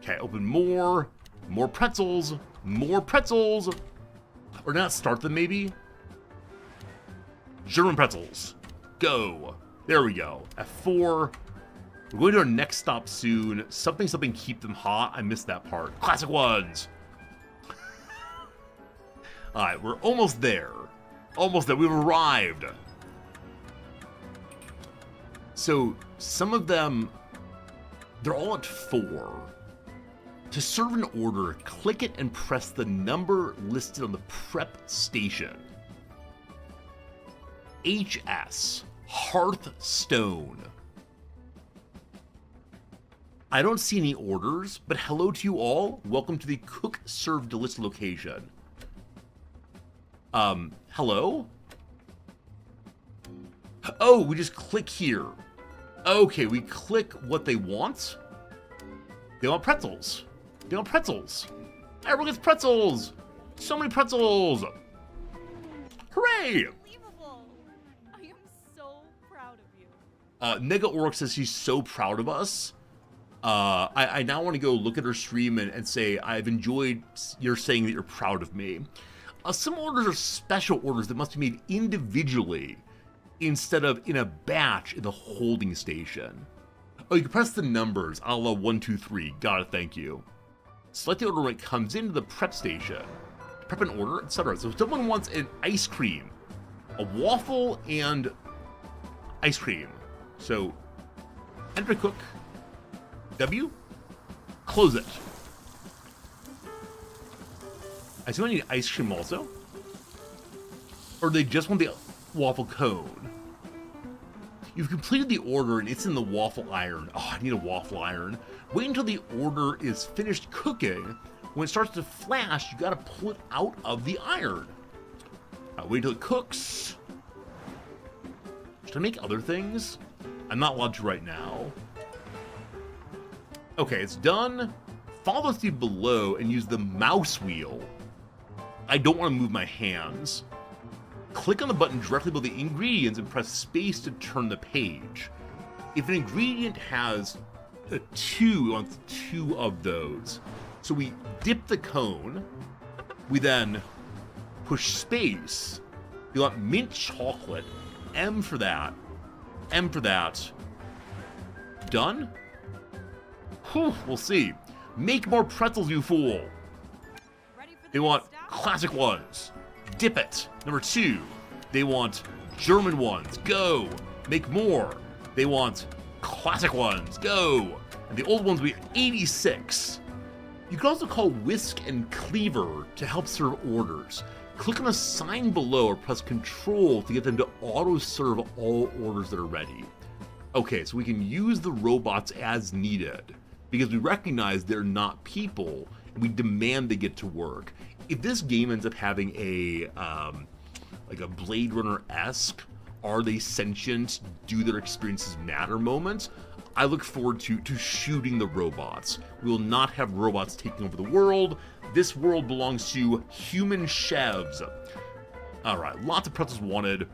Okay, open more. More pretzels. More pretzels. Or not start them, maybe? German pretzels. Go. There we go. F4. We're going to our next stop soon. Something, keep them hot. I missed that part. Classic ones. Alright, we're almost there. Almost there. We've arrived. So, some of them, they're all at 4. To serve an order, click it and press the number listed on the prep station. HS. Hearthstone. I don't see any orders, but hello to you all. Welcome to the Cook Serve Delicious location. Hello? Oh, we just click here. Okay, we click what they want. They want pretzels. They want pretzels. Everyone gets pretzels. So many pretzels. Hooray! Unbelievable. I am so proud of you. Nega Orc says she's so proud of us. I now want to go look at her stream and say, I've enjoyed your saying that you're proud of me. Some orders are special orders that must be made individually instead of in a batch in the holding station. Oh, you can press the numbers, a la 1, 2, 3. Got it, thank you. Select the order when it comes into the prep station. Prep an order, etc. So if someone wants an ice cream, a waffle, and ice cream. So, enter cook. W. Close it. I assume I need ice cream also. Or they just want the waffle cone. You've completed the order and it's in the waffle iron. Oh, I need a waffle iron. Wait until the order is finished cooking. When it starts to flash, you gotta pull it out of the iron. Wait until it cooks. Should I make other things? I'm not allowed to right now. Okay, it's done. Follow through below and use the mouse wheel. I don't want to move my hands. Click on the button directly below the ingredients and press space to turn the page. If an ingredient has a 2, we want 2 of those. So we dip the cone. We then push space. You want mint chocolate. M for that. M for that. Done? Whew, we'll see. Make more pretzels, you fool. They want classic ones. Dip it. Number 2. They want German ones. Go. Make more. They want classic ones. Go. And the old ones we 86. You can also call Whisk and Cleaver to help serve orders. Click on the sign below or press Control to get them to auto-serve all orders that are ready. Okay, so we can use the robots as needed because we recognize they're not people and we demand they get to work. If this game ends up having a like a Blade Runner-esque, are they sentient, do their experiences matter moment, I look forward to shooting the robots. We will not have robots taking over the world. This world belongs to human chefs. All right, lots of pretzels wanted.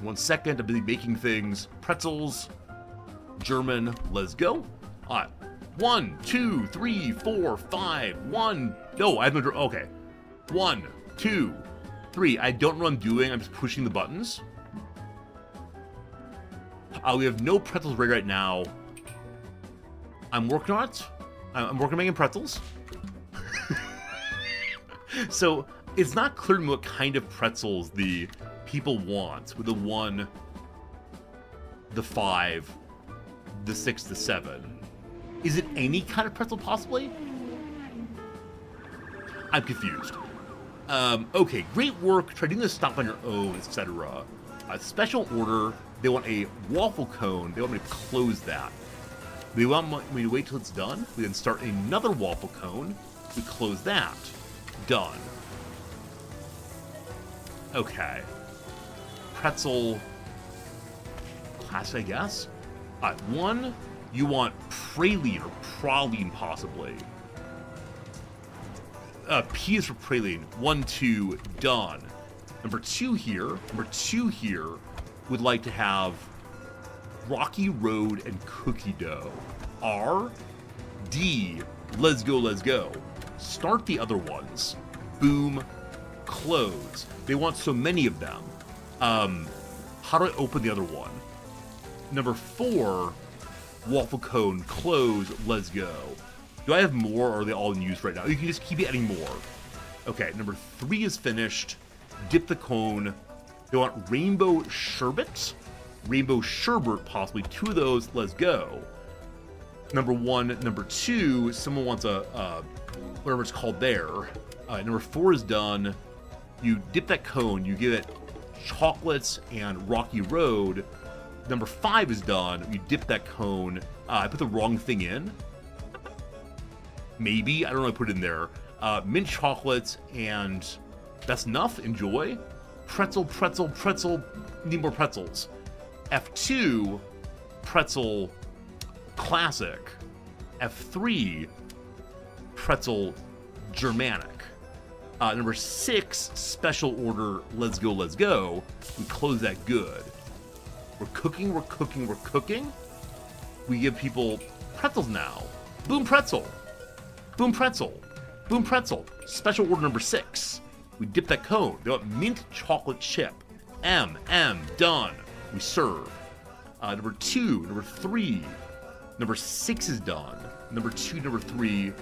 1 second, I'm busy making things. Pretzels, German, let's go. All right, 1, 2, 3, 4, 5, 1. No, I have no, okay. 1, 2, 3. I don't know what I'm doing. I'm just pushing the buttons. We have no pretzels ready right now. I'm working on it. I'm working on making pretzels. So it's not clear to me what kind of pretzels the people want with the 1, the 5, the 6, the 7. Is it any kind of pretzel possibly? I'm confused. Okay, great work. Try doing this stuff on your own, etc. Special order. They want a waffle cone. They want me to close that. They want me to wait till it's done. We then start another waffle cone. We close that. Done. Okay. Pretzel. Class, I guess. 1, you want praline or praline possibly. P is for praline. 1, 2, done. Number 2 here would like to have Rocky Road and cookie dough. R, D, let's go, let's go. Start the other ones. Boom, close. They want so many of them. How do I open the other one? Number 4, waffle cone, close, let's go. Do I have more or are they all in use right now? You can just keep adding more. Okay, number 3 is finished. Dip the cone. They want rainbow sherbet. Rainbow sherbet, possibly 2 of those. Let's go. Number 1, number 2. Someone wants a whatever it's called there. Number 4 is done. You dip that cone. You give it chocolates and Rocky Road. Number 5 is done. You dip that cone. I put the wrong thing in. Maybe I don't know. I put it in there. Mint chocolates and that's enough. Enjoy. Pretzel, pretzel, pretzel. Need more pretzels. F2, pretzel, classic. F3, pretzel Germanic. Number 6, special order, let's go, let's go. We close that good. We're cooking, we're cooking, we're cooking. We give people pretzels now. Boom pretzel. Boom pretzel. Boom pretzel. Special order number 6. We dip that cone. They want mint chocolate chip. M, done. We serve. Number 2, number 3. Number 6 is done. Number 2, number 3,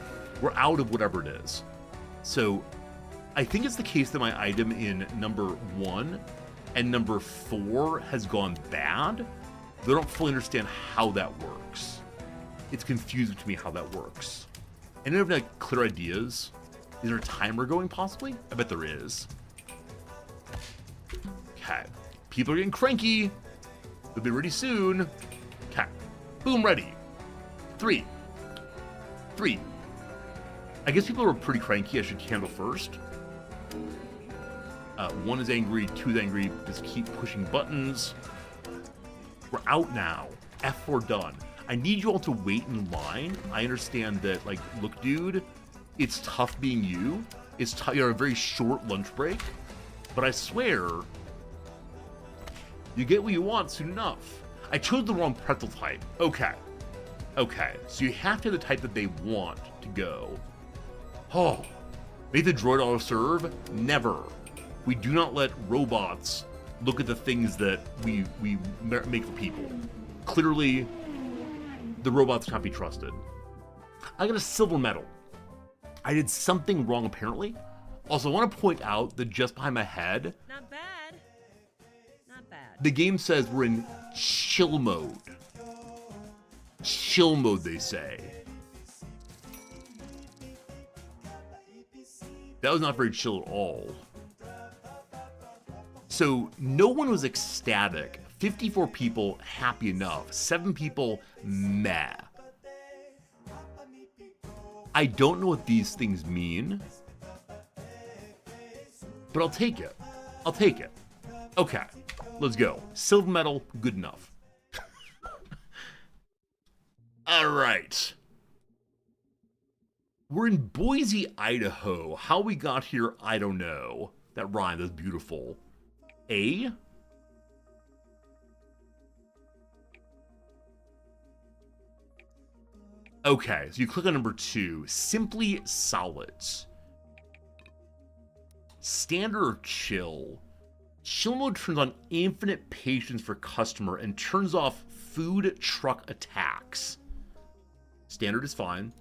we're out of whatever it is. So I think it's the case that my item in number 1 and number 4 has gone bad. They don't fully understand how that works. It's confusing to me how that works. Anyone have like clear ideas? Is there a timer going possibly? I bet there is. Okay. People are getting cranky. They'll be ready soon. Okay. Boom, ready. 3. I guess people are pretty cranky. I should handle first. 1 is angry, 2 is angry. Just keep pushing buttons. We're out now. F4 done. I need you all to wait in line. I understand that, like, look, dude, it's tough being you. It's tough. You're on a very short lunch break. But I swear, you get what you want soon enough. I chose the wrong pretzel type. Okay. So you have to have the type that they want to go. Oh. Make the droid auto-serve? Never. We do not let robots look at the things that we make for people. Clearly, the robots can't be trusted. I got a silver medal. I did something wrong apparently. Also, I want to point out that just behind my head, Not bad. Not bad. the game says we're in chill mode. Chill mode, they say. That was not very chill at all. So no one was ecstatic. 54 people happy enough. 7 people meh. I don't know what these things mean, but I'll take it. Okay, let's go. Silver medal, good enough. All right. We're in Boise, Idaho. How we got here, I don't know. That rhyme, that's beautiful. A? Okay, so you click on number 2. Simply solids. Standard or chill? Chill mode turns on infinite patience for customer and turns off food truck attacks. Standard is fine.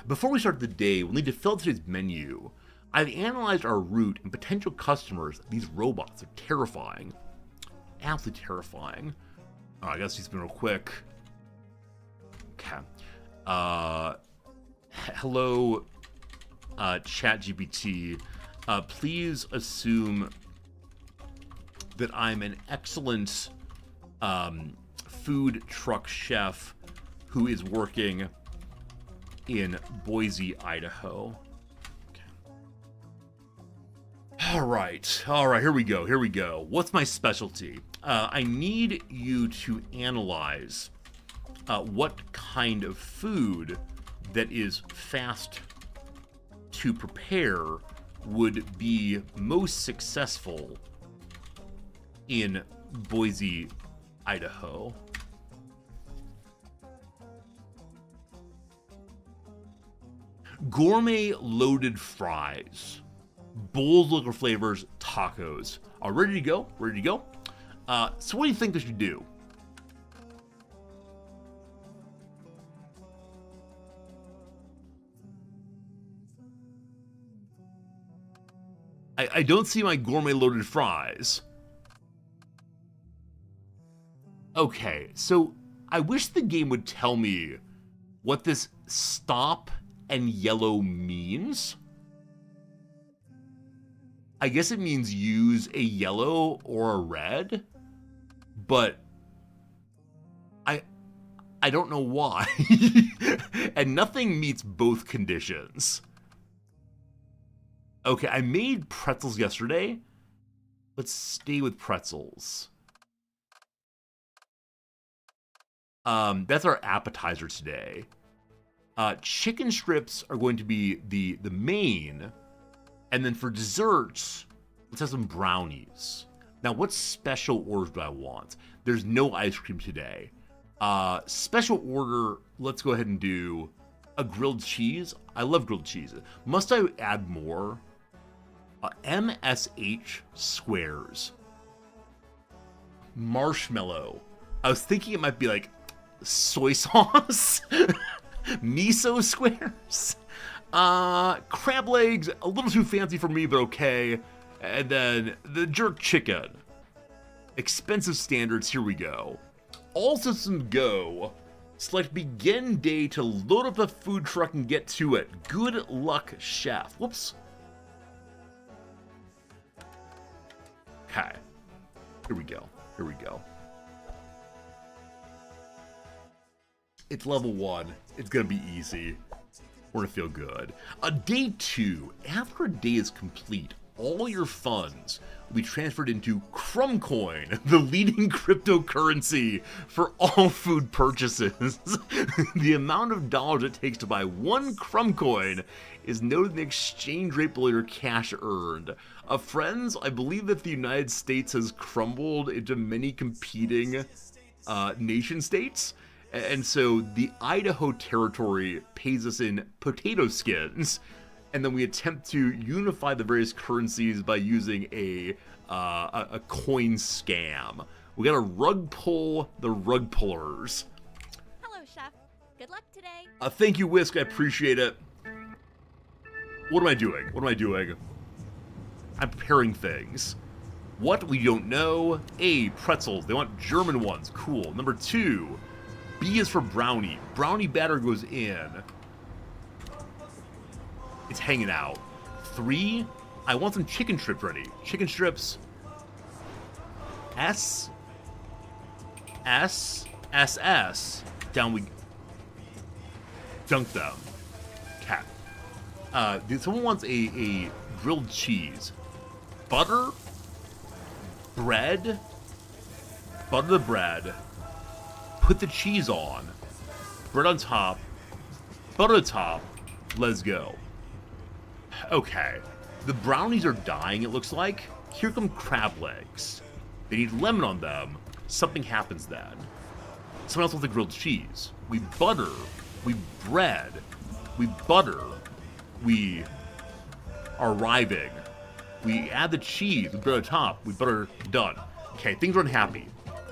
Before we start the day, we'll need to fill out today's menu. I've analyzed our route and potential customers. These robots are terrifying. Absolutely terrifying. Oh, I gotta see something real quick. Okay. Hello, ChatGPT. Please assume that I'm an excellent food truck chef who is working in Boise, Idaho. All right, here we go. What's my specialty? I need you to analyze what kind of food that is fast to prepare would be most successful in Boise, Idaho. Gourmet loaded fries. Bold liquor flavors, tacos. Ready to go? So what do you think they should do? I don't see my gourmet loaded fries. Okay, so I wish the game would tell me what this stop and yellow means. I guess it means use a yellow or a red, but I don't know why. And nothing meets both conditions. Okay, I made pretzels yesterday. Let's stay with pretzels. That's our appetizer today. Chicken strips are going to be the main, and then for desserts, let's have some brownies. Now, what special orders do I want? There's no ice cream today. Special order, let's go ahead and do a grilled cheese. I love grilled cheese. Must I add more? MSH squares. Marshmallow. I was thinking it might be like soy sauce. Miso squares. Crab legs, a little too fancy for me, but okay. And then the jerk chicken. Expensive standards, here we go. All systems go. Select begin day to load up the food truck and get to it. Good luck, chef. Whoops. Okay. Here we go. Here we go. It's level 1. It's gonna be easy. We're gonna feel good. Day 2. After a day is complete, all your funds will be transferred into Crumb Coin, the leading cryptocurrency for all food purchases. The amount of dollars it takes to buy one Crumb Coin is noted in the exchange rate below your cash earned. Friends, I believe that the United States has crumbled into many competing nation states. And so the Idaho Territory pays us in potato skins, and then we attempt to unify the various currencies by using a coin scam. We gotta rug pull the rug pullers. Hello, Chef. Good luck today. Thank you, Whisk. I appreciate it. What am I doing? What am I doing? I'm preparing things. What? We don't know. A, pretzels. They want German ones. Cool. Number 2, B is for brownie. Brownie batter goes in. It's hanging out. 3, I want some chicken strips ready. Chicken strips. S. Down we dunk them. Cat. Someone wants a grilled cheese. Butter. Bread. Butter the bread. Put the cheese on. Bread on top. Butter on top. Let's go. Okay. The brownies are dying, it looks like. Here come crab legs. They need lemon on them. Something happens then. Someone else wants the grilled cheese. We butter. We bread. We butter. We are arriving. We add the cheese. We butter on top. We butter. Done. Okay, things are unhappy.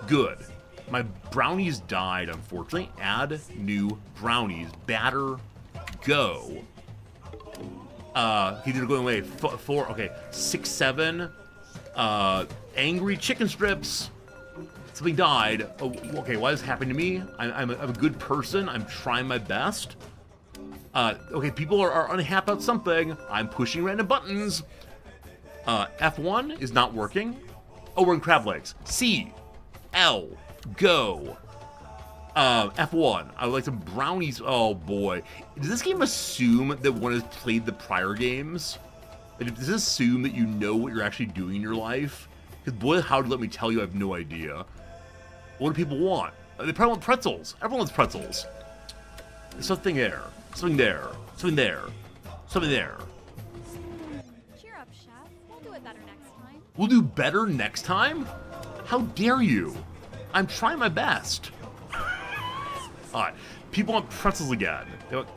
Good. My brownies died, unfortunately. Add new brownies. Batter. Go. These are going away. 4. Okay. 6, 7. Angry chicken strips. Something died. Oh, okay, why is this happening to me? I'm a good person. I'm trying my best. Okay, people are unhappy about something. I'm pushing random buttons. F1 is not working. Oh, we're in crab legs. C. L. Go. F1. I would like some brownies. Oh, boy. Does this game assume that one has played the prior games? Does this assume that you know what you're actually doing in your life? Because, boy, howdy, let me tell you, I have no idea. What do people want? They probably want pretzels. Everyone wants pretzels. There's something there. Something there. Something there. Something there. Cheer up, Chef. We'll do it better next time. We'll do better next time? How dare you? I'm trying my best. Alright. People want pretzels again. They want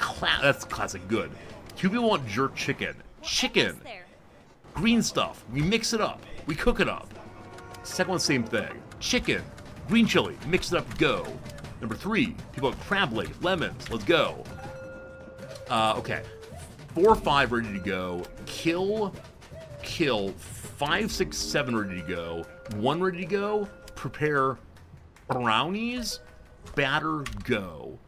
that's classic. Good. 2 people want jerk chicken. Chicken. Green stuff. We mix it up. We cook it up. Second one, same thing. Chicken. Green chili. Mix it up. Go. Number 3. People want crab legs. Lemons. Let's go. Okay. 4, 5 ready to go. Kill. 5, 6, 7 ready to go. 1 ready to go. Prepare brownies. Batter. Go.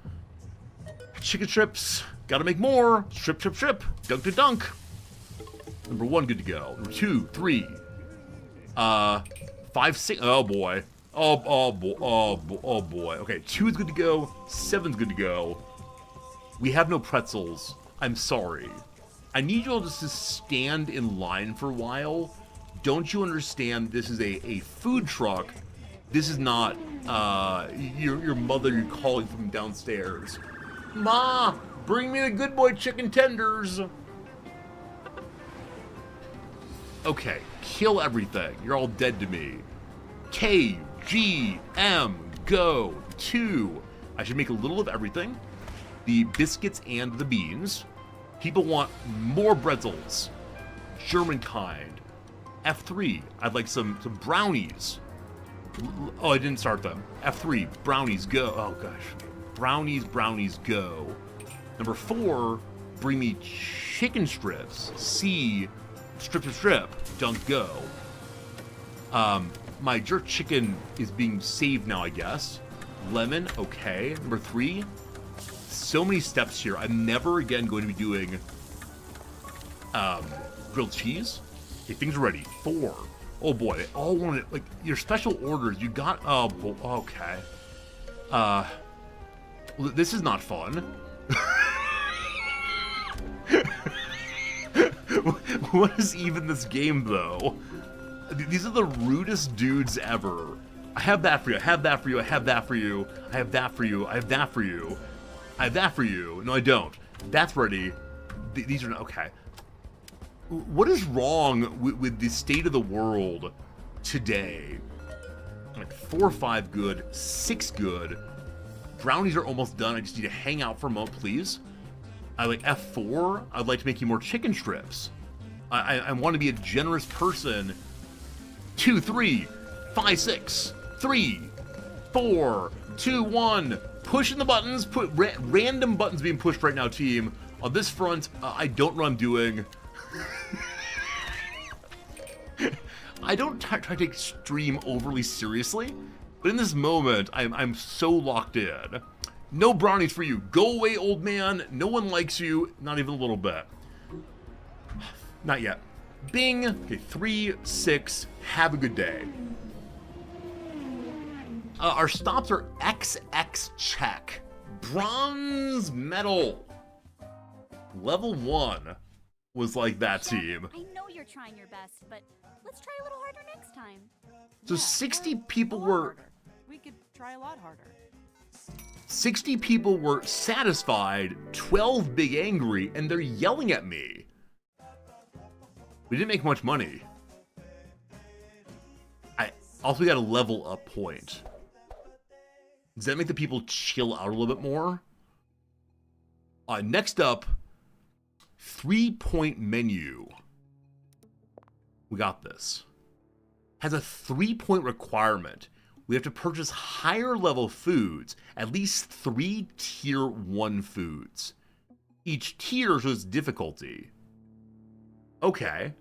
Chicken strips. Gotta make more. Strip. Dunk to dunk. Number 1 good to go. Number 2, 3. 5, 6. Oh boy. Oh boy. Okay, 2 is good to go. 7's good to go. We have no pretzels. I'm sorry. I need you all just to stand in line for a while. Don't you understand this is a food truck? This is not your mother you're calling from downstairs. Ma, Bring me the good boy chicken tenders. Okay, kill everything. You're all dead to me. KGM, go. 2. I should make a little of everything. The biscuits and the beans. People want more pretzels. German kind. F3, I'd like some brownies. Oh, I didn't start them. F3, brownies, go. Oh, gosh. Brownies, go. Number 4, bring me chicken strips. C, strip, don't go. My jerk chicken is being saved now, I guess. Lemon, okay. Number 3, so many steps here. I'm never again going to be doing grilled cheese. Okay, things are ready. 4. Oh boy, they all wanted, like, your special orders. You got, oh, okay. This is not fun. What is even this game, though? These are the rudest dudes ever. I have that for you, I have that for you, I have that for you, I have that for you, I have that for you, I have that for you. No, I don't. That's ready. These are not, okay. What is wrong with the state of the world today? Like 4 or 5 good, 6 good. Brownies are almost done. I just need to hang out for a moment, please. I like F4. I'd like to make you more chicken strips. I want to be a generous person. 2, 3, 5, 6, 3, 4, 2, 1. Pushing the buttons. Put random buttons being pushed right now, team. On this front, I don't know what I'm doing. I don't try to take stream overly seriously, but in this moment, I'm so locked in. No brownies for you. Go away, old man. No one likes you. Not even a little bit. Not yet. Bing. Okay, 3, 6. Have a good day. Our stops are XX check. Bronze medal. Level 1 was like that, team. I know you're trying your best, but let's try a little harder next time. So 60 people were... We could try a lot harder. 60 people were satisfied, 12 big angry, and they're yelling at me. We didn't make much money. We got a level up point. Does that make the people chill out a little bit more? Next up, 3-point menu. We got this. Has a 3-point requirement. We have to purchase higher level foods, at least 3 tier 1 foods. Each tier shows difficulty. Okay.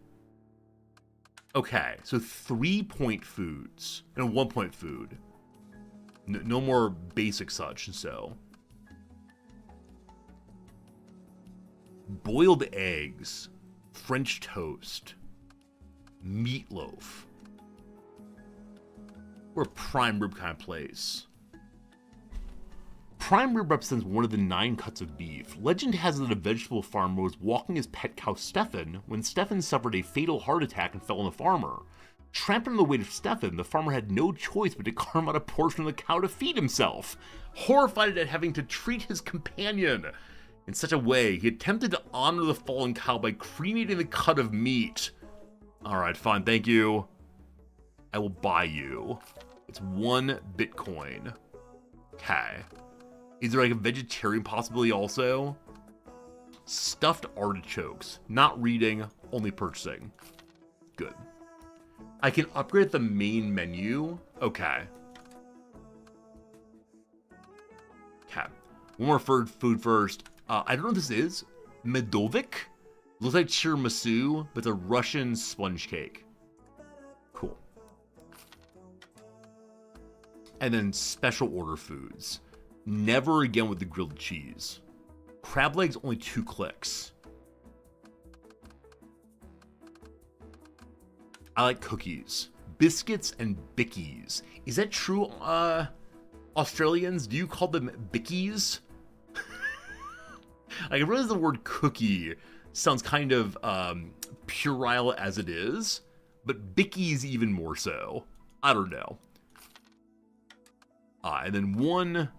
Okay, so 3-point foods and a 1-point food. No more basic such, so. Boiled eggs, French toast, meatloaf. We're a prime rib kind of place. Prime rib represents one of the 9 cuts of beef. Legend has that a vegetable farmer was walking his pet cow Stefan when Stefan suffered a fatal heart attack and fell on the farmer. Trapped under the weight of Stefan, the farmer had no choice but to carve out a portion of the cow to feed himself. Horrified at having to treat his companion in such a way, he attempted to honor the fallen cow by cremating the cut of meat. Alright, fine, thank you. I will buy you. It's 1 Bitcoin. Okay. Is there like a vegetarian possibility also? Stuffed artichokes. Not reading, only purchasing. Good. I can upgrade the main menu. Okay. Okay. One more food first. I don't know what this is. Medovik? Looks like tiramisu, but it's a Russian sponge cake. Cool. And then special order foods. Never again with the grilled cheese. Crab legs, only 2 clicks. I like cookies. Biscuits and bickies. Is that true, Australians? Do you call them bickies? I realize the word cookie sounds kind of puerile as it is, but bickies even more so. I don't know. And then 1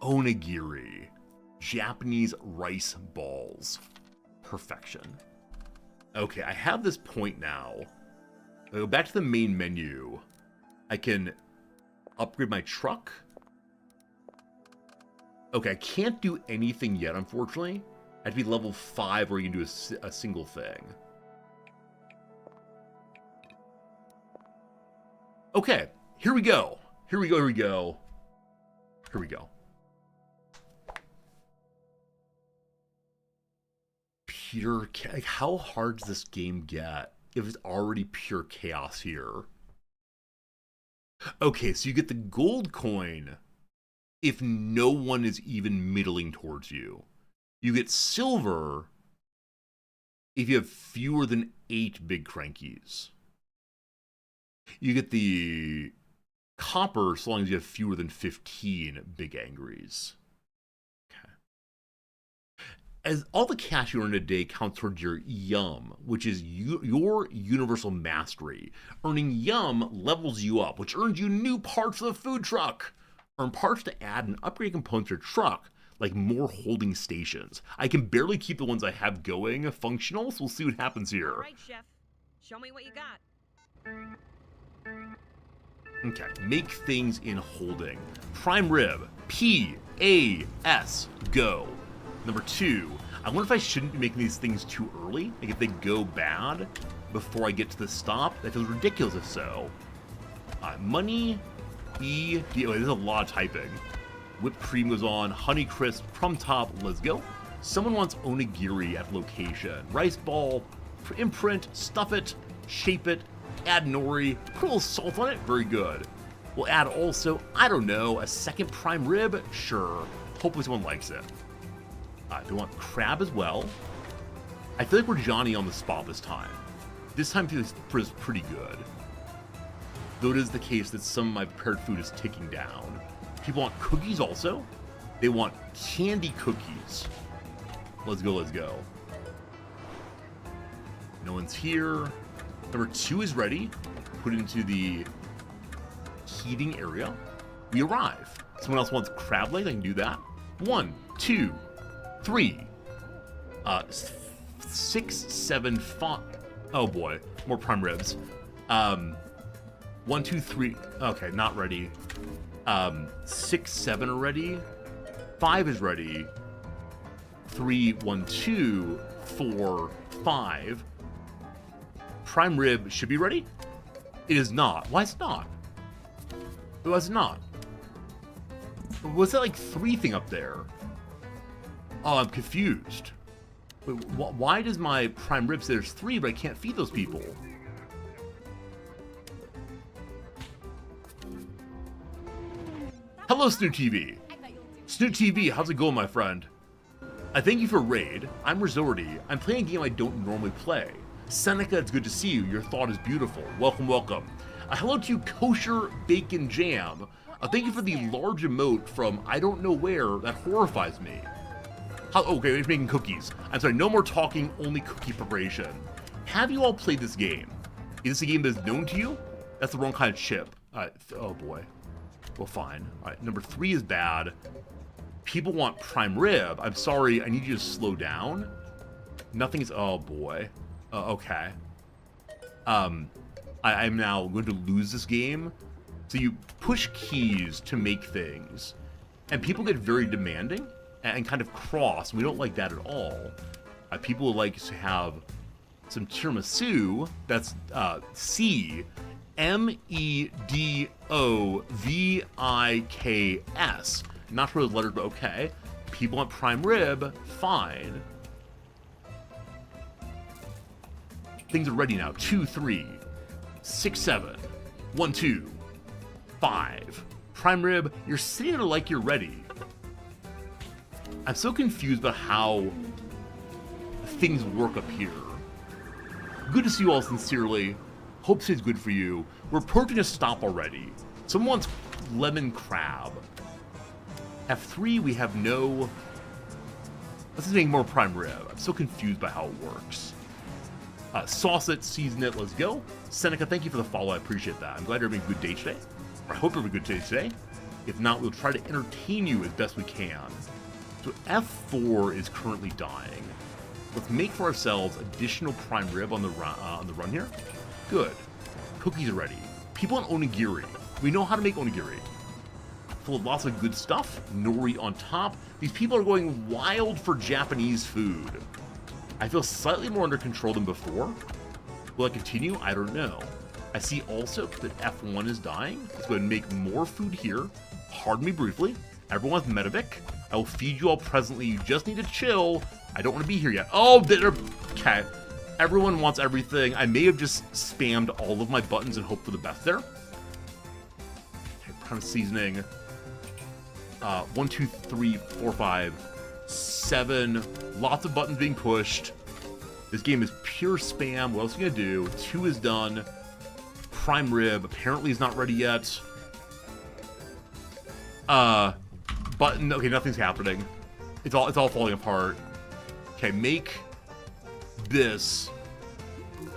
onigiri. Japanese rice balls. Perfection. Okay, I have this point now. I go back to the main menu. I can upgrade my truck. Okay, I can't do anything yet, unfortunately. I have to be level 5 where you can do a single thing. Okay, here we go. Here we go, here we go. Here we go. Pure like, how hard does this game get if it's already pure chaos here? Okay, so you get the gold coin if no one is even middling towards you. You get silver if you have fewer than 8 big crankies. You get the copper so long as you have fewer than 15 big angries. Okay. As all the cash you earn a day counts towards your yum, which is your universal mastery. Earning yum levels you up, which earns you new parts for the food truck. Earn parts to add and upgrade components to your truck, like more holding stations. I can barely keep the ones I have going functional, so we'll see what happens here. All right, Chef. Show me what you got. Okay, make things in holding. Prime rib, P-A-S, go. Number 2, I wonder if I shouldn't be making these things too early. Like if they go bad before I get to the stop, that feels ridiculous if so. Money, E-D, oh, there's a lot of typing. Whipped cream goes on, Honey Crisp, Crumb Top, let's go. Someone wants onigiri at location. Rice ball, imprint, stuff it, shape it, add nori, put a little salt on it, very good. We'll add also, I don't know, a second prime rib, sure. Hopefully someone likes it. Do we want crab as well? I feel like we're Johnny on the spot this time. This time feels pretty good. Though it is the case that some of my prepared food is ticking down. People want cookies also. They want candy cookies. Let's go, let's go. No one's here. Number 2 is ready. Put it into the heating area. We arrive. Someone else wants crab legs. I can do that. 1, 2, 3, 6, 7, 5. Oh boy, more prime ribs. 1, 2, 3. Okay, not ready. 6, 7 are ready. 5 is ready. 3, 1, 2, 4, 5. Prime rib should be ready. It is not. Why is it not? Why is it not? Was that like 3 thing up there? Oh, I'm confused. Wait, why does my prime rib say there's 3, but I can't feed those people? Hello, Snoot TV. Snoot TV, how's it going, my friend? I thank you for raid. I'm Resorty. I'm playing a game I don't normally play. Seneca, it's good to see you. Your thought is beautiful. Welcome, welcome. Hello to you, Kosher Bacon Jam. Thank you for the large emote from I don't know where that horrifies me. Okay, we're making cookies. I'm sorry, no more talking, only cookie preparation. Have you all played this game? Is this a game that is known to you? That's the wrong kind of chip. Oh boy. Well, fine. Alright, number 3 is bad. People want prime rib. I'm sorry, I need you to slow down. Nothing's, oh boy. Okay. I'm now going to lose this game. So you push keys to make things. And people get very demanding and kind of cross. We don't like that at all. People would like to have some tiramisu. That's C-M-E-D-O-V-I-K-S. Not for those letters, but okay. People want prime rib. Fine. Things are ready now. 2, 3, 6, 7, 1, 2, 5. Prime rib, you're sitting there like you're ready. I'm so confused about how things work up here. Good to see you all sincerely. Hope today's good for you. We're approaching a stop already. Someone wants lemon crab. F3, we have no... Let's just make more prime rib. I'm so confused by how it works. Sauce it, season it, let's go. Seneca, thank you for the follow. I appreciate that. I'm glad you're having a good day today. I hope you're having a good day today. If not, we'll try to entertain you as best we can. So F4 is currently dying. Let's make for ourselves additional prime rib on the run here. Good. Cookies are ready. People on onigiri. We know how to make onigiri. Full of lots of good stuff. Nori on top. These people are going wild for Japanese food. I feel slightly more under control than before. Will I continue? I don't know. I see also that F1 is dying. Let's go ahead and make more food here. Pardon me briefly. Everyone with Medivic. I will feed you all presently. You just need to chill. I don't want to be here yet. Oh, okay. Everyone wants everything. I may have just spammed all of my buttons and hoped for the best there. Okay, prime seasoning. 1, 2, 3, 4, 5, 7. Lots of buttons being pushed. This game is pure spam. What else are we gonna do? 2 is done. Prime rib apparently is not ready yet. Button. Okay, nothing's happening. It's all falling apart. Okay, make this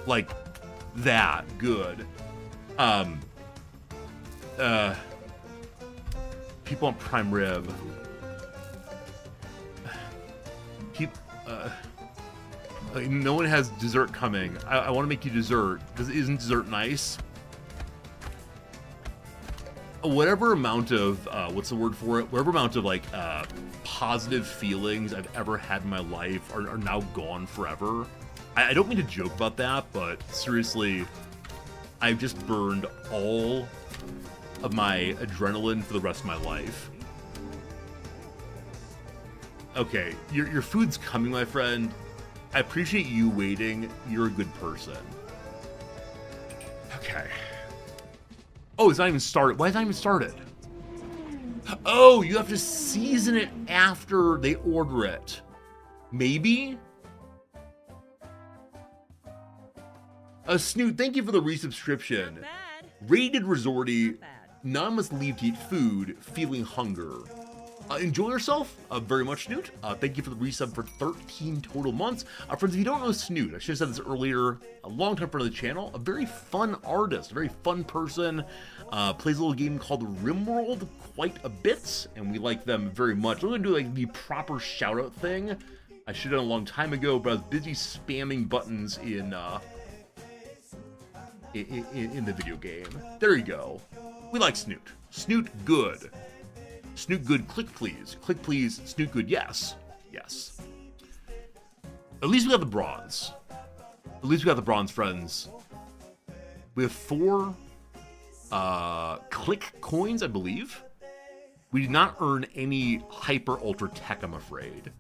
like that. Good. People on prime rib. No one has dessert coming. I want to make you dessert, because isn't dessert nice? Whatever amount of, what's the word for it? Whatever amount of, like, positive feelings I've ever had in my life are now gone forever. I don't mean to joke about that, but seriously, I've just burned all of my adrenaline for the rest of my life. Okay, your food's coming, my friend. I appreciate you waiting. You're a good person. Okay. Oh, it's not even started. Why is it not even started? Oh, you have to season it after they order it. Maybe? Snoot, thank you for the resubscription. Not bad. Rated Resorty. Not bad. None must leave to eat food, feeling hunger. Enjoy yourself, very much, Snoot. Thank you for the resub for 13 total months. Friends, if you don't know Snoot, I should have said this earlier, a long-time friend of the channel, a very fun artist, a very fun person, plays a little game called RimWorld quite a bit, and we like them very much. We're going to do like the proper shout-out thing. I should have done a long time ago, but I was busy spamming buttons in the video game. There you go. We like Snoot. Snoot good. Snoot good, click please. Click please, Snoot good, yes. Yes. At least we got the bronze. At least we got the bronze, friends. We have 4 click coins, I believe. We did not earn any hyper ultra tech, I'm afraid.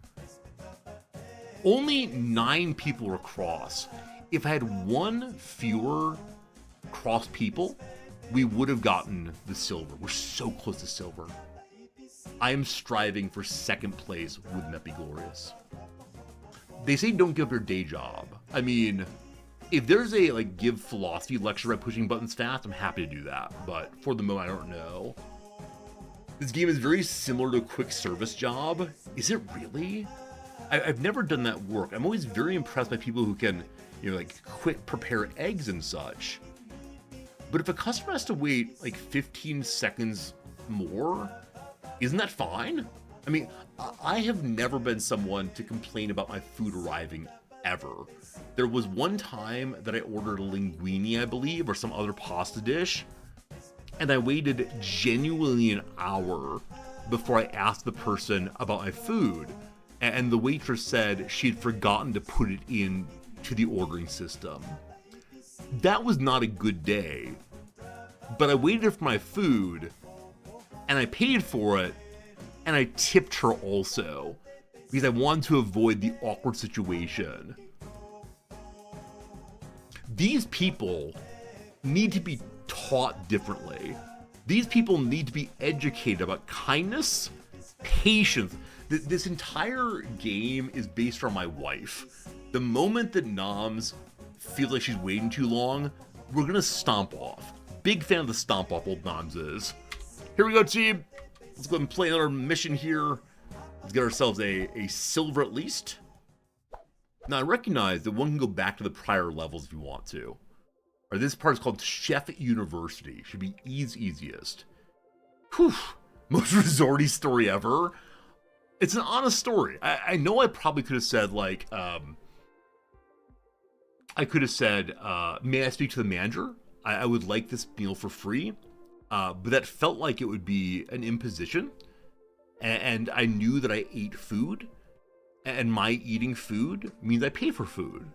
Only 9 people were cross. If I had 1 fewer cross people, we would have gotten the silver. We're so close to silver. I am striving for 2nd place. Wouldn't that be glorious? They say don't give up your day job. I mean, if there's a like give philosophy lecture by pushing buttons fast, I'm happy to do that. But for the moment, I don't know. This game is very similar to a quick service job. Is it really? I've never done that work. I'm always very impressed by people who can, you know, like quick prepare eggs and such. But if a customer has to wait like 15 seconds more, isn't that fine? I mean, I have never been someone to complain about my food arriving ever. There was one time that I ordered a linguine, I believe, or some other pasta dish, and I waited genuinely an hour before I asked the person about my food, and the waitress said she'd forgotten to put it in to the ordering system. That was not a good day, but I waited for my food, and I paid for it, and I tipped her also, because I wanted to avoid the awkward situation. These people need to be taught differently. These people need to be educated about kindness, patience. This entire game is based on my wife. The moment that Noms feels like she's waiting too long, we're gonna stomp off. Big fan of the stomp off old Noms is. Here we go, team. Let's go ahead and play another mission here. Let's get ourselves a silver at least. Now, I recognize that one can go back to the prior levels if you want to. Or this part is called Chef University. Should be easiest. Whew. Most resorty story ever. It's an honest story. I know I probably could have said, like, I could have said, may I speak to the manager? I would like this meal for free. But that felt like it would be an imposition. And I knew that I ate food. And my eating food means I pay for food.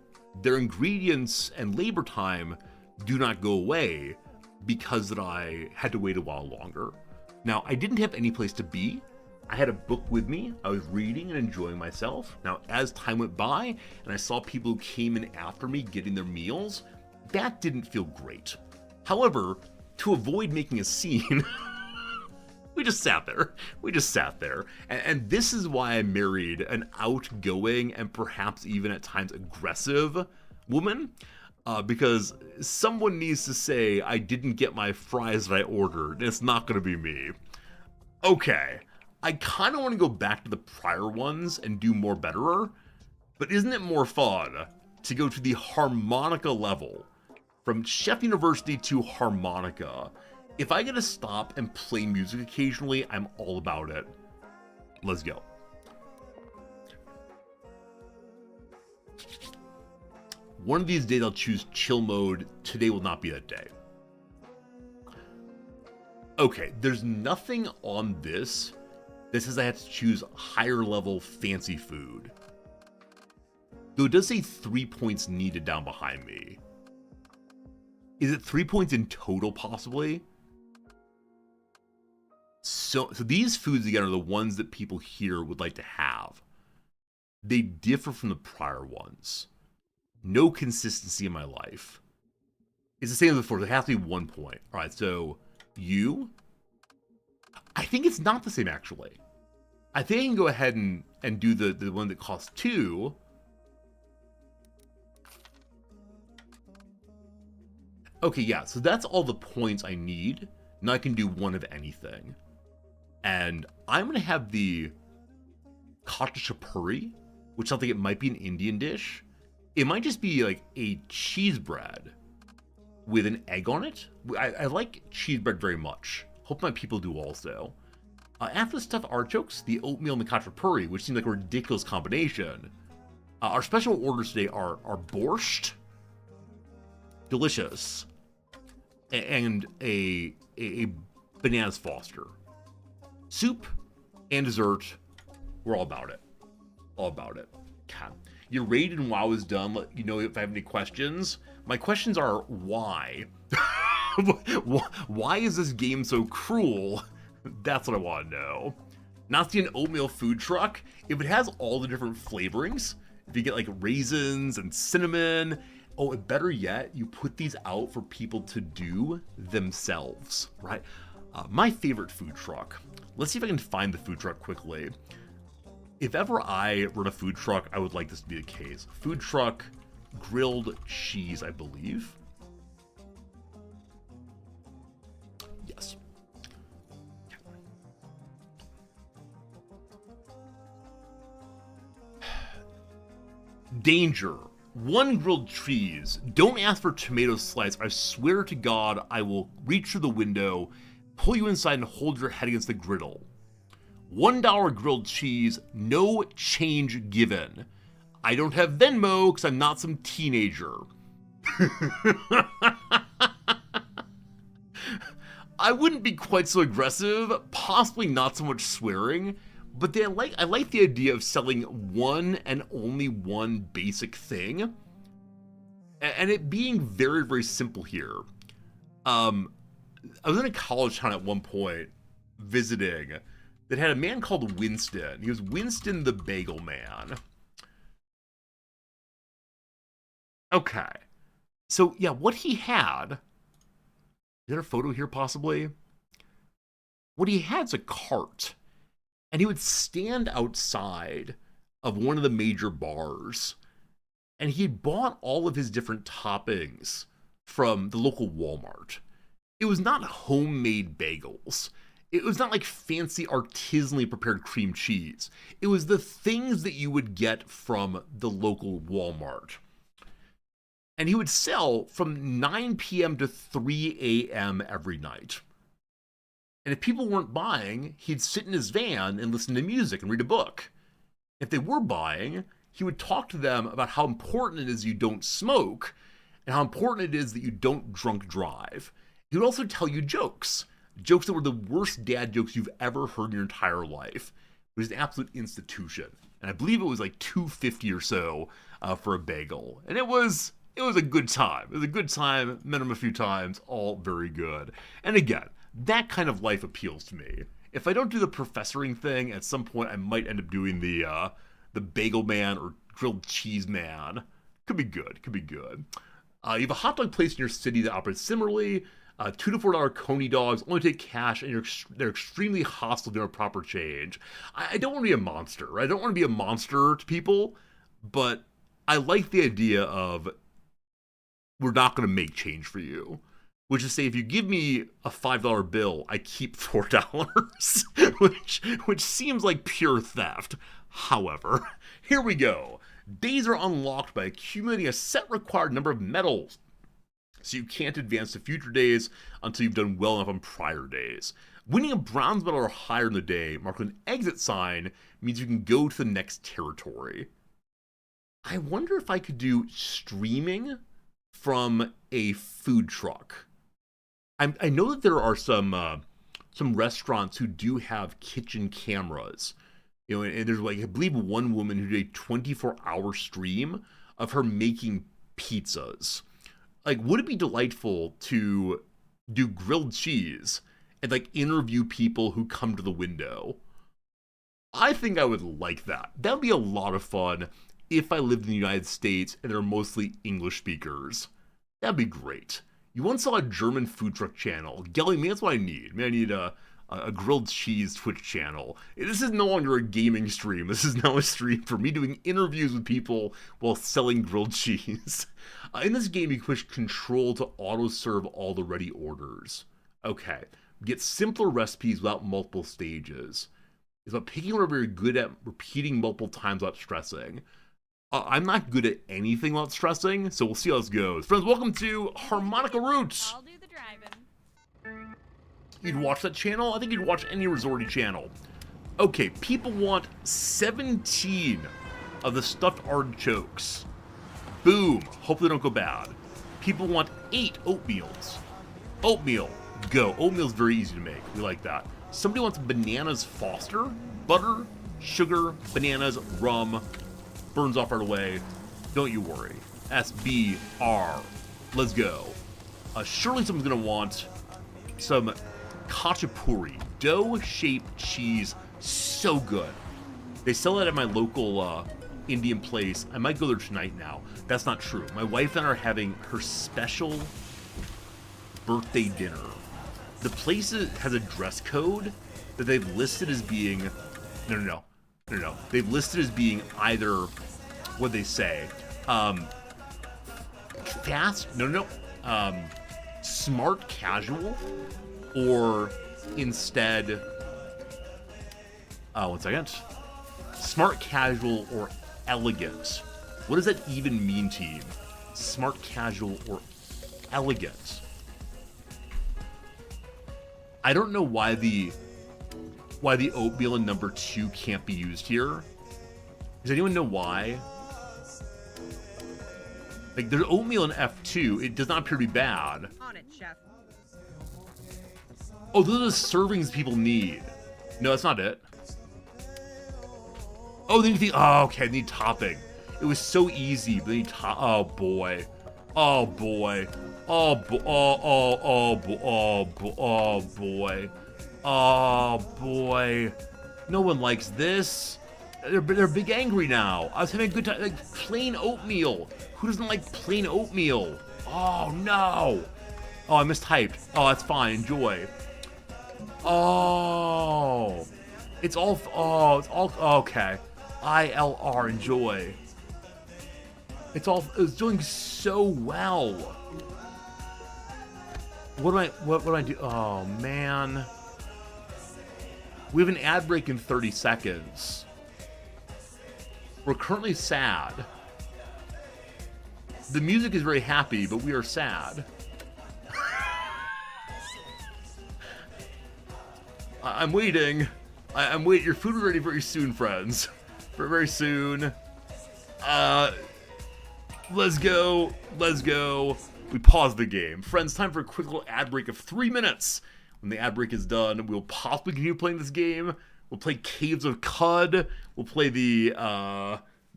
Their ingredients and labor time do not go away because that I had to wait a while longer. Now, I didn't have any place to be. I had a book with me. I was reading and enjoying myself. Now, as time went by and I saw people who came in after me getting their meals, that didn't feel great. However, to avoid making a scene, we just sat there. And this is why I married an outgoing and perhaps even at times aggressive woman. Because someone needs to say, I didn't get my fries that I ordered, and it's not going to be me. Okay, I kind of want to go back to the prior ones and do more betterer, but isn't it more fun to go to the harmonica level? From Chef University to harmonica. If I get to stop and play music occasionally, I'm all about it. Let's go. One of these days I'll choose chill mode. Today will not be that day. Okay, there's nothing on this that says I have to choose higher level fancy food. Though it does say 3 points needed down behind me. Is it 3 points in total, possibly? So these foods, again, are the ones that people here would like to have. They differ from the prior ones. No consistency in my life. It's the same as before. There has to be 1 point. All right, so you. I think it's not the same, actually. I think I can go ahead and do the one that costs 2. Okay, yeah, so that's all the points I need. Now I can do one of anything. And I'm going to have the kachapuri, which sounds like it might be an Indian dish. It might just be like a cheese bread with an egg on it. I like cheese bread very much. Hope my people do also. After the stuffed artichokes, the oatmeal and the kachapuri, which seems like a ridiculous combination. Our special orders today are borscht, delicious, and a bananas Foster. Soup and dessert, we're all about it. All about it. God. Your raid in WoW is done. Let you know if I have any questions. My questions are why? Why is this game so cruel? That's what I want to know. Not see an oatmeal food truck. If it has all the different flavorings, if you get like raisins and cinnamon, oh, better yet, you put these out for people to do themselves, right? My favorite food truck. Let's see if I can find the food truck quickly. If ever I run a food truck, I would like this to be the case. Food truck, grilled cheese, I believe. Yes. Danger. 1 grilled cheese. Don't ask for tomato slice. I swear to God, I will reach through the window, pull you inside, and hold your head against the griddle. $1 grilled cheese, no change given. I don't have Venmo because I'm not some teenager. I wouldn't be quite so aggressive, possibly not so much swearing, but I like the idea of selling one and only one basic thing, and it being very, very simple here. I was in a college town at one point visiting that had a man called Winston. He was Winston the Bagel Man. Okay. So, yeah, what he had... Is there a photo here, possibly? What he had is a cart. And he would stand outside of one of the major bars. And he bought all of his different toppings from the local Walmart. It was not homemade bagels. It was not like fancy artisanally prepared cream cheese. It was the things that you would get from the local Walmart. And he would sell from 9 p.m. to 3 a.m. every night. And if people weren't buying, he'd sit in his van and listen to music and read a book. If they were buying, he would talk to them about how important it is you don't smoke and how important it is that you don't drunk drive. He would also tell you jokes that were the worst dad jokes you've ever heard in your entire life. It was an absolute institution. And I believe it was like $2.50 or so for a bagel. And it was a good time. It was a good time, met him a few times, all very good. And again, that kind of life appeals to me. If I don't do the professoring thing, at some point I might end up doing the bagel man or grilled cheese man. Could be good. You have a hot dog place in your city that operates similarly. $2 to $4 Coney dogs only take cash, and they're extremely hostile to proper change. I don't want to be a monster, right? I don't want to be a monster to people, but I like the idea of we're not going to make change for you. Which is say, if you give me a $5 bill, I keep $4, which seems like pure theft. However, here we go. Days are unlocked by accumulating a set required number of medals, so you can't advance to future days until you've done well enough on prior days. Winning a bronze medal or higher in the day, marked with an exit sign, means you can go to the next territory. I wonder if I could do streaming from a food truck. I know that there are some restaurants who do have kitchen cameras, and there's like, I believe one woman who did a 24-hour stream of her making pizzas. Like, would it be delightful to do grilled cheese and like interview people who come to the window? I think I would like that. That would be a lot of fun if I lived in the United States and there are mostly English speakers. That'd be great. You once saw a German food truck channel. Gelling me, that's what I need. I need a grilled cheese Twitch channel. This is no longer a gaming stream. This is now a stream for me doing interviews with people while selling grilled cheese. In this game, you push control to auto-serve all the ready orders. Okay. Get simpler recipes without multiple stages. It's about picking whatever you're good at, repeating multiple times without stressing. I'm not good at anything without stressing, so we'll see how this goes. Friends, welcome to Harmonica Roots. I'll do the driving. You'd watch that channel? I think you'd watch any Resorty channel. Okay, people want 17 of the stuffed artichokes. Boom. Hopefully they don't go bad. People want 8 oatmeals. Oatmeal, go. Oatmeal's very easy to make. We like that. Somebody wants bananas Foster. Butter, sugar, bananas, rum. Burns off right away. Don't you worry. SBR. Let's go. Surely someone's going to want some khachapuri. Dough-shaped cheese. So good. They sell it at my local Indian place. I might go there tonight now. That's not true. My wife and I are having her special birthday dinner. The place has a dress code that they've listed as being... No. They've listed as being either, what they say, fast, smart casual, or instead, one second, smart casual or elegant. What does that even mean to you? Smart casual or elegant? I don't know why the oatmeal in number 2 can't be used here. Does anyone know why? Like, there's oatmeal in F2. It does not appear to be bad. On it, chef. Oh, those are the servings people need. No, that's not it. Oh, they need okay, they need topping. It was so easy, but they need oh boy. Oh boy. Oh boy. Oh boy. No one likes this. They're big angry now. I was having a good time. Like, plain oatmeal. Who doesn't like plain oatmeal? Oh no. Oh, I mistyped. Oh, that's fine. Enjoy. Oh. It's all okay. ILR, enjoy. It's doing so well. What do I do? Oh man. We have an ad break in 30 seconds. We're currently sad. The music is very happy, but we are sad. I'm waiting. I'm waiting. Your food will be ready very soon, friends. Very soon. Let's go. Let's go. We pause the game. Friends, time for a quick little ad break of 3 minutes. When the ad break is done, we'll possibly continue playing this game. We'll play Caves of Cud. We'll play the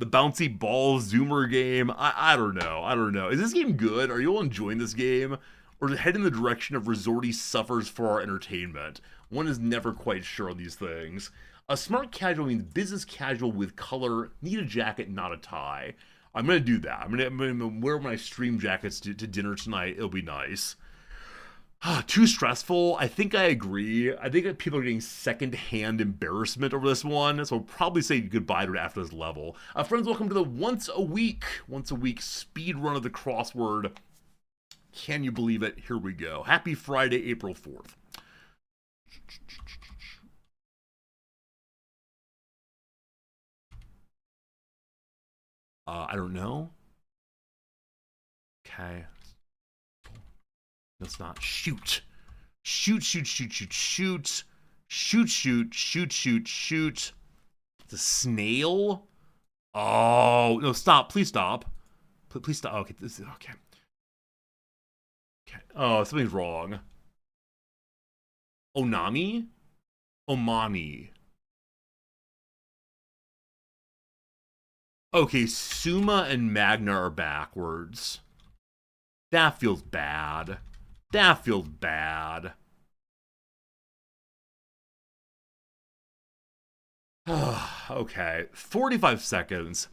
bouncy ball zoomer game. I don't know. I don't know. Is this game good? Are you all enjoying this game? Or is it heading in the direction of resorty suffers for our entertainment? One is never quite sure on these things. A smart casual means business casual with color, need a jacket, not a tie. I'm going to do that. I'm going to wear my stream jackets to dinner tonight. It'll be nice. Too stressful. I think I agree. I think that people are getting second-hand embarrassment over this one, so I'll probably say goodbye to it after this level. Friends, welcome to the once a week speed run of the crossword. Can you believe it? Here we go. Happy Friday, April 4th. I don't know. Okay. Let's not shoot. Shoot. Shoot. It's a snail? Oh, no, stop. Please stop. Please stop. Okay, this is okay. Okay. Oh, something's wrong. Onami? Omani. Okay, Suma and Magna are backwards. That feels bad. That feels bad. Okay, 45 seconds.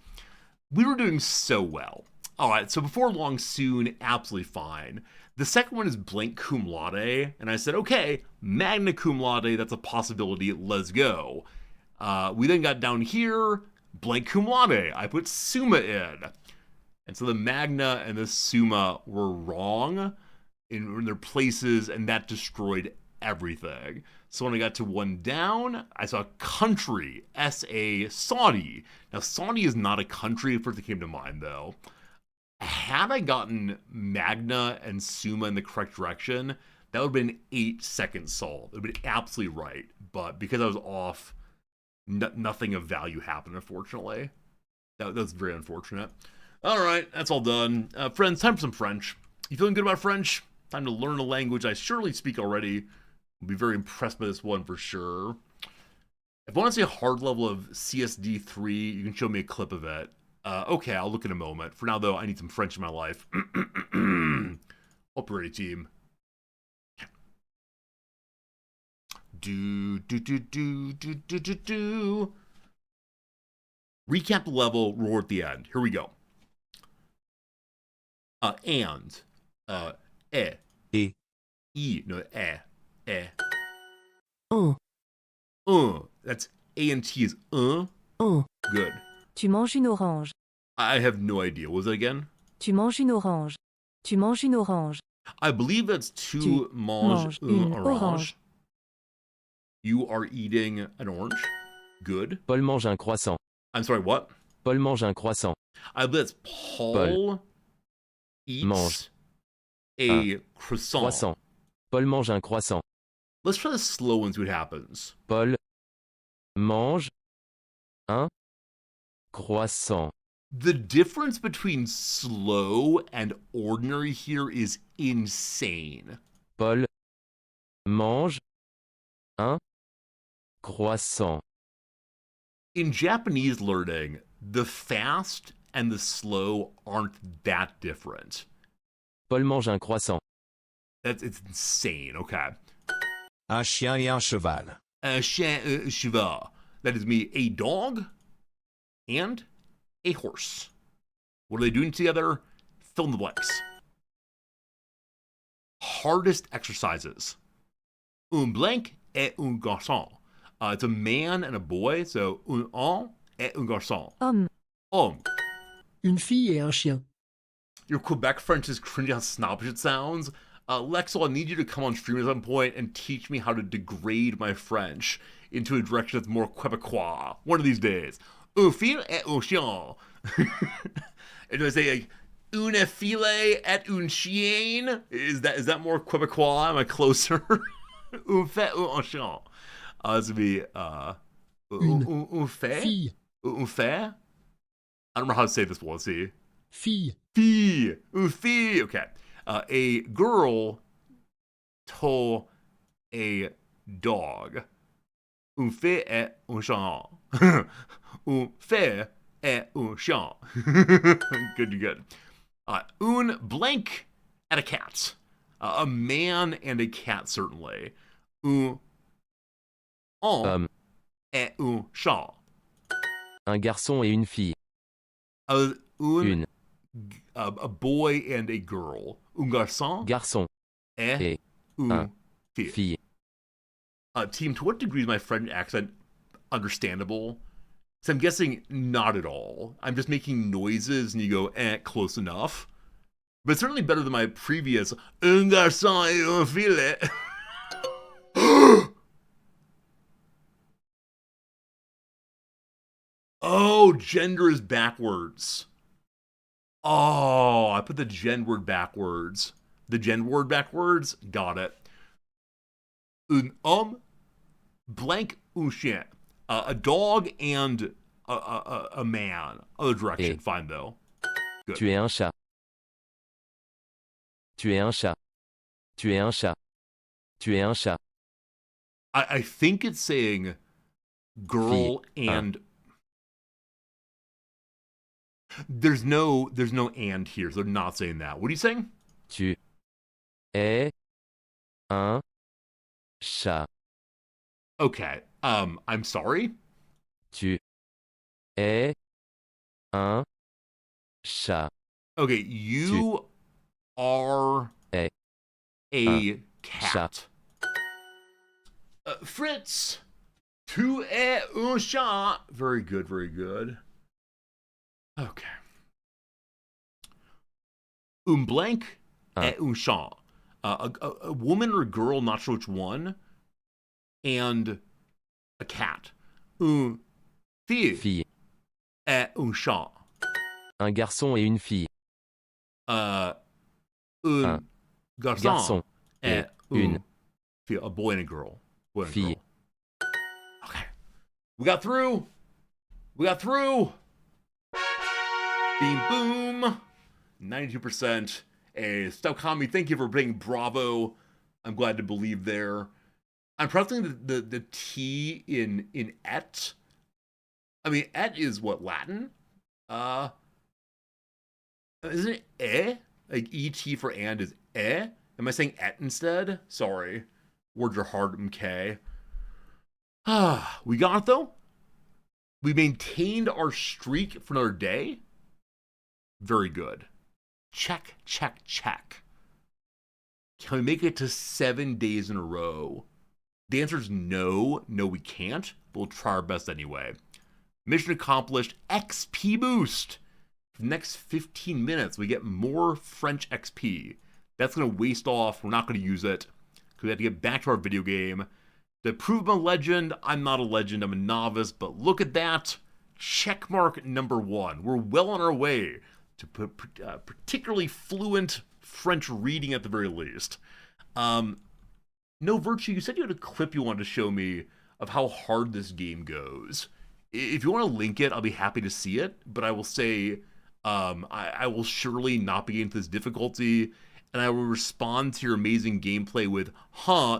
We were doing so well. Alright, so before long soon, absolutely fine. The second one is blank cum laude, and I said, okay, magna cum laude, that's a possibility, let's go. We then got down here, blank cum laude. I put summa in. And so the magna and the summa were wrong in their places, and that destroyed everything. So when I got to one down, I saw country, S-A, Saudi. Now, Saudi is not a country, first it came to mind, though. Had I gotten magna and summa in the correct direction, that would have been an 8-second solve. It would have been absolutely right. But because I was off, nothing of value happened, unfortunately. That was very unfortunate. All right, that's all done. Friends, time for some French. You feeling good about French? Time to learn a language I surely speak already. I'll be very impressed by this one for sure. If I want to see a hard level of CSD 3, you can show me a clip of it. Okay, I'll look in a moment. For now, though, I need some French in my life. Hope you're ready, team. Recap the level, roar at the end. Here we go. And. E. No, E. That's A and T is Good. Tu manges une orange. I have no idea. What was that again? Tu manges une orange. Tu manges une orange. I believe that's tu manges une orange. You are eating an orange. Good. Paul mange un croissant. I'm sorry, what? Paul mange un croissant. I believe that's Paul eats mange a croissant. Croissant. Paul mange un croissant. Let's try the slow one and see what happens. Paul mange un croissant. The difference between slow and ordinary here is insane. Paul mange un croissant. In Japanese learning, the fast and the slow aren't that different. Paul mange un croissant. It's insane, okay. Un chien et un cheval. Un chien et un cheval. That is me, a dog and a horse. What are they doing together? Fill in the blanks. Hardest exercises. Un blanc et un garçon. It's a man and a boy, so un homme et un garçon. Homme. Une fille et un chien. Your Quebec French is cringy how snobbish it sounds. Lexel, I need you to come on stream at some point and teach me how to degrade my French into a direction that's more Quebecois. One of these days. Un fille et un chien. And do I say like, une fille et un chien? Is that more Quebecois? Am I closer? Un fait ou un chien? It's gonna be un fait. Fille. Un fait. I don't know how to say this one. Let's see. Fille. Fille. Une fille. Okay. A girl told a dog. Un fait et un chien. Un fait et un chien. Good. Un blank and a cat. A man and a cat, certainly. Un et un chat. Un garçon et une fille. A boy and a girl. Un garçon Garçon et et une fille. fille. Team, to what degree is my French accent understandable? So I'm guessing not at all. I'm just making noises and you go, close enough. But it's certainly better than my previous un garçon et une fille. Oh, gender is backwards. Oh, I put the gen word backwards. The gen word backwards? Got it. Un homme, blank un chien. A dog and a man. Other direction. Et Fine, though. Good. tu es un chat. Tu es un chat. Tu es un chat. Tu es un chat. I think it's saying girl and... There's no and here, so they're not saying that. What are you saying? Tu es un chat. Okay. I'm sorry. Tu es un chat. Okay, you are es a cat. chat. Fritz, tu es un chat. Very good. Okay. Un blank et un chat. A woman or a girl, not sure which one, and a cat. Un fille et un chat. Un garçon et une fille. Un garçon Garçon et et une fille. A boy and a girl. Boy and fille. girl. Okay. We got through. Beam boom. 92%. Hey, Stoukami, thank you for bringing bravo. I'm glad to believe there. I'm pressing the T in et. I mean, et is what, Latin? Isn't it eh? Like et for and is eh? Am I saying et instead? Sorry. Words are hard, MK. We got it though. We maintained our streak for another day. Very good. Check. Can we make it to 7 days in a row? The answer is no. No, we can't. But we'll try our best anyway. Mission accomplished. XP boost. For the next 15 minutes, we get more French XP. That's going to waste off. We're not going to use it. Because we have to get back to our video game. To prove I'm a legend, I'm not a legend. I'm a novice. But look at that. Checkmark number 1. We're well on our way to particularly fluent French reading at the very least. No Virtue, you said you had a clip you wanted to show me of how hard this game goes. If you want to link it, I'll be happy to see it. But I will say, I will surely not be getting to this difficulty. And I will respond to your amazing gameplay with,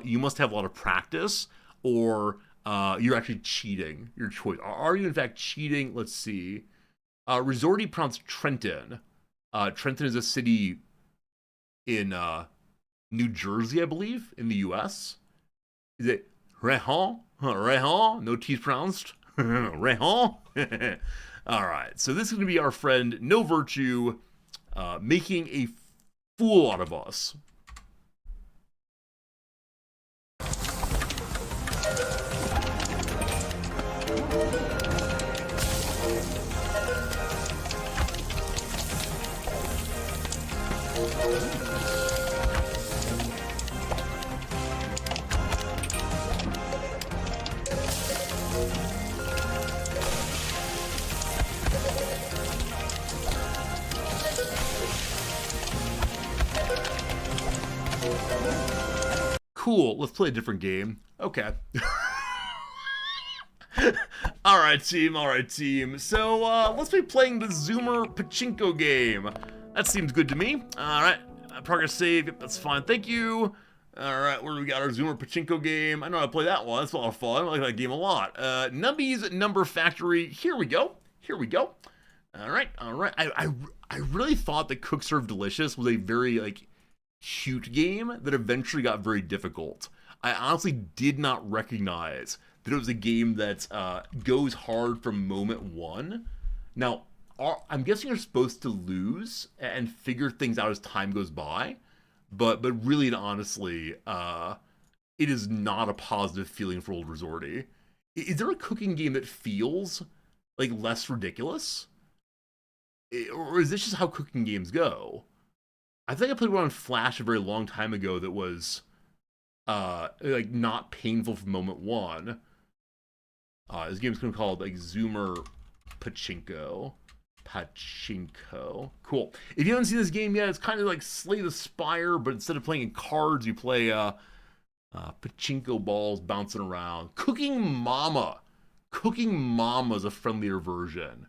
you must have a lot of practice. Or you're actually cheating. Your choice. Are you in fact cheating? Let's see. Resorty pronounced Trenton. Trenton is a city in New Jersey, I believe, in the U.S. Is it Rehan? Rehan? No T's pronounced? Rehan? All right, so this is going to be our friend No Virtue making a fool out of us. Cool, let's play a different game. Okay. All right, team. All right, team. So let's be playing the Zoomer Pachinko game. That seems good to me. All right, progress save. Yep, that's fine. Thank you. All right, where do we got our Zoomer Pachinko game? I know how to play that one. That's a lot of fun. I like that game a lot. Nubby's Number Factory. Here we go. Here we go. All right, all right. I really thought that Cook Serve Delicious was a very like cute game that eventually got very difficult. I honestly did not recognize that it was a game that goes hard from moment one. Now, I'm guessing you're supposed to lose and figure things out as time goes by, but really and honestly, it is not a positive feeling for Old Resorty. Is there a cooking game that feels like less ridiculous? Or is this just how cooking games go? I think I played one on Flash a very long time ago that was like not painful from moment one. This game's gonna be called like Zoomer Pachinko. Cool. If you haven't seen this game yet, it's kind of like Slay the Spire, but instead of playing in cards, you play pachinko balls bouncing around. Cooking Mama. Cooking Mama is a friendlier version.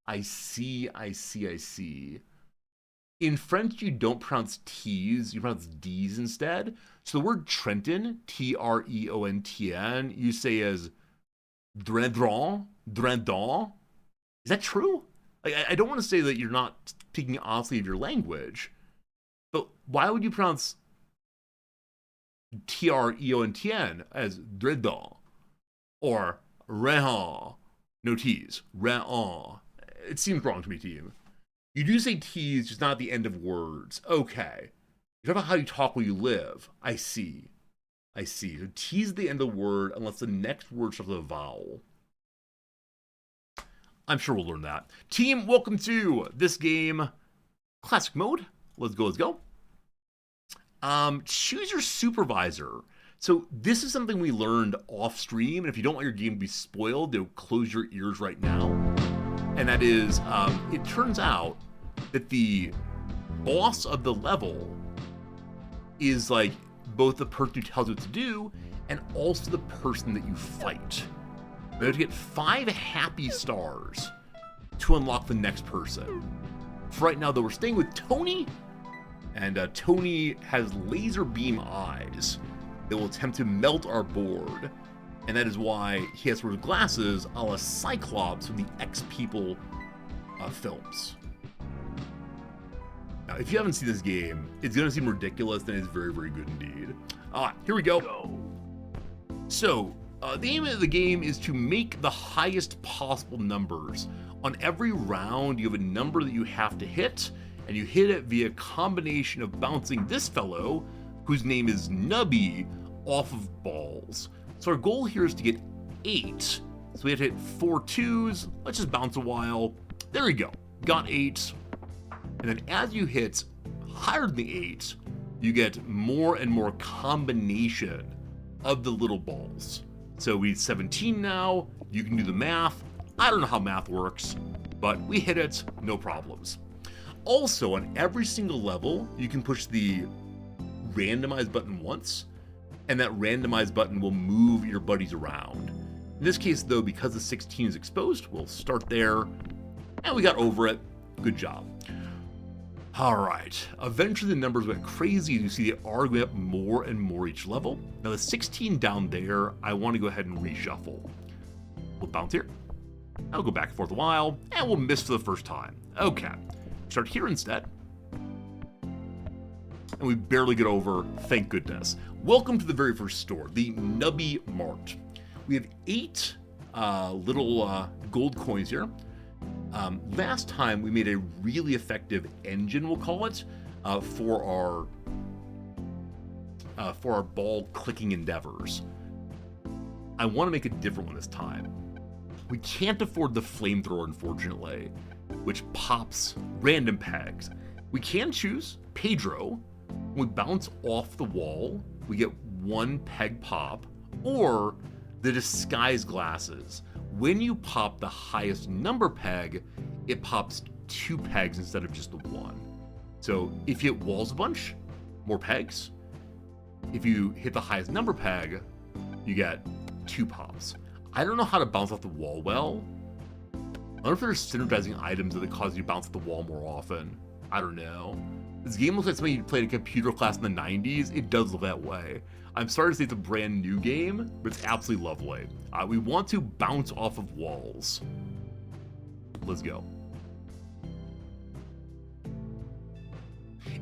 I see. In French, you don't pronounce T's, you pronounce D's instead. So the word Trenton, Treontn, you say as Drendron. Is that true? Like, I don't want to say that you're not speaking honestly of your language, but why would you pronounce Treontn as Dredon or Rehan? No T's. Rehan. It seems wrong to me, team. You do say T's, just not at the end of words. Okay. You talk about how you talk where you live. I see. So T's at the end of the word unless the next word starts with a vowel. I'm sure we'll learn that. Team, welcome to this game. Classic mode. Let's go. Choose your supervisor. So this is something we learned off stream, and if you don't want your game to be spoiled, then close your ears right now. And that is, it turns out that the boss of the level is like both the person who tells you what to do and also the person that you fight. You have to get 5 happy stars to unlock the next person. For right now, though, we're staying with Tony, and Tony has laser beam eyes that will attempt to melt our board. And that is why he has to wear glasses a la Cyclops from the X-People films. Now, if you haven't seen this game, it's going to seem ridiculous, and it's very, very good indeed. Here we go. So, the aim of the game is to make the highest possible numbers. On every round, you have a number that you have to hit, and you hit it via a combination of bouncing this fellow, whose name is Nubby, off of balls. So our goal here is to get 8. So we have to hit 4 2s. Let's just bounce a while. There we go. Got 8. And then as you hit higher than the 8, you get more and more combination of the little balls. So we need 17 now. You can do the math. I don't know how math works, but we hit it, no problems. Also, on every single level, you can push the randomize button once, and that randomize button will move your buddies around. In this case, though, because the 16 is exposed, we'll start there, and we got over it. Good job. All right, eventually the numbers went crazy. You see they are going up more and more each level. Now the 16 down there, I want to go ahead and reshuffle. We'll bounce here. I'll go back and forth a while, and we'll miss for the first time. Okay, start here instead. And we barely get over, thank goodness. Welcome to the very first store, the Nubby Mart. We have 8 little gold coins here. Last time we made a really effective engine, we'll call it, for our ball clicking endeavors. I want to make a different one this time. We can't afford the flamethrower, unfortunately, which pops random pegs. We can choose Pedro. When we bounce off the wall, we get 1 peg pop, or the disguise glasses. When you pop the highest number peg, it pops 2 pegs instead of just the 1. So if you hit walls a bunch, more pegs. If you hit the highest number peg, you get 2 pops. I don't know how to bounce off the wall well. I wonder if there's synergizing items that cause you to bounce off the wall more often. I don't know. This game looks like something you played a computer class in the 90s. It does look that way. I'm sorry to say it's a brand new game, but it's absolutely lovely. We want to bounce off of walls. Let's go.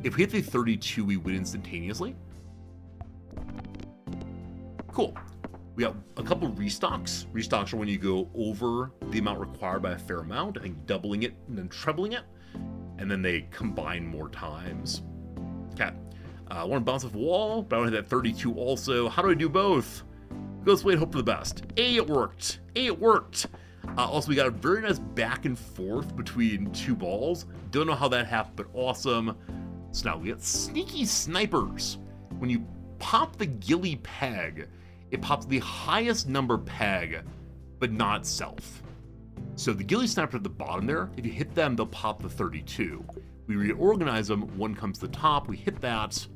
If we hit the 32, we win instantaneously. Cool. We got a couple restocks. Restocks are when you go over the amount required by a fair amount. I think doubling it and then trebling it. And then they combine more times. Okay. I want to bounce off a wall, but I want to hit that 32 also. How do I do both? Go this way and hope for the best. Hey, it worked. Hey, it worked. Also, we got a very nice back and forth between two balls. Don't know how that happened, but awesome. So now we got sneaky snipers. When you pop the ghillie peg, it pops the highest number peg, but not itself. So the ghillie snipers at the bottom there, if you hit them, they'll pop the 32. We reorganize them, one comes to the top, we hit that,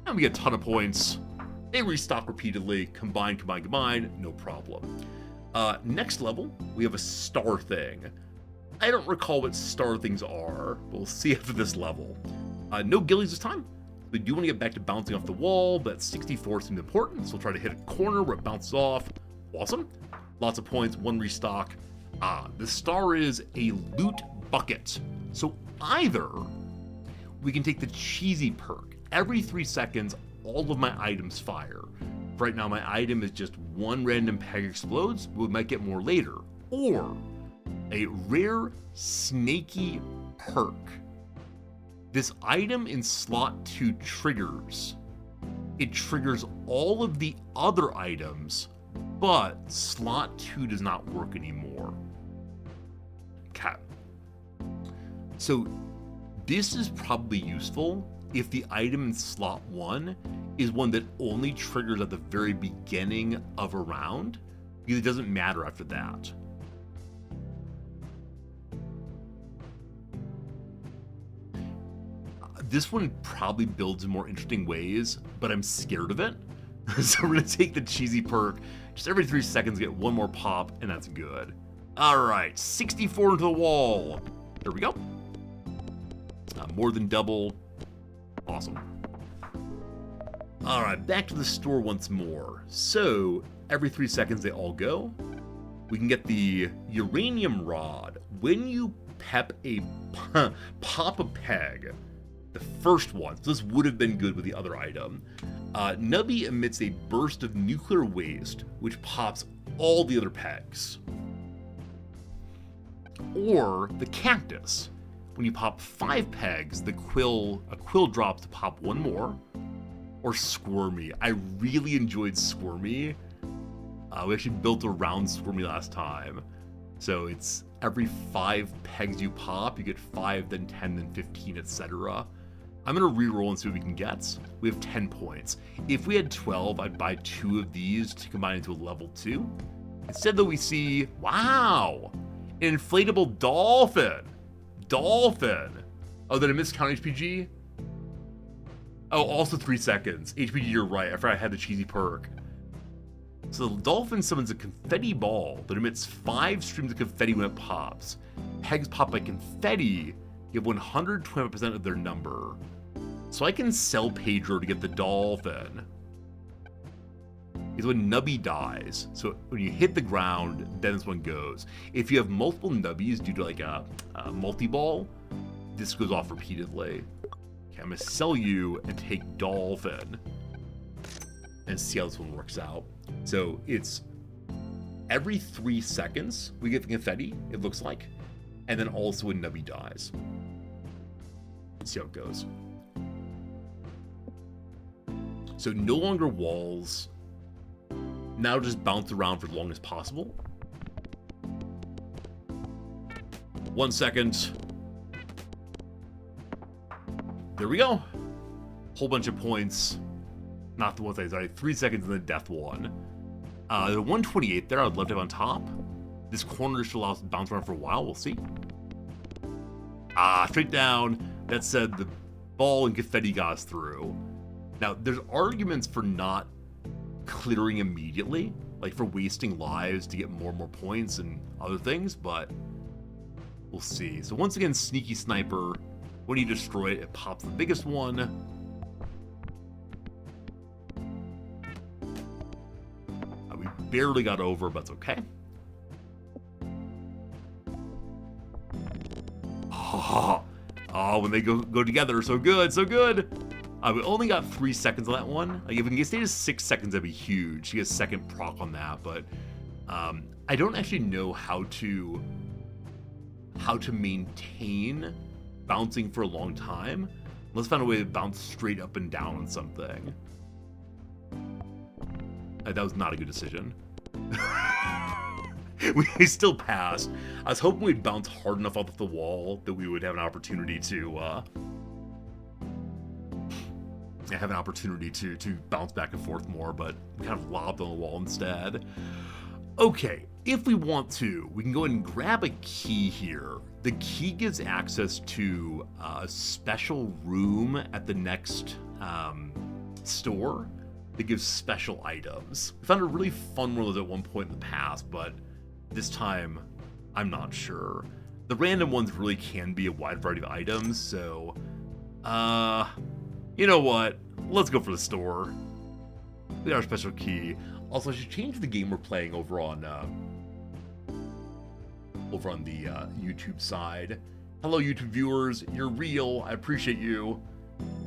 and we get a ton of points. They restock repeatedly, combine, no problem. Next level, we have a star thing. I don't recall what star things are, but we'll see after this level. No ghillies this time. We do want to get back to bouncing off the wall, but 64 seems important, so we'll try to hit a corner where it bounces off. Awesome. Lots of points, one restock. The star is a loot bucket. So either we can take the cheesy perk. Every 3 seconds, all of my items fire. Right now, my item is just one random peg explodes. We might get more later. Or a rare snaky perk. This item in slot 2 triggers. It triggers all of the other items, but slot 2 does not work anymore. Okay. So this is probably useful if the item in slot 1 is one that only triggers at the very beginning of a round, because it doesn't matter after that. This one probably builds in more interesting ways, but I'm scared of it. So we're gonna take the cheesy perk. Just every 3 seconds, get one more pop, and that's good. All right, 64 into the wall. There we go. More than double. Awesome. All right, back to the store once more. So every 3 seconds, they all go. We can get the uranium rod. When you pop a peg, the first one, so this would have been good with the other item. Nubby emits a burst of nuclear waste, which pops all the other pegs. Or the cactus. When you pop 5 pegs, a quill drops to pop 1 more. Or Squirmy. I really enjoyed Squirmy. We actually built around Squirmy last time. So it's every 5 pegs you pop, you get 5, then 10, then 15, etc. I'm going to reroll and see what we can get. We have 10 points. If we had 12, I'd buy 2 of these to combine into a level 2. Instead, though, we see, wow, an inflatable dolphin. Dolphin. Oh, did I miscount HPG? Oh, also 3 seconds. HPG, you're right. I forgot I had the cheesy perk. So the dolphin summons a confetti ball that emits 5 streams of confetti when it pops. Pegs pop by confetti give 120% of their number. So I can sell Pedro to get the dolphin. Is when Nubby dies. So when you hit the ground, then this one goes. If you have multiple Nubbies due to like a multi-ball, this goes off repeatedly. Okay, I'm gonna sell you and take dolphin and see how this one works out. So it's every 3 seconds we get the confetti, it looks like, and then also when Nubby dies. Let's see how it goes. So no longer walls. Now just bounce around for as long as possible. 1 second. There we go. Whole bunch of points. Not the ones I sorry, 3 seconds in the death one. The 128 there, I'd love to have on top. This corner should allow us to bounce around for a while, we'll see. Straight down. That said, the ball and confetti got us through. Now, there's arguments for not clearing immediately, like for wasting lives to get more and more points and other things, but we'll see. So once again, Sneaky Sniper, when you destroy it, it pops the biggest one. We barely got over, but it's okay. Oh, when they go together, so good, so good. We only got 3 seconds on that one. Like, if we can stay to 6 seconds, that'd be huge. She gets second proc on that, but I don't actually know how to maintain bouncing for a long time. Let's find a way to bounce straight up and down on something. That was not a good decision. We still passed. I was hoping we'd bounce hard enough off the wall that we would have an opportunity to bounce back and forth more, but we kind of lobbed on the wall instead. Okay, if we want to, we can go ahead and grab a key here. The key gives access to a special room at the next store that gives special items. We found a really fun one of those at one point in the past, but this time, I'm not sure. The random ones really can be a wide variety of items, so you know what? Let's go for the store. We got our special key. Also, I should change the game we're playing over on the YouTube side. Hello, YouTube viewers. You're real. I appreciate you.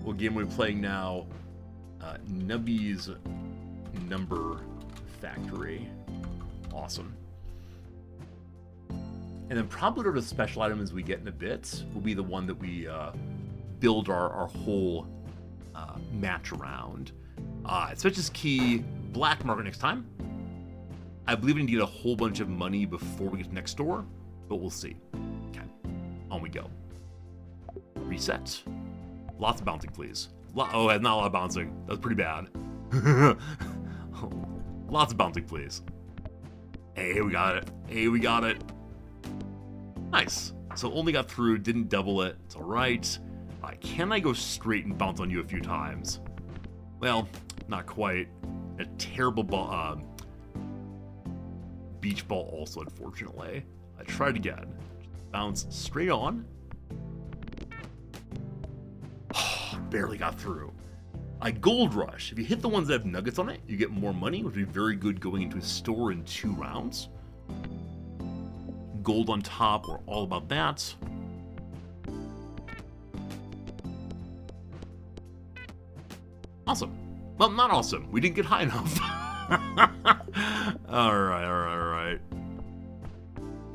What game are we playing now? Nubby's Number Factory. Awesome. And then probably whatever special items we get in a bit will be the one that we build our whole match around. It's Switch's key, black market next time. I believe we need to get a whole bunch of money before we get to next door, but we'll see. Okay, on we go. Reset. Lots of bouncing, please. Oh, not a lot of bouncing. That was pretty bad. Lots of bouncing, please. Hey, we got it. Hey, we got it. Nice. So only got through, didn't double it. It's all right. Can I go straight and bounce on you a few times? Well, not quite. A terrible ball, beach ball also, unfortunately. I tried again. Bounce straight on. Barely got through. Gold Rush. If you hit the ones that have nuggets on it, you get more money, which would be very good going into a store in 2 rounds. Gold on top, we're all about that. Awesome. Well, not awesome. We didn't get high enough. Alright.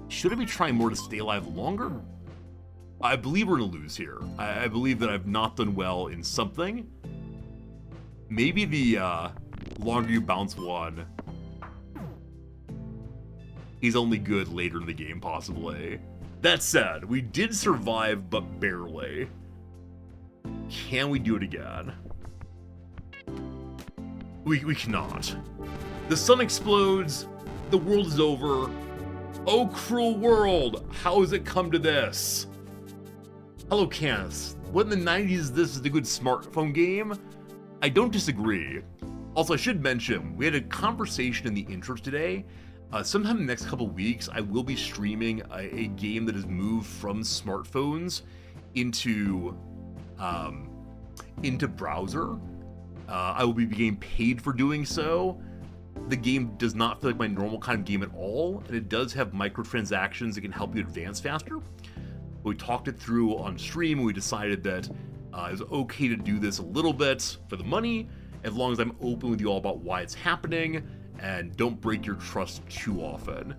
Should I be trying more to stay alive longer? I believe we're going to lose here. I believe that I've not done well in something. Maybe the longer you bounce one is only good later in the game, possibly. That said, we did survive, but barely. Can we do it again? We cannot. The sun explodes. The world is over. Oh, cruel world. How has it come to this? Hello, Canis. What in the 90s this is a good smartphone game? I don't disagree. Also, I should mention, we had a conversation in the intro today. Sometime in the next couple weeks, I will be streaming a game that has moved from smartphones into browser. I will be getting paid for doing so. The game does not feel like my normal kind of game at all, and it does have microtransactions that can help you advance faster. We talked it through on stream, and we decided that it was okay to do this a little bit for the money, as long as I'm open with you all about why it's happening, and don't break your trust too often.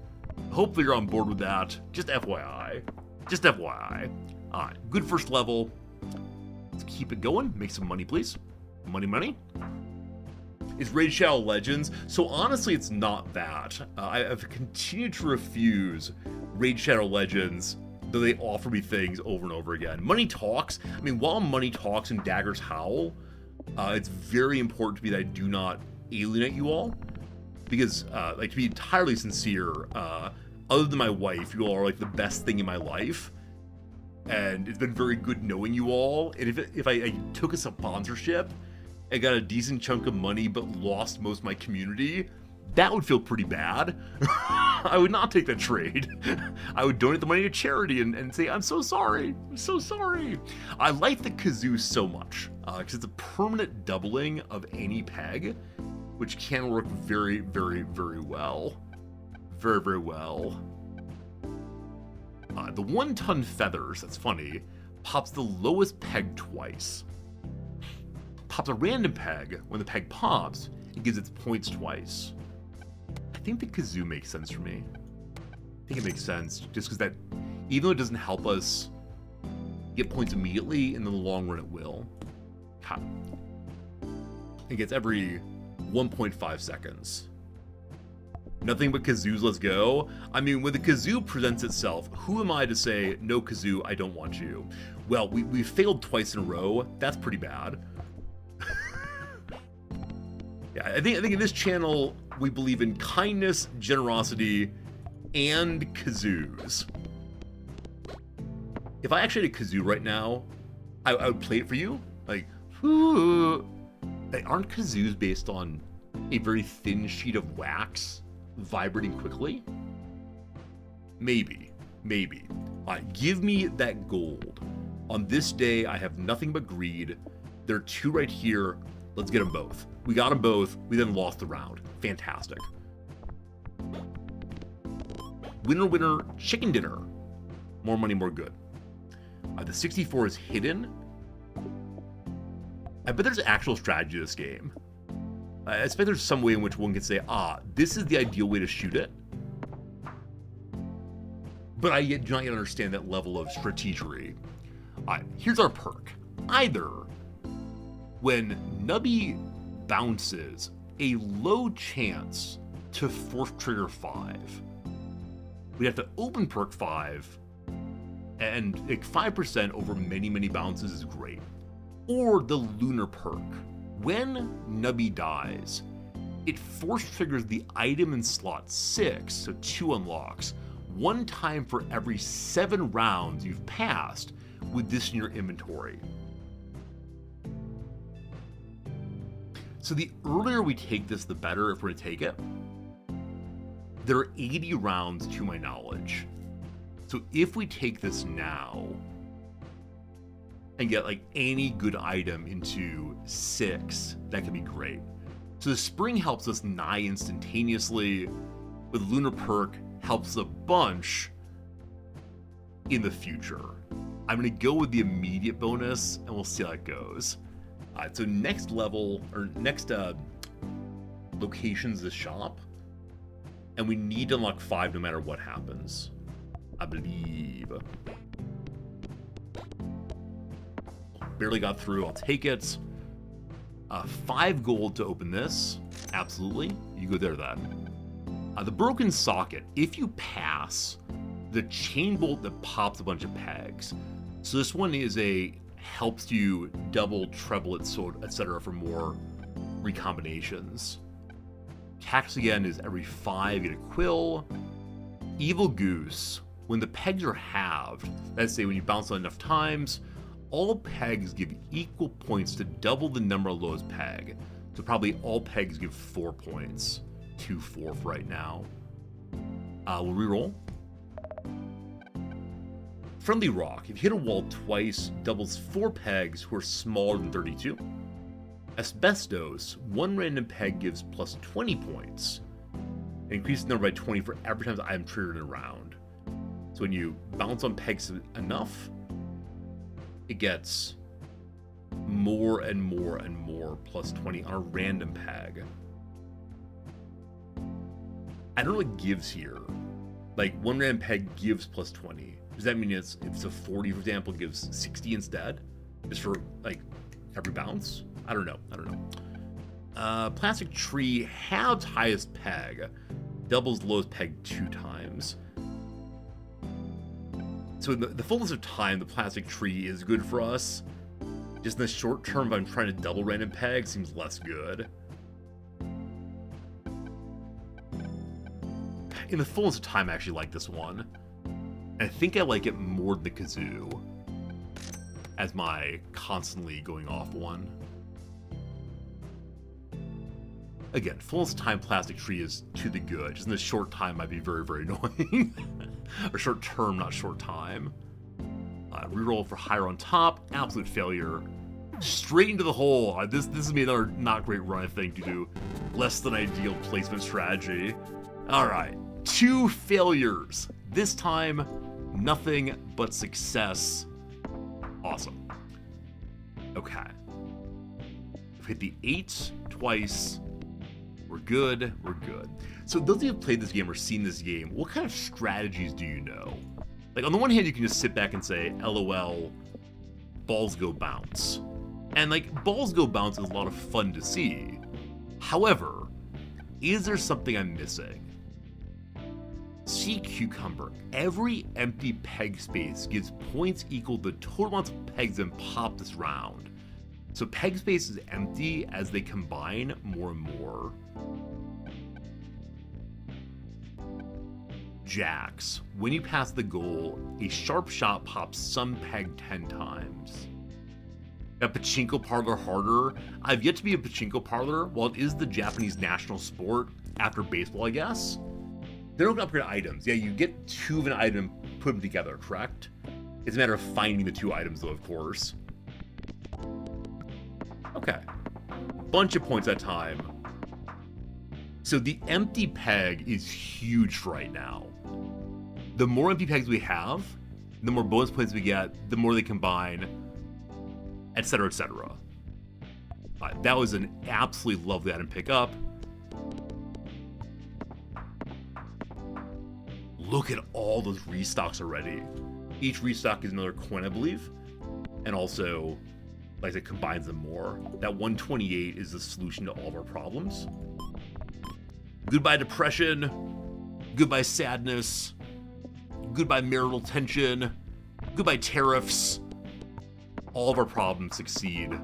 Hopefully you're on board with that. Just FYI. Just FYI. Alright, good first level. Let's keep it going. Make some money, please. Money. Is Raid Shadow Legends? So honestly, it's not that. I've continued to refuse Raid Shadow Legends, though they offer me things over and over again. Money talks. I mean, while money talks and daggers howl, it's very important to me that I do not alienate you all. Because, like, to be entirely sincere, other than my wife, you all are, like, the best thing in my life. And it's been very good knowing you all. And if I took a sponsorship, and got a decent chunk of money but lost most of my community, that would feel pretty bad. I would not take that trade. I would donate the money to charity and say, I'm so sorry. I'm so sorry. I like the kazoo so much because it's a permanent doubling of any peg, which can work very, very, very well. Very, very well. The 1 ton feathers, that's funny, pops the lowest peg twice. Pops a random peg. When the peg pops, it gives its points twice. I think the kazoo makes sense for me. I think it makes sense just because that, even though it doesn't help us get points immediately, in the long run it will. It gets every 1.5 seconds. Nothing but kazoos, let's go. I mean, when the kazoo presents itself, who am I to say, no kazoo, I don't want you? Well, we failed twice in a row. That's pretty bad. Yeah, I think in this channel, we believe in kindness, generosity, and kazoos. If I actually had a kazoo right now, I would play it for you. Like, aren't kazoos based on a very thin sheet of wax vibrating quickly? Maybe. All right, give me that gold. On this day, I have nothing but greed. There are 2 right here. Let's get them both. We got them both. We then lost the round. Fantastic. Winner, winner, chicken dinner. More money, more good. The 64 is hidden. I bet there's actual strategy to this game. I expect there's some way in which one can say, this is the ideal way to shoot it. But I do not yet understand that level of strategery. Here's our perk. Either when Nubby bounces, a low chance to force trigger 5. We have to open perk 5, and like 5% over many, many bounces is great. Or the lunar perk. When Nubby dies, it force triggers the item in slot 6, so 2 unlocks, 1 time for every 7 rounds you've passed with this in your inventory. So the earlier we take this, the better if we're gonna take it. There are 80 rounds to my knowledge. So if we take this now and get like any good item into 6, that could be great. So the spring helps us nigh instantaneously, with lunar perk helps a bunch in the future. I'm gonna go with the immediate bonus and we'll see how it goes. So next level, or next location's the shop, and we need to unlock 5 no matter what happens, I believe. Barely got through, I'll take it. 5 gold to open this, absolutely. You go there then. The broken socket, if you pass the chain bolt that pops a bunch of pegs. So this one is helps you double, treble, etc. for more recombinations. Tax again is every 5, get a quill. Evil Goose, when the pegs are halved, let's say when you bounce on enough times, all pegs give equal points to double the number of lowest peg. So probably all pegs give 4 points. 2-4 for right now. We'll reroll. Friendly Rock, if you hit a wall twice, doubles 4 pegs who are smaller than 32. Asbestos, 1 random peg gives plus 20 points. It increases the number by 20 for every time the item triggered in a round. So when you bounce on pegs enough, it gets more and more and more plus 20 on a random peg. I don't know what gives here. Like, 1 random peg gives plus 20. Does that mean if it's a 40, for example, gives 60 instead? Just for, like, every bounce? I don't know. Plastic Tree halves highest peg, doubles lowest peg 2 times. So in the fullness of time, the Plastic Tree is good for us. Just in the short term, if I'm trying to double random peg, seems less good. In the fullness of time, I actually like this one. And I think I like it more than the Kazoo as my constantly going off one. Again, fullness of time plastic tree is to the good. Just in the short time might be very, very annoying. Or short term, not short time. Reroll for higher on top. Absolute failure. Straight into the hole. This is me another not great run, I think, due to less than ideal placement strategy. Alright. 2 failures. This time, nothing but success. Awesome. Okay. We've hit the 8 twice. We're good. We're good. So those of you who have played this game or seen this game, what kind of strategies do you know? Like, on the one hand, you can just sit back and say, LOL, balls go bounce. And, like, balls go bounce is a lot of fun to see. However, is there something I'm missing? Sea cucumber. Every empty peg space gives points equal to the total amounts of pegs in pop this round. So peg space is empty as they combine more and more. Jacks. When you pass the goal, a sharp shot pops some peg 10 times. A pachinko parlor harder. I've yet to be a pachinko parlor. While it is the Japanese national sport after baseball, I guess, they don't upgrade items. Yeah, you get 2 of an item, put them together, correct? It's a matter of finding the 2 items, though, of course. Okay. Bunch of points at a time. So the empty peg is huge right now. The more empty pegs we have, the more bonus points we get, the more they combine, etc., etc. That was an absolutely lovely item to pick up. Look at all those restocks already. Each restock is another coin, I believe. And also, like I said, combines them more. That 128 is the solution to all of our problems. Goodbye depression. Goodbye sadness. Goodbye marital tension. Goodbye tariffs. All of our problems succeed.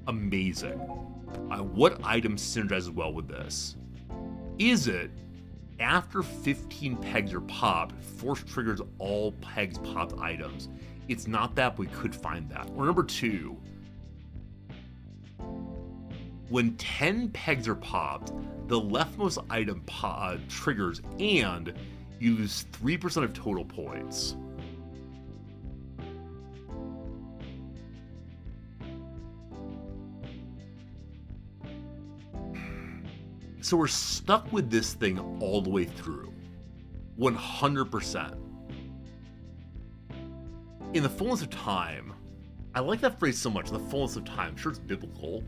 Amazing. What item synergizes well with this? Is it, after 15 pegs are popped, force triggers all pegs popped items? It's not that, but we could find that. Or number 2, when 10 pegs are popped, the leftmost item triggers and you lose 3% of total points. So we're stuck with this thing all the way through. 100%. In the fullness of time, I like that phrase so much, the fullness of time. I'm sure it's biblical.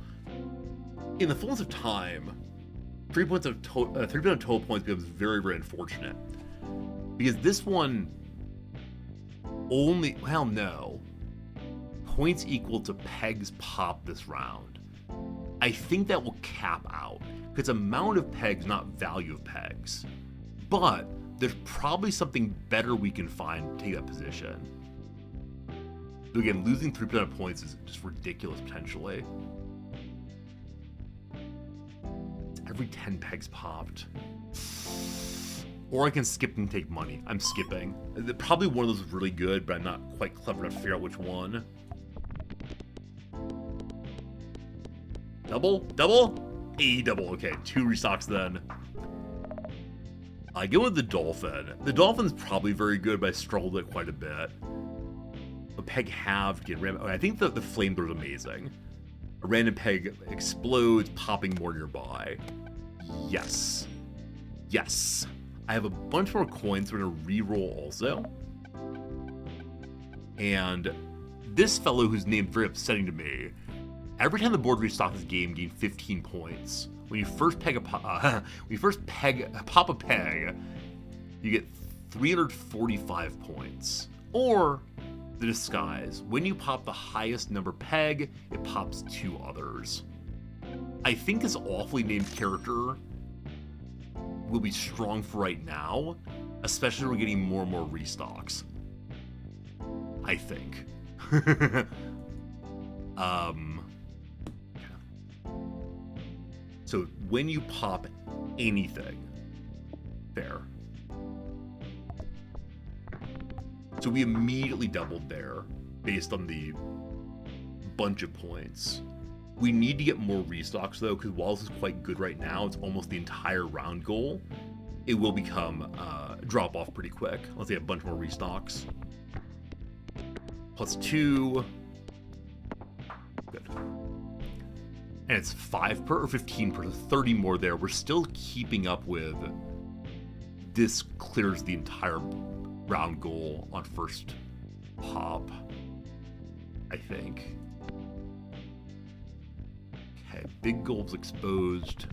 In the fullness of time, 3% of total points becomes very, very unfortunate. Because this one only, well, no. Points equal to pegs pop this round. I think that will cap out. Because amount of pegs, not value of pegs. But there's probably something better we can find to take that position. So again, losing 3% of points is just ridiculous potentially. It's every 10 pegs popped. Or I can skip and take money. I'm skipping. Probably one of those is really good, but I'm not quite clever enough to figure out which one. Double? Double? A double. Okay, 2 restocks then. I go with the dolphin. The dolphin's probably very good, but I struggled with it quite a bit. A peg halved, get random. I think the flamethrower is amazing. A random peg explodes, popping more nearby. Yes. Yes. I have a bunch more coins we're going to re-roll also. And this fellow, whose name's very upsetting to me, every time the board restocks this game, gain 15 points. When you first pop a peg, you get 345 points. Or the disguise. When you pop the highest number peg, it pops 2 others. I think this awfully named character will be strong for right now, especially when we're getting more and more restocks. I think. So when you pop anything, there. So we immediately doubled there based on the bunch of points. We need to get more restocks though, because while this is quite good right now, it's almost the entire round goal. It will become drop off pretty quick unless they have a bunch more restocks. +2. Good. And it's 5 per or 15 per, 30 more there. We're still keeping up with. This clears the entire round goal on first pop, I think. Okay, big gold's exposed.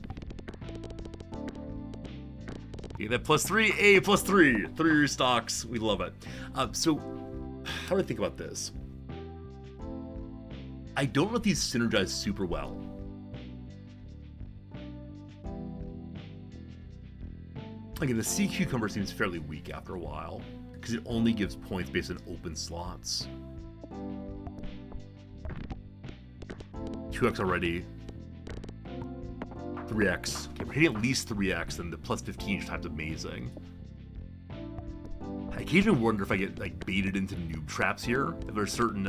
Okay, that +3, +3. 3 restocks, we love it. So, how do I think about this? I don't know if these synergize super well. Again, the sea cucumber seems fairly weak after a while, because it only gives points based on open slots. 2x already. 3x. Okay, we're hitting at least 3x, and the +15 each time's amazing. I occasionally wonder if I get like baited into noob traps here. If there's certain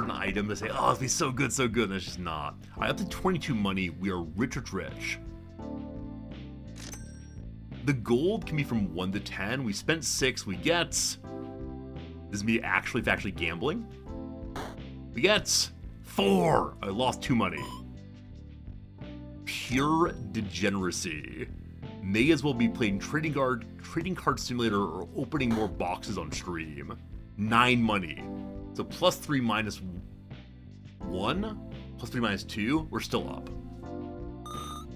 items that say, "Oh, it's be so good," and it's just not. All right, up to 22 money. We are rich. The gold can be from 1 to 10. We spent 6. We get. This is me actually gambling. We get 4. I lost 2 money. Pure degeneracy. May as well be playing trading card simulator or opening more boxes on stream. 9 money. So +3 minus 1, +3 minus 2. We're still up.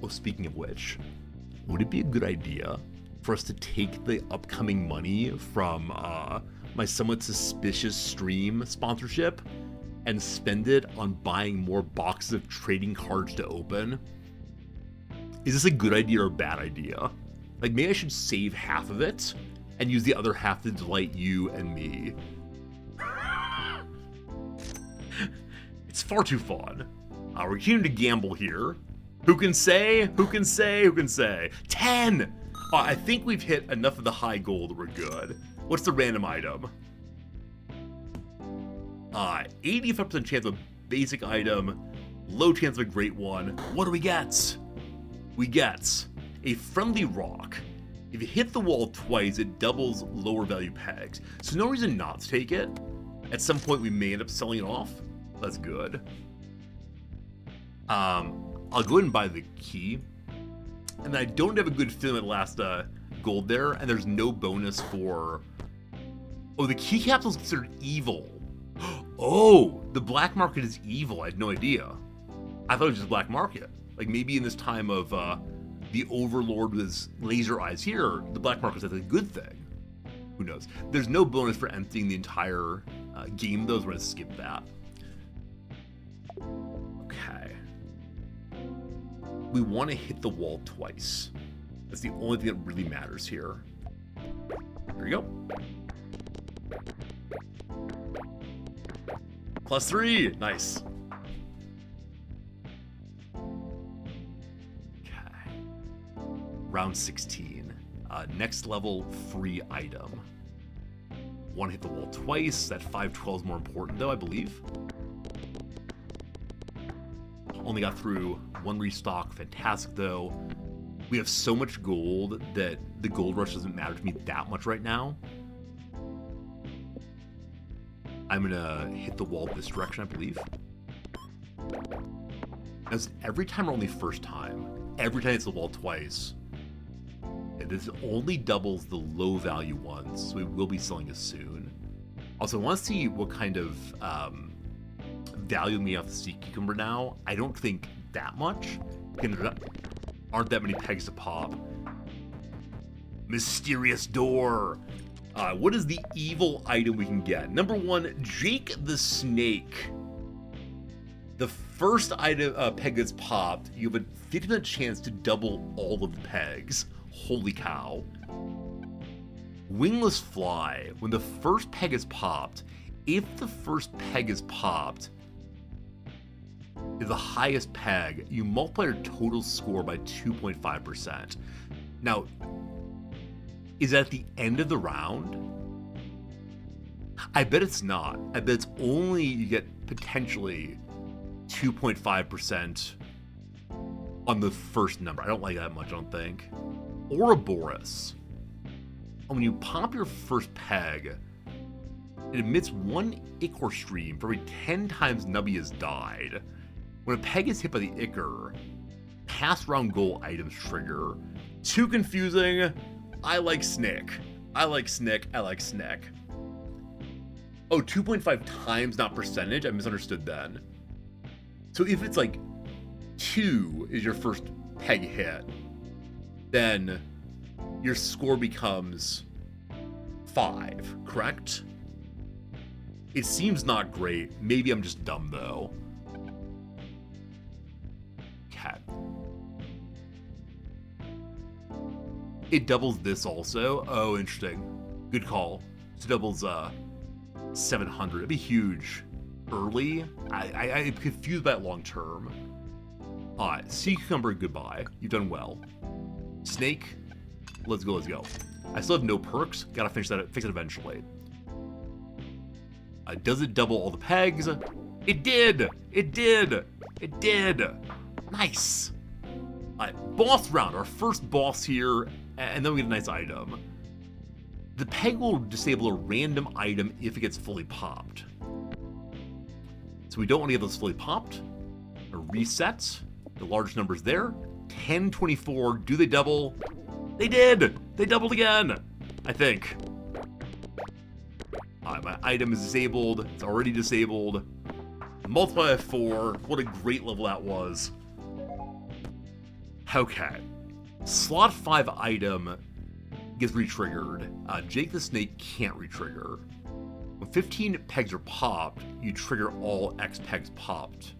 Oh, speaking of which, would it be a good idea for us to take the upcoming money from my somewhat suspicious stream sponsorship and spend it on buying more boxes of trading cards to open? Is this a good idea or a bad idea? Like, maybe I should save half of it and use the other half to delight you and me. It's far too fun. We're continuing to gamble here. Who can say? 10! I think we've hit enough of the high gold. We're good. What's the random item? 85% chance of a basic item. Low chance of a great one. What do we get? We get a friendly rock. If you hit the wall twice, it doubles lower value pegs. So no reason not to take it. At some point, we may end up selling it off. That's good. I'll go ahead and buy the key. And I don't have a good feeling at last gold there, and there's no bonus for... Oh, the key capsule is considered evil. Oh, the black market is evil. I had no idea. I thought it was just black market. Like, maybe in this time of the Overlord with his laser eyes here, the black market is a good thing. Who knows? There's no bonus for emptying the entire game, though, so we're going to skip that. Okay. We want to hit the wall twice. That's the only thing that really matters here. Here we go. +3. Nice. Okay. Round 16. Next level free item. Want to hit the wall twice. That 512 is more important, though, I believe. Only got through 1 restock. Fantastic, though. We have so much gold that the gold rush doesn't matter to me that much right now. I'm gonna hit the wall this direction, I believe. As every time or only first time? Every time it's the wall twice. And this only doubles the low value ones, so we will be selling this soon. Also, I want to see what kind of value me off the sea cucumber now. I don't think that much. There aren't that many pegs to pop. Mysterious door. What is the evil item we can get? Number 1, Jake the Snake. The first item peg that's popped, you have a 50% chance to double all of the pegs. Holy cow. Wingless Fly. When the first peg is popped, if the first peg is popped, is the highest peg, you multiply your total score by 2.5%. Now, is that at the end of the round? I bet it's not. I bet it's only you get potentially 2.5% on the first number. I don't like that much, I don't think. Ouroboros. When you pop your first peg, it emits one ichor stream for every 10 times Nubby has died. When a peg is hit by the ichor, pass round goal items trigger. Too confusing. I like Snick. I like Snick. I like Snick. Oh, 2.5 times, not percentage? I misunderstood then. So if it's like 2 is your first peg hit, then your score becomes 5, correct? It seems not great. Maybe I'm just dumb though. Okay. It doubles this also. Oh, interesting. Good call. So doubles 700. It'd be huge early. I'm confused by it long term. Alright, sea cucumber, goodbye. You've done well. Snake, let's go, let's go. I still have no perks. Gotta fix it eventually. Does it double all the pegs? It did! It did! It did! Nice! Boss round, our first boss here, and then we get a nice item. The peg will disable a random item if it gets fully popped. So we don't want to get those fully popped. A reset. The large numbers there. 10, 24. Do they double? They did! They doubled again! I think. My item is disabled. It's already disabled. Multiply by 4. What a great level that was. Okay. Slot 5 item gets re-triggered. Jake the Snake can't re-trigger. When 15 pegs are popped, you trigger all X pegs popped.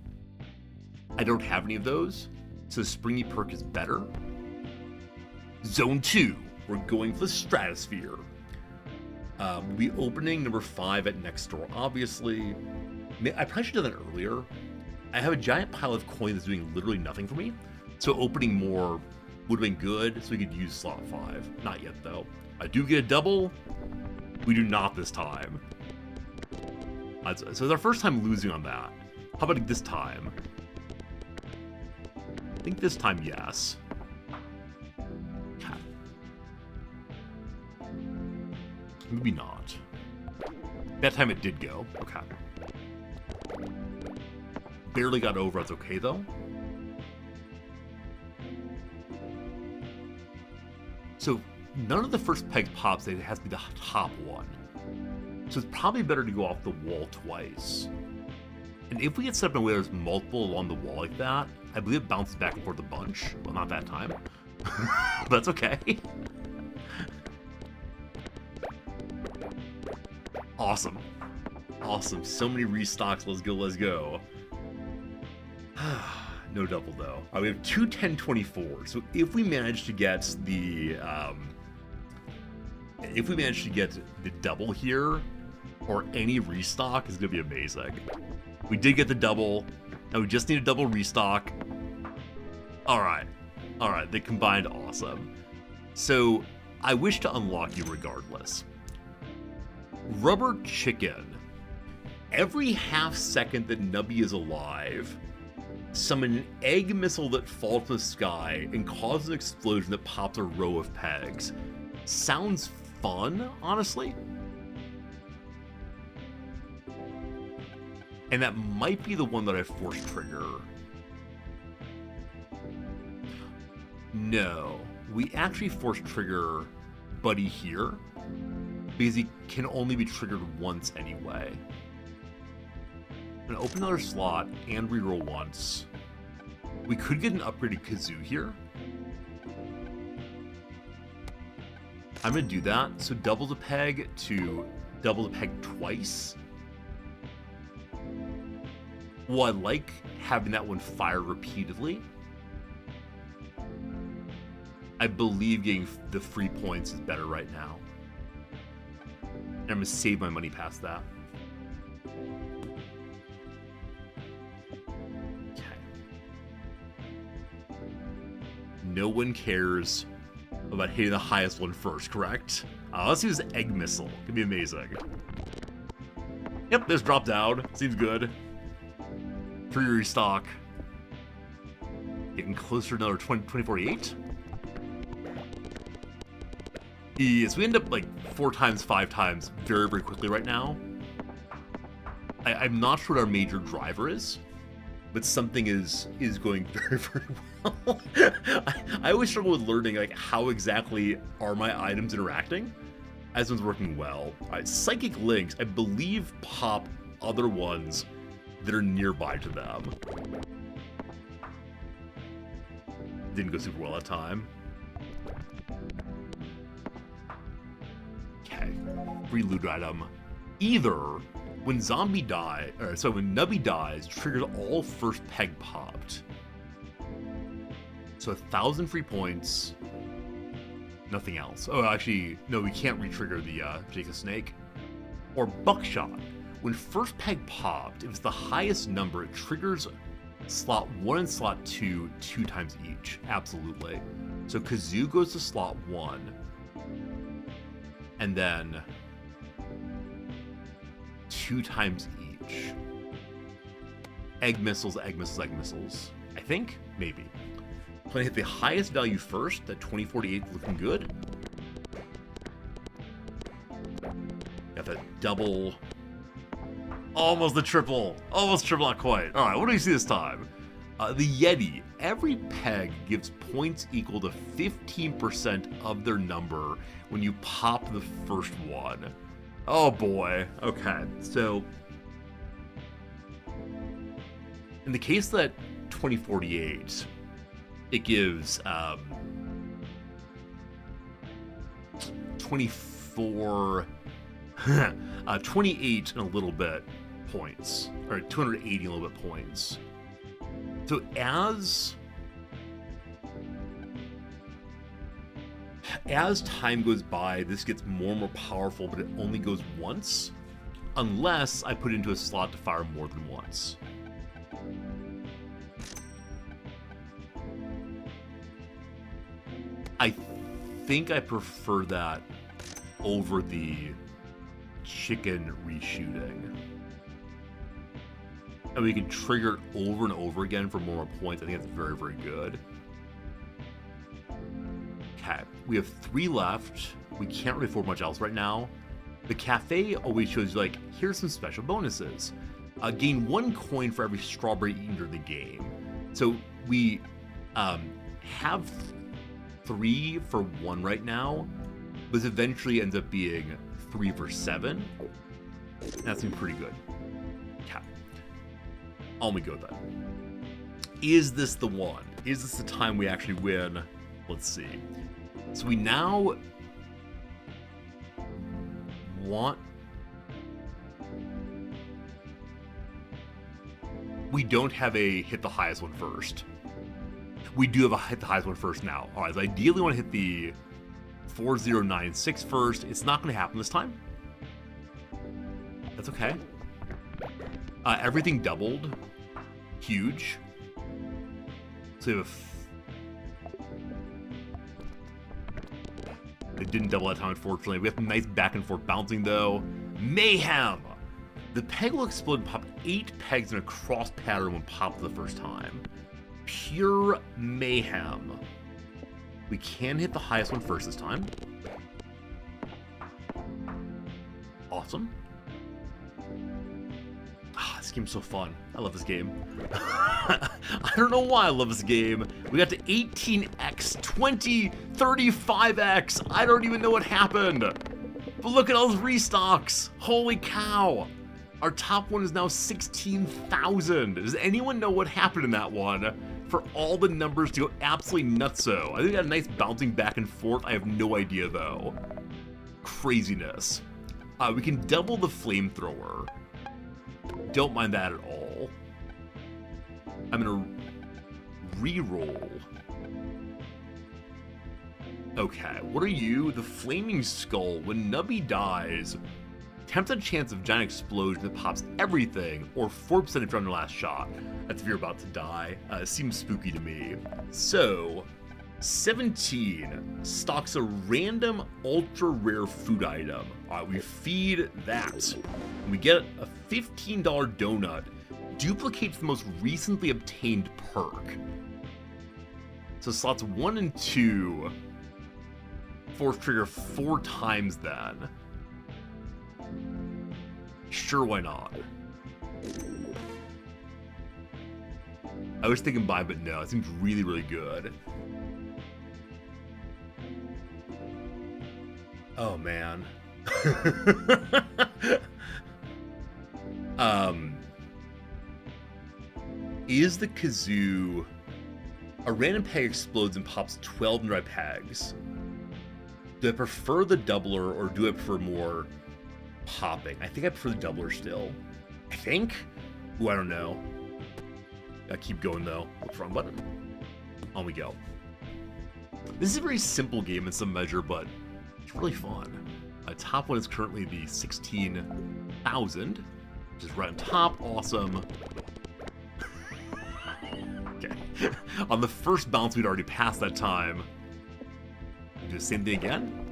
I don't have any of those, so the springy perk is better. Zone 2, we're going for the Stratosphere. We'll be opening number 5 at next door, obviously. I probably should have done that earlier. I have a giant pile of coins that's doing literally nothing for me, so opening more would have been good, so we could use slot 5. Not yet, though. I do get a double. We do not this time. So it's our first time losing on that. How about this time? I think this time, yes. Okay. Maybe not. That time it did go. Okay. Barely got over. That's okay, though. So none of the first peg pops. It has to be the top one. So it's probably better to go off the wall twice. And if we get set up in a way there's multiple along the wall like that, I believe it bounces back and forth a bunch. Well, not that time. But that's okay. Awesome. Awesome. So many restocks. Let's go, let's go. No double, though. We have 2 10-24. So if we manage to get the... if we manage to get the double here, or any restock, is going to be amazing. We did get the double. Now we just need a double restock. Alright. Alright, they combined awesome. So, I wish to unlock you regardless. Rubber Chicken. Every half second that Nubby is alive, summon an egg missile that falls from the sky and causes an explosion that pops a row of pegs. Sounds fun, honestly. And that might be the one that I force trigger. No, we actually force trigger Buddy here because he can only be triggered once anyway. I'm gonna open another slot and reroll once. We could get an upgraded Kazoo here. I'm gonna do that. So double the peg to double the peg twice. Well, I like having that one fire repeatedly. I believe getting the free points is better right now. And I'm gonna save my money past that. Okay. No one cares about hitting the highest one first, correct? Let's use Egg Missile. Could be amazing. Yep, this dropped down. Seems good. Can Pre-restock. Getting closer to another 2048. Yes, we end up like 4 times, 5 times very, very quickly right now. I'm not sure what our major driver is, but something is going very, very well. I always struggle with learning like how exactly are my items interacting. As one's working well. Psychic links, I believe, pop other ones that are nearby to them. Didn't go super well that time. Okay, free loot item. Either when when Nubby dies, triggers all first peg popped. So 1,000 free points. Nothing else. Oh, actually, no, we can't re-trigger the Jacob Snake. Or buckshot. When first peg popped, if it's the highest number, it triggers slot 1 and slot 2 2 times each. Absolutely. So Kazoo goes to slot 1. And then 2 times each. Egg missiles, egg missiles, egg missiles. I think? Maybe. So I'm gonna hit the highest value first. That 2048 looking good. Got that double. Almost the triple. Almost triple, not quite. All right, what do we see this time? The Yeti. Every peg gives points equal to 15% of their number when you pop the first one. Oh boy. Okay, so in the case that 2048, it gives 28 and a little bit points, or 280 and a little bit points. So as time goes by, this gets more and more powerful, but it only goes once, unless I put it into a slot to fire more than once. I think I prefer that over the chicken reshooting. And we can trigger it over and over again for more points. I think that's very, very good. Okay, we have 3 left. We can't really afford much else right now. The cafe always shows you, like, here's some special bonuses. Gain 1 coin for every strawberry eaten during the game. So we have 3 for 1 right now, but this eventually ends up being 3 for 7. That seems pretty good. Okay. On we go then. Is this the one? Is this the time we actually win? Let's see. So we now want... We don't have a hit the highest one first. We do have a hit the highest one first now. All right, so ideally want to hit the 4096 first. It's not going to happen this time. That's okay. Everything doubled. Huge. So we have It didn't double that time, unfortunately. We have nice back and forth bouncing, though. Mayhem! The peg will explode and pop 8 pegs in a cross pattern when popped the first time. Pure mayhem. We can hit the highest one first this time. Awesome. This game's so fun. I love this game. I don't know why I love this game. We got to 18x, 20, 35x. I don't even know what happened. But look at all those restocks. Holy cow. Our top one is now 16,000. Does anyone know what happened in that one for all the numbers to go absolutely nutso? I think we got a nice bouncing back and forth. I have no idea, though. Craziness. We can double the flamethrower. Don't mind that at all. I'm gonna re-roll. Okay, what are you? The Flaming Skull. When Nubby dies, 10% chance of giant explosion that pops everything, or 4% if you're on your last shot. That's if you're about to die. Seems spooky to me. So, 17 stocks a random ultra rare food item. We feed that. We get a $15 donut. duplicates the most recently obtained perk. So slots 1 and 2 force trigger 4 times then. Sure, why not? I was thinking buy, but no, it seems really, really good. Oh, man. Is the kazoo... A random peg explodes and pops 12 nearby pegs. Do I prefer the doubler or do I prefer more popping? I think I prefer the doubler still. I think? Ooh, I don't know. Gotta keep going though. Front button. On we go. This is a very simple game in some measure, but it's really fun. Top one is currently the 16,000, which is right on top. Awesome. Okay. On the first bounce, we'd already passed that time. Do the same thing again.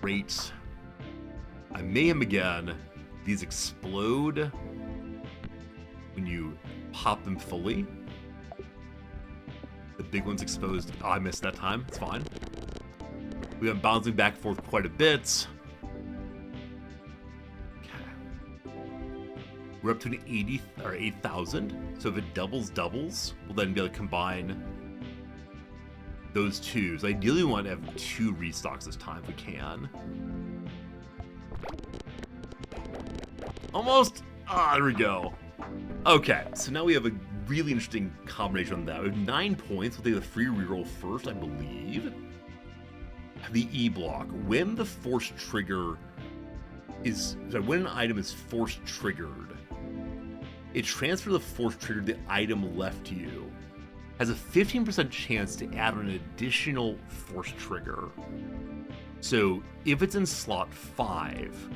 Great. I mayhem again. These explode when you pop them fully. The big one's exposed. Oh, I missed that time. It's fine. We've been bouncing back and forth quite a bit. Okay. We're up to an 80 or 8,000. So if it doubles, we'll then be able to combine those two. So ideally, we want to have 2 restocks this time if we can. Almost. Ah, there we go. Okay, so now we have a really interesting combination on that. We have 9 points. We'll take the free reroll first, I believe. The E block. When the force trigger is... Sorry, when an item is force triggered, it transfers the force trigger to the item left to you. Has a 15% chance to add an additional force trigger. So if it's in slot 5,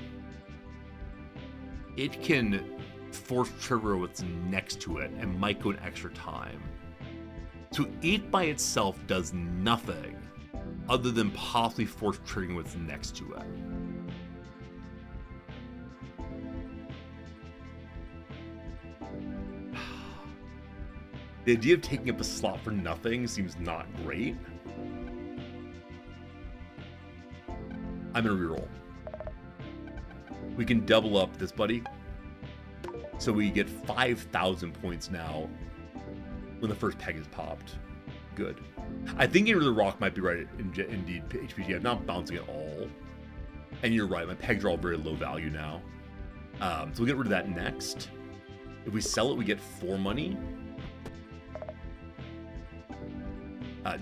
it can force trigger what's next to it and might go an extra time. So it by itself does nothing other than possibly force triggering what's next to it. The idea of taking up a slot for nothing seems not great. I'm gonna reroll. We can double up this buddy. So we get 5,000 points now when the first peg is popped. Good. I think getting rid of the rock might be right indeed, HPG. I'm not bouncing at all. And you're right, my pegs are all very low value now. So we'll get rid of that next. If we sell it, we get 4 money.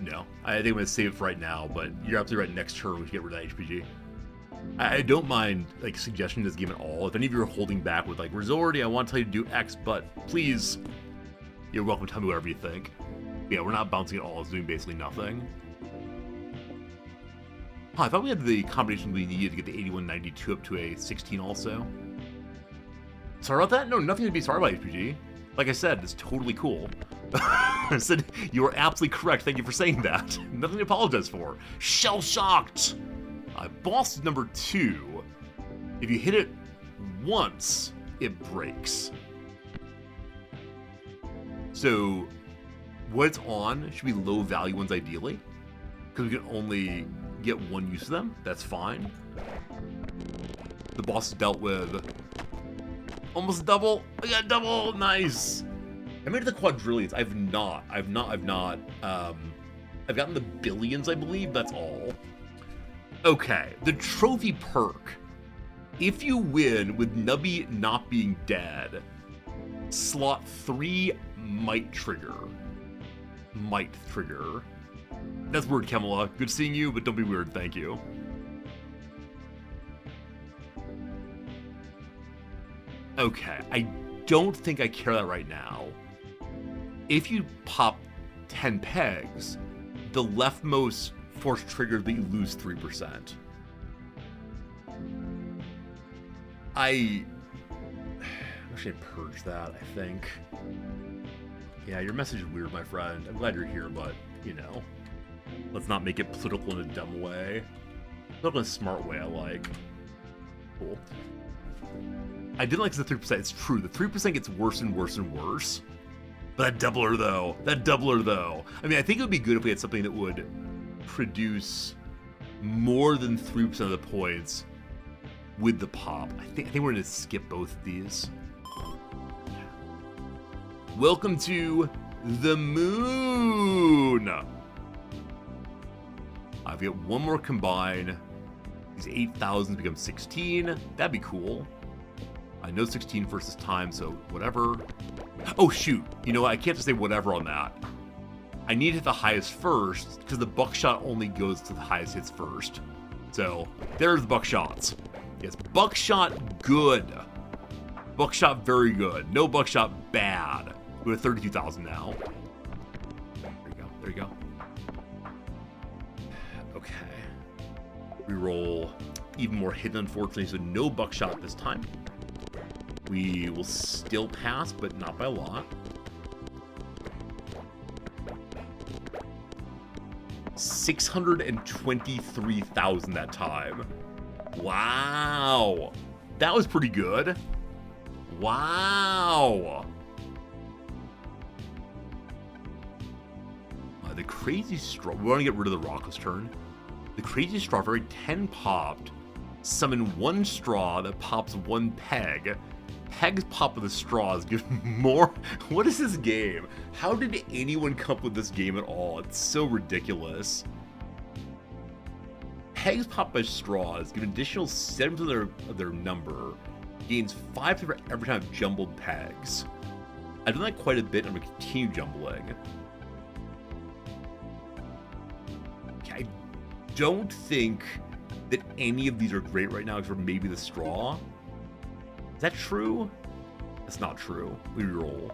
No. I think I'm going to save it for right now, but you're absolutely right, next turn we should get rid of that HPG. I don't mind like suggesting this game at all. If any of you are holding back with like Resorty, I want to tell you to do X, but please, you're welcome to tell me whatever you think. Yeah, we're not bouncing at all. It's doing basically nothing. Huh, I thought we had the combination we needed to get the 8192 up to a 16 also. Sorry about that? No, nothing to be sorry about, HPG. Like I said, it's totally cool. I said, you are absolutely correct. Thank you for saying that. Nothing to apologize for. Shell-shocked! Boss number 2. If you hit it once, it breaks. So, what's on should be low value ones ideally, because we can only get 1 use of them. That's fine. The boss is dealt with. Almost double. I got double. Nice. I made it the quadrillions. I've gotten the billions, I believe. That's all. Okay, the trophy perk. If you win with Nubby not being dead, slot 3 might trigger. Might trigger. That's weird, Kemala. Good seeing you, but don't be weird, thank you. Okay, I don't think I care that right now. If you pop 10 pegs, the leftmost force trigger that you lose 3%. I should purge that, I think. Yeah, your message is weird, my friend. I'm glad you're here, but, you know, let's not make it political in a dumb way. Political in a smart way, I like. Cool. I didn't like the 3%. It's true. The 3% gets worse and worse and worse. But that doubler though. I mean, I think it would be good if we had something that would produce more than 3% of the points with the pop. I think we're gonna skip both of these. Welcome to the moon. I've got one more combine. These 8,000s become 16. That'd be cool. I know 16 first this time, so whatever. Oh shoot, you know what? I can't just say whatever on that. I need to hit the highest first, because the buckshot only goes to the highest hits first. So, there's the buckshots. Yes, buckshot good. Buckshot very good. No buckshot bad. We're at 32,000 now. There you go. Okay. Reroll even more hidden, unfortunately, so no buckshot this time. We will still pass, but not by a lot. 623,000 that time. Wow. That was pretty good. Wow. The crazy straw. We want to get rid of the rockless turn. The crazy strawberry 10 popped. Summon one straw that pops one peg. Pegs pop with the straws give more. What is this game? How did anyone come up with this game at all? It's so ridiculous. Pegs pop by straws give an additional 7 of their number. Gains 5 for every time I've jumbled pegs. I've done that quite a bit. I'm going to continue jumbling. I don't think that any of these are great right now, except for maybe the straw. Is that true? That's not true. We roll.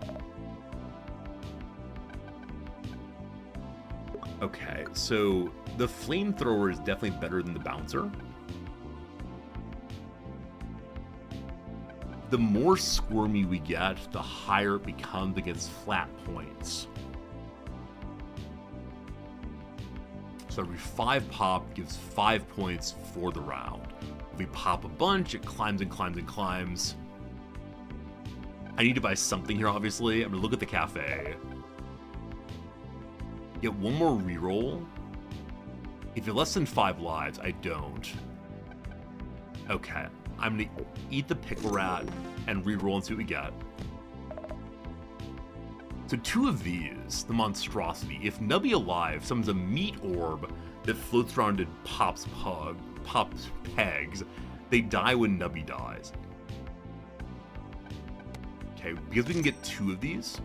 Okay, so the flamethrower is definitely better than the bouncer. The more squirmy we get, the higher it becomes against flat points. So every 5 pop gives 5 points for the round. If we pop a bunch, it climbs and climbs and climbs. I need to buy something here, obviously. I'm gonna look at the cafe. Get one more reroll. If you're less than 5 lives, I don't. Okay, I'm gonna eat the pickle rat and reroll and see what we get. So 2 of these, the monstrosity. If Nubby alive summons a meat orb that floats around and pops pegs, they die when Nubby dies. Okay, because we can get 2 of these.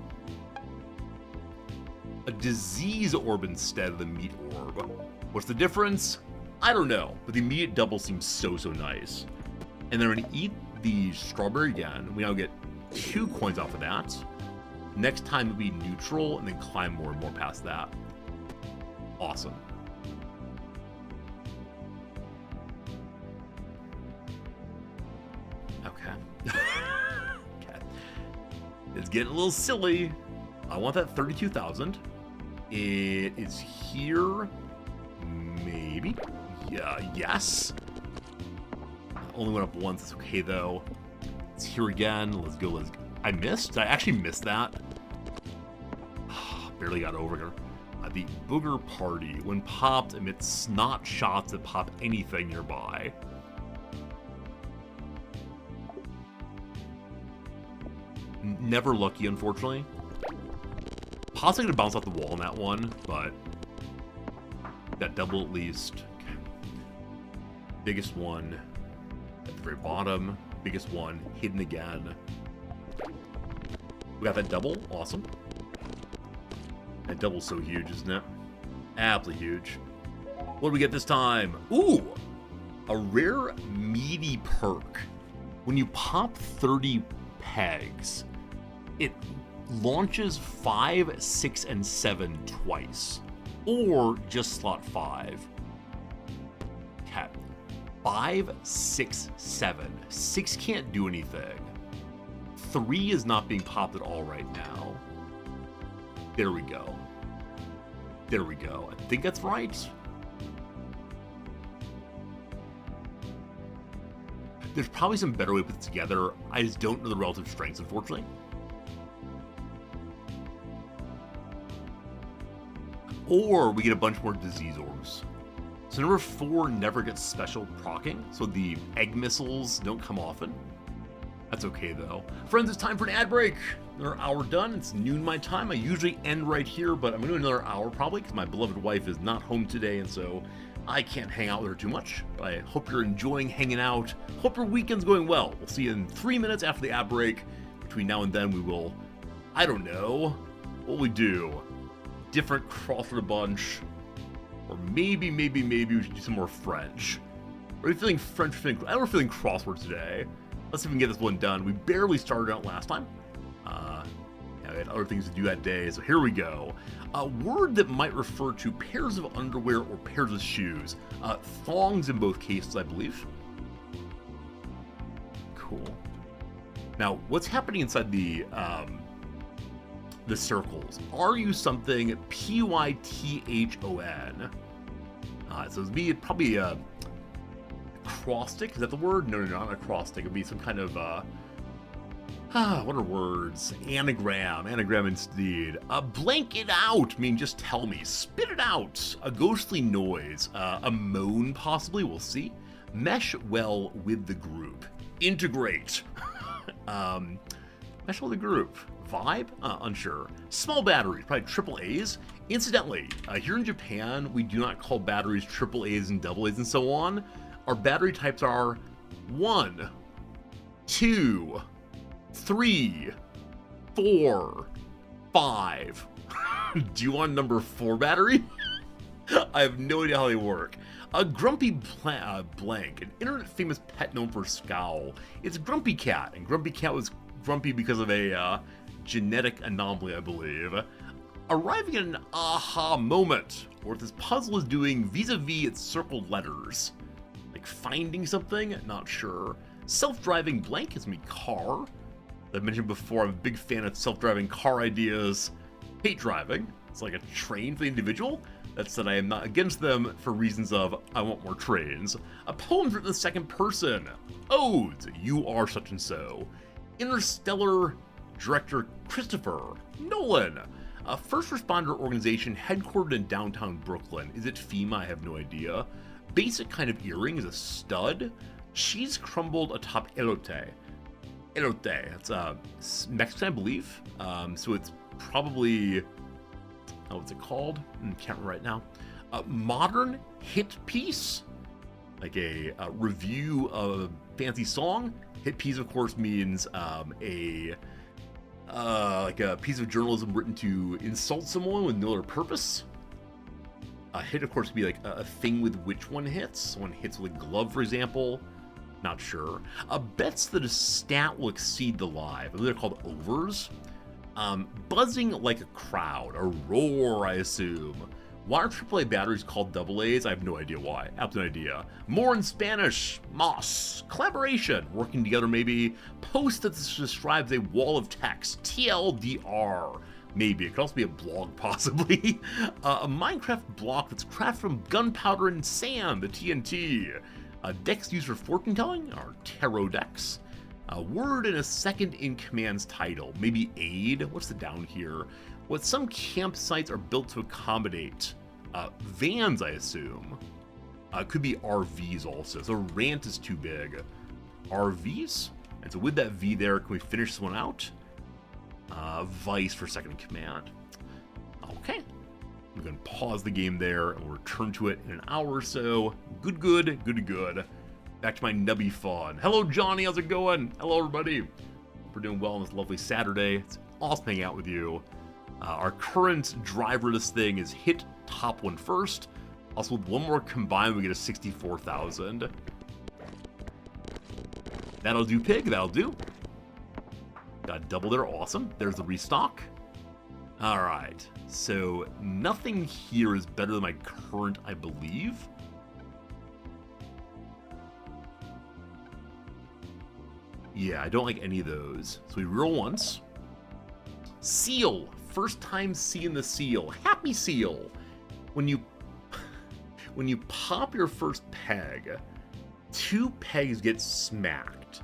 A disease orb instead of the meat orb. What's the difference? I don't know, but the immediate double seems so nice. And then we're gonna eat the strawberry again. We now get 2 coins off of that. Next time it'll be neutral and then climb more and more past that. Awesome. Okay. Okay. It's getting a little silly. I want that 32,000. It is here. Maybe. Yeah, yes. Only went up once. It's okay though. It's here again. Let's go. I missed? I actually missed that. Barely got over here. The Booger Party. When popped, emits snot shots that pop anything nearby. Never lucky, unfortunately. Possibly gonna bounce off the wall on that one, but that double at least. Okay. Biggest one at the very bottom. Biggest one hidden again. We got that double. Awesome. That double's so huge, isn't it? Absolutely huge. What do we get this time? Ooh! A rare meaty perk. When you pop 30 pegs, it launches 5, 6, and 7 twice. Or just slot 5. Okay. 5, 6, 7. 6 can't do anything. 3 is not being popped at all right now. There we go. There we go. I think that's right. There's probably some better way to put it together. I just don't know the relative strengths, unfortunately. Or we get a bunch more disease orbs. So number 4 never gets special proccing, so the egg missiles don't come often. That's okay though. Friends, it's time for an ad break. Another hour done. It's noon my time. I usually end right here, but I'm gonna do another hour probably because my beloved wife is not home today, and so I can't hang out with her too much. But I hope you're enjoying hanging out. Hope your weekend's going well. We'll see you in 3 minutes after the ad break. Between now and then we will, I don't know, what will we do? Different crossword a bunch. Or maybe we should do some more French. Are we feeling French? I think we're feeling crossword today. Let's see if we can get this one done. We barely started out last time. We had other things to do that day, so here we go. A word that might refer to pairs of underwear or pairs of shoes. Thongs in both cases, I believe. Cool. Now, what's happening inside the circles? Are you something Python? So it'd be probably a acrostic. Is that the word? No, not acrostic. It'd be some kind of what are words? Anagram. Anagram indeed. Blank it out. I mean, just tell me. Spit it out. A ghostly noise. A moan, possibly. We'll see. Mesh well with the group. Integrate. Mesh well with the group. Vibe? Unsure. Small batteries. Probably triple A's. Incidentally, here in Japan, we do not call batteries triple A's and double A's and so on. Our battery types are 1, 2, 3, 4, 5. Do you want number 4 battery? I have no idea how they work. A grumpy blank, an internet famous pet known for scowl. It's Grumpy Cat, and Grumpy Cat was grumpy because of a genetic anomaly, I believe. Arriving at an aha moment, or what this puzzle is doing vis-a-vis its circled letters. Like finding something? Not sure. Self-driving blank is me car. As I mentioned before, I'm a big fan of self-driving car ideas. Hate driving. It's like a train for the individual. That said, I am not against them for reasons of I want more trains. A poem written in the second person. Odes, you are such and so. Interstellar director Christopher Nolan. A first responder organization headquartered in downtown Brooklyn. Is it FEMA? I have no idea. Basic kind of earring is a stud. Cheese crumbled atop elote. Elote, that's Mexican, I believe. So it's probably, what's it called? Can't remember right now. Modern hit piece, like a review of a fancy song. Hit piece, of course, means like a piece of journalism written to insult someone with no other purpose. A hit, of course, would be like a thing with which one hits. Someone hits with a glove, for example. Not sure. Bets that a stat will exceed the live. They're called overs. Buzzing like a crowd. A roar, I assume. Why are AAA batteries called double A's? I have no idea why. Absolute idea. More in Spanish. Moss. Collaboration. Working together, maybe. Post that describes a wall of text. TLDR. Maybe. It could also be a blog, possibly. A Minecraft block that's crafted from gunpowder and sand. The TNT. Decks used for fortune telling are tarot decks. A word and a second in command's title. Maybe aid. What's the down here? What some campsites are built to accommodate. Vans, I assume. Could be RVs also. So rant is too big. RVs? And so with that V there, can we finish this one out? Vice for second in command. Okay. I'm going to pause the game there and we'll return to it in an hour or so. Good. Back to my Nubby fun. Hello, Johnny. How's it going? Hello, everybody. We're doing well on this lovely Saturday. It's awesome hanging out with you. Our current driver of this thing is hit top one first. Also, with one more combined, we get a 64,000. That'll do, pig. That'll do. Got double there. Awesome. There's the restock. All right. So nothing here is better than my current, I believe. Yeah, I don't like any of those. So we roll once. Seal. First time seeing the seal. Happy seal. When you pop your first peg, 2 pegs get smacked.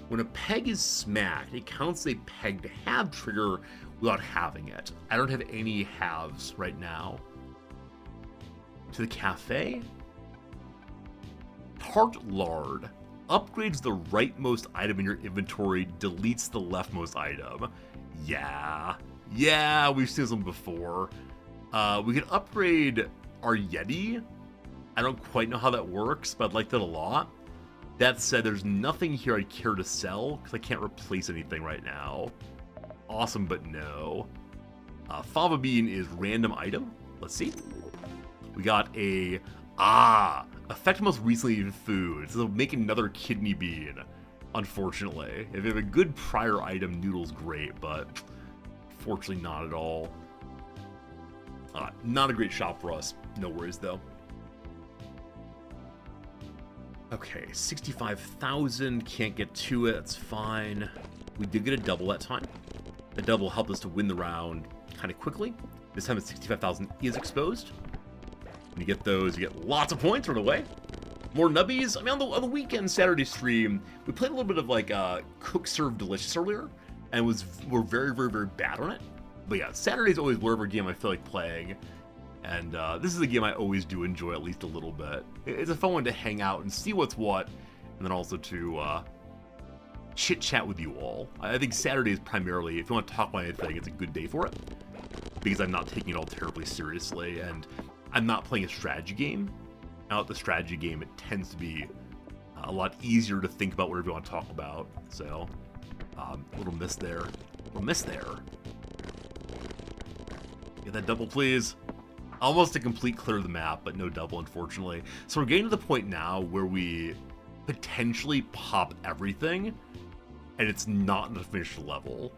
When a peg is smacked, it counts a peg to have trigger without having it. I don't have any halves right now. To the cafe. Tart lard upgrades the rightmost item in your inventory, deletes the leftmost item. Yeah, we've seen them before. We can upgrade our Yeti. I don't quite know how that works, but I'd like that a lot. That said, there's nothing here I'd care to sell, because I can't replace anything right now. Awesome, but no. Fava bean is random item. Let's see. We got a... affect most recently eaten food. So make another kidney bean, unfortunately. If you have a good prior item, noodle's great, but fortunately not at all. Not a great shop for us. No worries, though. Okay, 65,000. Can't get to it. That's fine. We did get a double that time. The double helped us to win the round kind of quickly. This time it's 65,000 is exposed. When you get those, you get lots of points right away. More nubbies. I mean, on the weekend Saturday stream, we played a little bit of like Cook Serve Delicious earlier, and we're very, very, very bad on it. But yeah, Saturday's always whatever game I feel like playing. And this is a game I always do enjoy at least a little bit. It's a fun one to hang out and see what's what, and then also to chit-chat with you all. I think Saturday is primarily, if you want to talk about anything, it's a good day for it. Because I'm not taking it all terribly seriously, and I'm not playing a strategy game. Now at the strategy game, it tends to be a lot easier to think about whatever you want to talk about. So, a little miss there. Get that double, please. Almost a complete clear of the map, but no double, unfortunately. So we're getting to the point now where we potentially pop everything, and it's not in a finished level.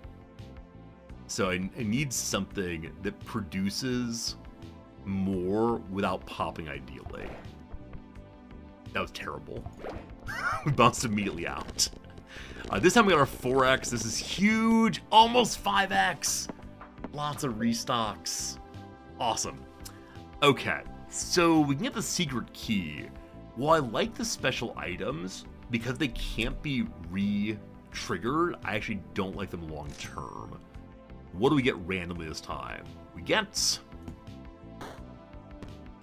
So I need something that produces more without popping, ideally. That was terrible. We bounced immediately out. This time we got our 4x. This is huge. Almost 5x. Lots of restocks. Awesome. Okay, so we can get the secret key. While I like the special items, because they can't be re-triggered, I actually don't like them long term. What do we get randomly this time? We get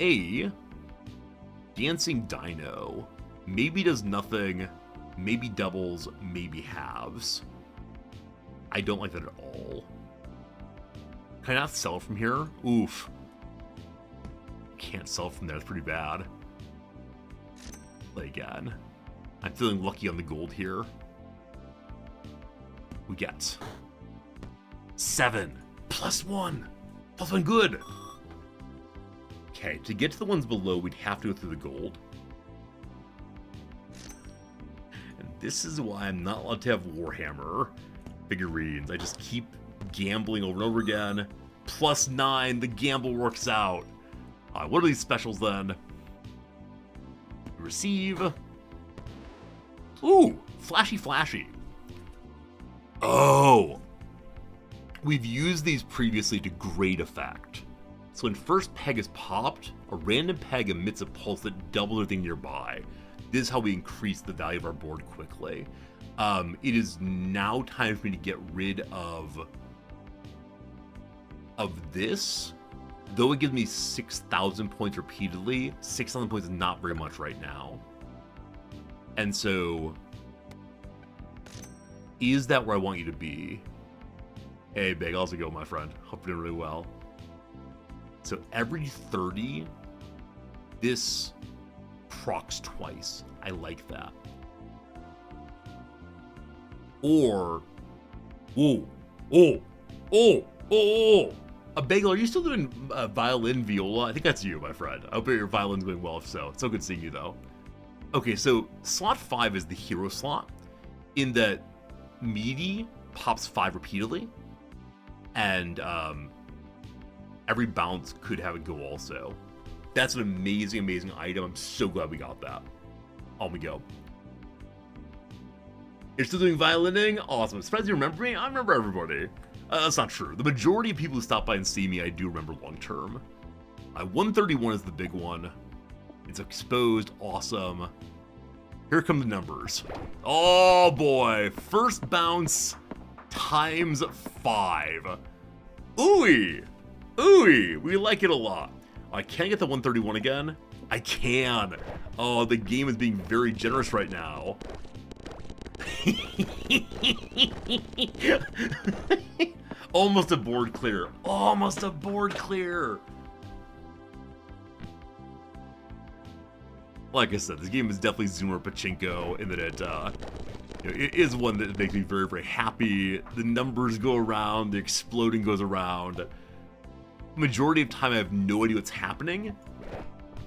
a dancing dino. Maybe does nothing, maybe doubles, maybe halves. I don't like that at all. Can I not sell from here? Oof. Can't sell from there, that's pretty bad. Play again. I'm feeling lucky on the gold here. We get 7 +1. +1 good. Okay, to get to the ones below, we'd have to go through the gold. And this is why I'm not allowed to have Warhammer figurines. I just keep gambling over and over again. +9, the gamble works out. What are these specials then? Receive. Ooh, flashy. Oh. We've used these previously to great effect. So when first peg is popped, a random peg emits a pulse that doubles everything nearby. This is how we increase the value of our board quickly. It is now time for me to get rid of this. Though it gives me 6,000 points repeatedly, 6,000 points is not very much right now. And so, is that where I want you to be? Hey, Big, how's it go, my friend? Hope you're doing really well. So every 30, this procs twice. I like that. Or, Bagel, are you still doing violin, viola? I think that's you, my friend. I hope your violin's going well, if so. It's so good seeing you, though. Okay, so slot 5 is the hero slot, in that meaty pops 5 repeatedly, and every bounce could have it go also. That's an amazing, amazing item. I'm so glad we got that. On we go. You're still doing violining? Awesome. Surprised you remember me? I remember everybody. That's not true. The majority of people who stop by and see me, I do remember long term. 131 is the big one. It's exposed. Awesome. Here come the numbers. Oh boy, first bounce times 5. Ooey, ooey, we like it a lot. I can't get the 131 again. I can. Oh, the game is being very generous right now. Almost a board clear. Almost a board clear. Like I said, this game is definitely Zoomer Pachinko in that it is one that makes me very, very happy. The numbers go around, the exploding goes around. The majority of time I have no idea what's happening,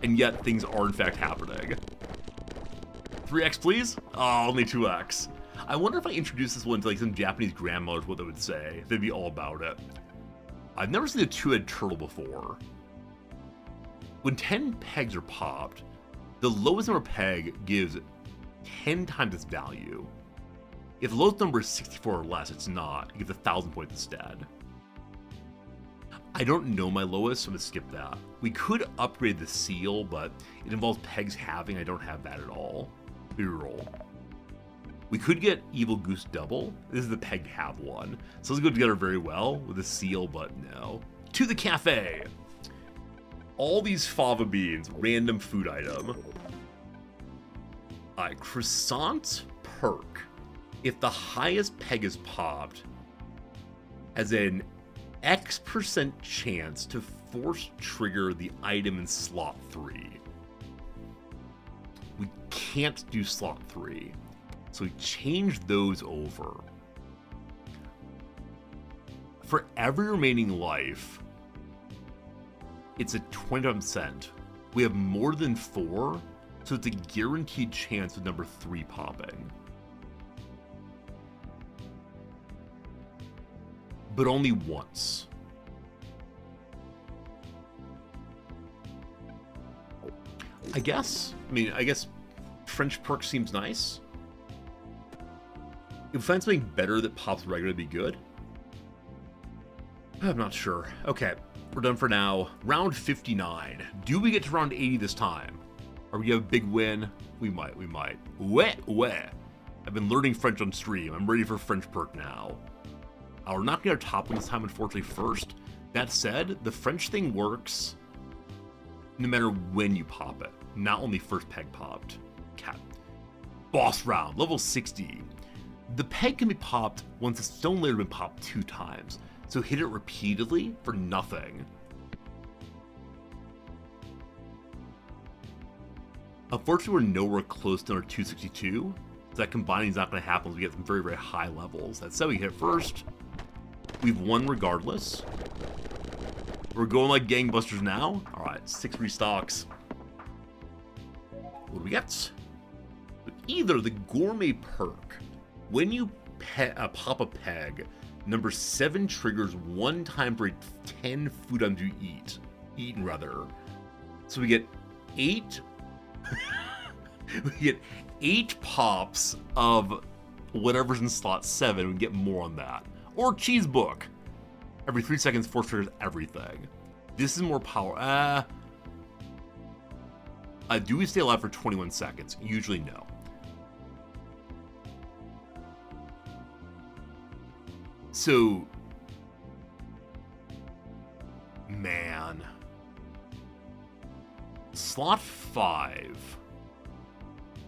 and yet things are in fact happening. 3x please? Oh, only 2x. I wonder if I introduced this one to like some Japanese grandmothers, what they would say. They'd be all about it. I've never seen a 2-head turtle before. When 10 pegs are popped, the lowest number peg gives 10 times its value. If the lowest number is 64 or less, it's not. It gives 1,000 points instead. I don't know my lowest, so I'm gonna skip that. We could upgrade the seal, but it involves pegs halving. I don't have that at all. We roll. We could get Evil Goose Double. This is the peg halve one. So those go together very well with the seal, but no. To the cafe. All these fava beans, random food item. Croissant perk. If the highest peg is popped, has an X% chance to force trigger the item in slot 3. We can't do slot 3. So we change those over. For every remaining life, it's a 20%. We have more than 4, so it's a guaranteed chance of number 3 popping. But only once. I guess French perk seems nice. If we find something better that pops regularly, be good. I'm not sure. Okay, we're done for now. Round 59. Do we get to round 80 this time? Are we gonna have a big win? We might. Ouais. I've been learning French on stream. I'm ready for French perk now. We're not getting our top one this time, unfortunately, first. That said, the French thing works no matter when you pop it. Not only first peg popped. Cat. Boss round, level 60. The peg can be popped once the stone layer has been popped 2 times. So hit it repeatedly for nothing. Unfortunately, we're nowhere close to our 262. So that combining is not going to happen unless we get some very, very high levels. That said, we hit first. We've won regardless. We're going like gangbusters now. All right, 6 restocks. What do we get? Either the gourmet perk. When you pop a peg, number 7 triggers 1 time for 10 food items you eaten rather. So we get 8. We get 8 pops of whatever's in slot 7. We get more on that. Or cheese book. Every 3 seconds, force triggers everything. This is more power. Do we stay alive for 21 seconds? Usually no. So, man. Slot 5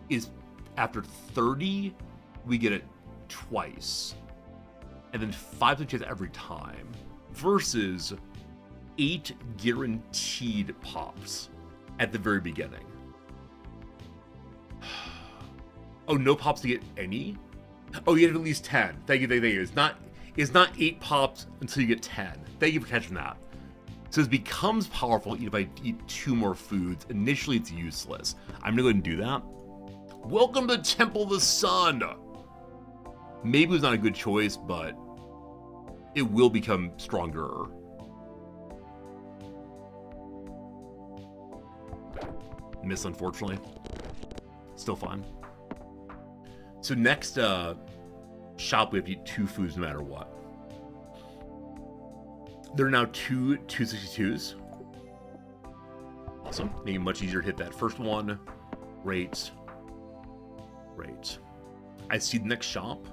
is after 30, we get it twice. And then 5 to chance every time. Versus 8 guaranteed pops at the very beginning. Oh, no pops to get any? Oh, you have at least 10. Thank you. It's not 8 pops until you get 10. Thank you for catching that. So it becomes powerful if I eat 2 more foods. Initially, it's useless. I'm gonna go ahead and do that. Welcome to Temple of the Sun. Maybe it was not a good choice, but it will become stronger. Miss, unfortunately. Still fun. So next shop, we have to eat 2 foods no matter what. There are now 2 262s. Awesome. Making it much easier to hit that first one. Great. Great. I see the next shop.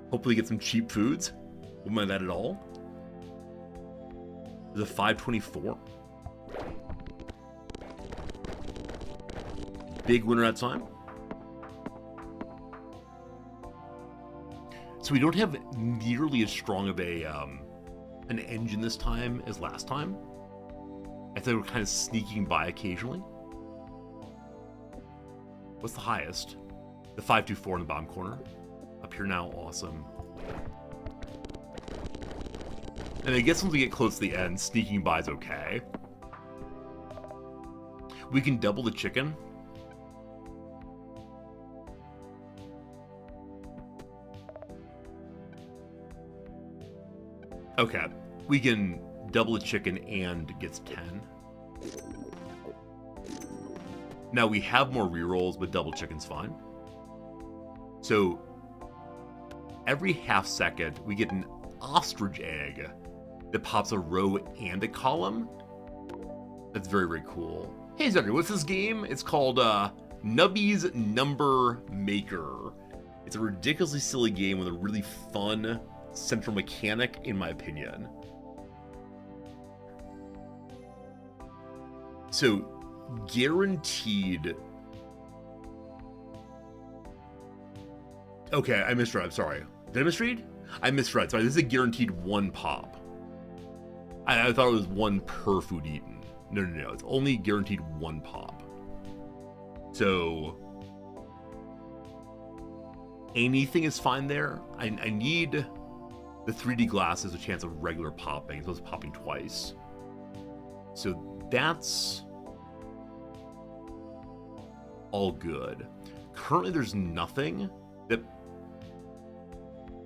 Hopefully get some cheap foods. Wouldn't mind that at all. There's a 524. Big winner that time. So we don't have nearly as strong of a an engine this time as last time. I thought we were kind of sneaking by occasionally. What's the highest? The 524 in the bottom corner. Up here now, awesome. And I guess once we get close to the end, sneaking by is okay. We can double the chicken. Okay, we can double the chicken and gets 10. Now we have more rerolls, but double chicken's fine. So every half second, we get an ostrich egg that pops a row and a column. That's very, very cool. Hey Zachary, what's this game? It's called Nubby's Number Maker. It's a ridiculously silly game with a really fun central mechanic, in my opinion. So, guaranteed... Okay, I misread, I'm sorry. Did I misread? I misread, sorry, this is a guaranteed 1 pop. I thought it was 1 per food eaten. No, it's only guaranteed 1 pop. So... anything is fine there. I need... the 3D glass has a chance of regular popping, so it's popping twice. So that's all good. Currently, there's nothing that...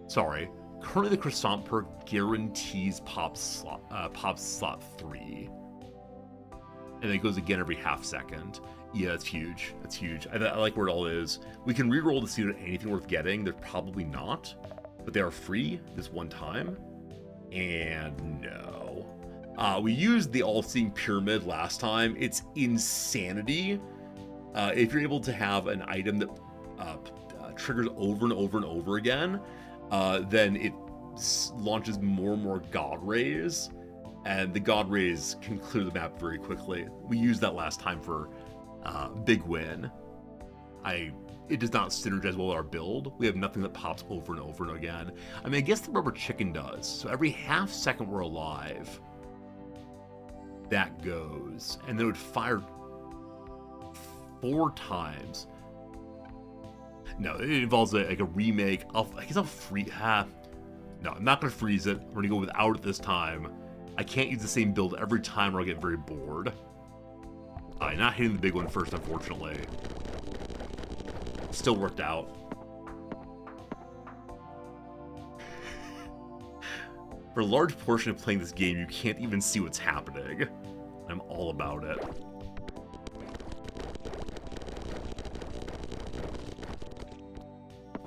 Sorry. Currently, the croissant perk guarantees pop slot 3. And it goes again every half second. Yeah, that's huge. That's huge. I like where it all is. We can reroll to see if there's anything worth getting. There's probably not. But they are free this one time. And no. We used the all-seeing pyramid last time. It's insanity. If you're able to have an item that triggers over and over and over again, then it launches more and more God Rays. And the God Rays can clear the map very quickly. We used that last time for big win. It does not synergize well with our build. We have nothing that pops over and over and again. I mean, I guess the rubber chicken does. So every half second we're alive, that goes. And then it would fire 4 times. No, it involves like a remake. I guess I'll freeze. No, I'm not going to freeze it. We're going to go without it this time. I can't use the same build every time or I'll get very bored. Not hitting the big one first, unfortunately. Still worked out. For a large portion of playing this game, you can't even see what's happening. I'm all about it.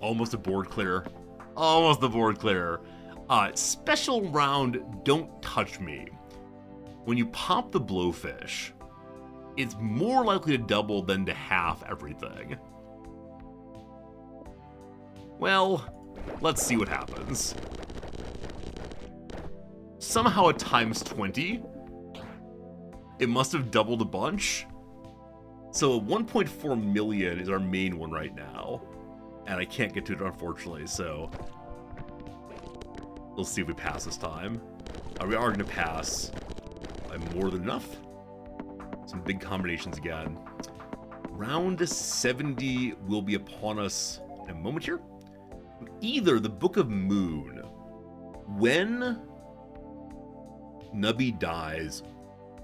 Almost a board clear. Almost the board clear. Special round, Don't Touch Me. When you pop the blowfish, it's more likely to double than to half everything. Well, let's see what happens. Somehow at times 20, it must have doubled a bunch. So 1.4 million is our main one right now. And I can't get to it, unfortunately, so... we'll see if we pass this time. We are going to pass by more than enough. Some big combinations again. Round 70 will be upon us in a moment here. Either the Book of Moon. When Nubby dies,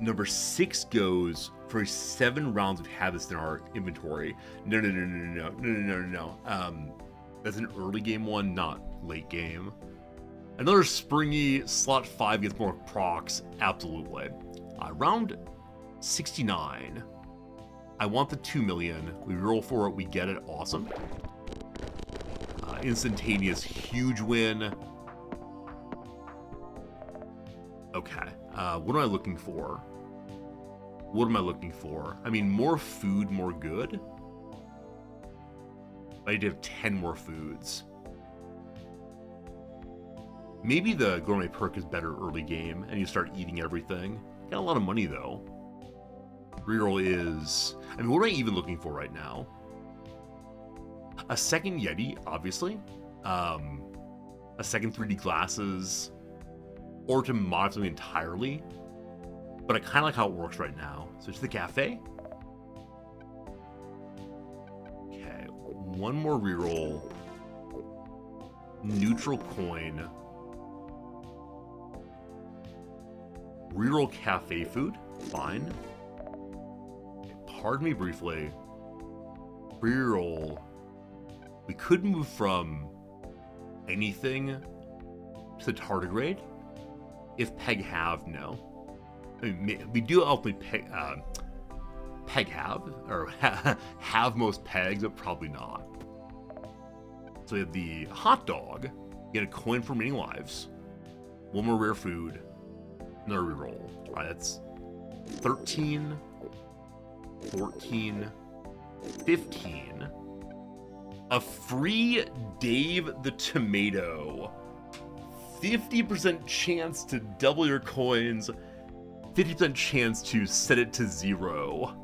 number 6 goes for 7 rounds we have this in our inventory. No. That's an early game one, not late game. Another springy slot 5 gets more procs, absolutely. Round 69. I want the 2 million. We roll for it, we get it, awesome. Instantaneous, huge win. Okay, what am I looking for? What am I looking for? I mean, more food, more good. I need to have 10 more foods. Maybe the gourmet perk is better early game, and you start eating everything. Got a lot of money, though. Reroll is... I mean, what am I even looking for right now? A second Yeti, obviously. A second 3D glasses. Or to mod something entirely. But I kind of like how it works right now. So to the cafe. Okay, one more reroll. Neutral coin. Reroll cafe food. Fine. Pardon me briefly. Reroll. We could move from anything to the tardigrade. If peg have, no. I mean, we do ultimately peg have, or have most pegs, but probably not. So we have the hot dog, get a coin for remaining lives, one more rare food, another reroll. All right, that's 13, 14, 15. A free Dave the Tomato. 50% chance to double your coins. 50% chance to set it to 0.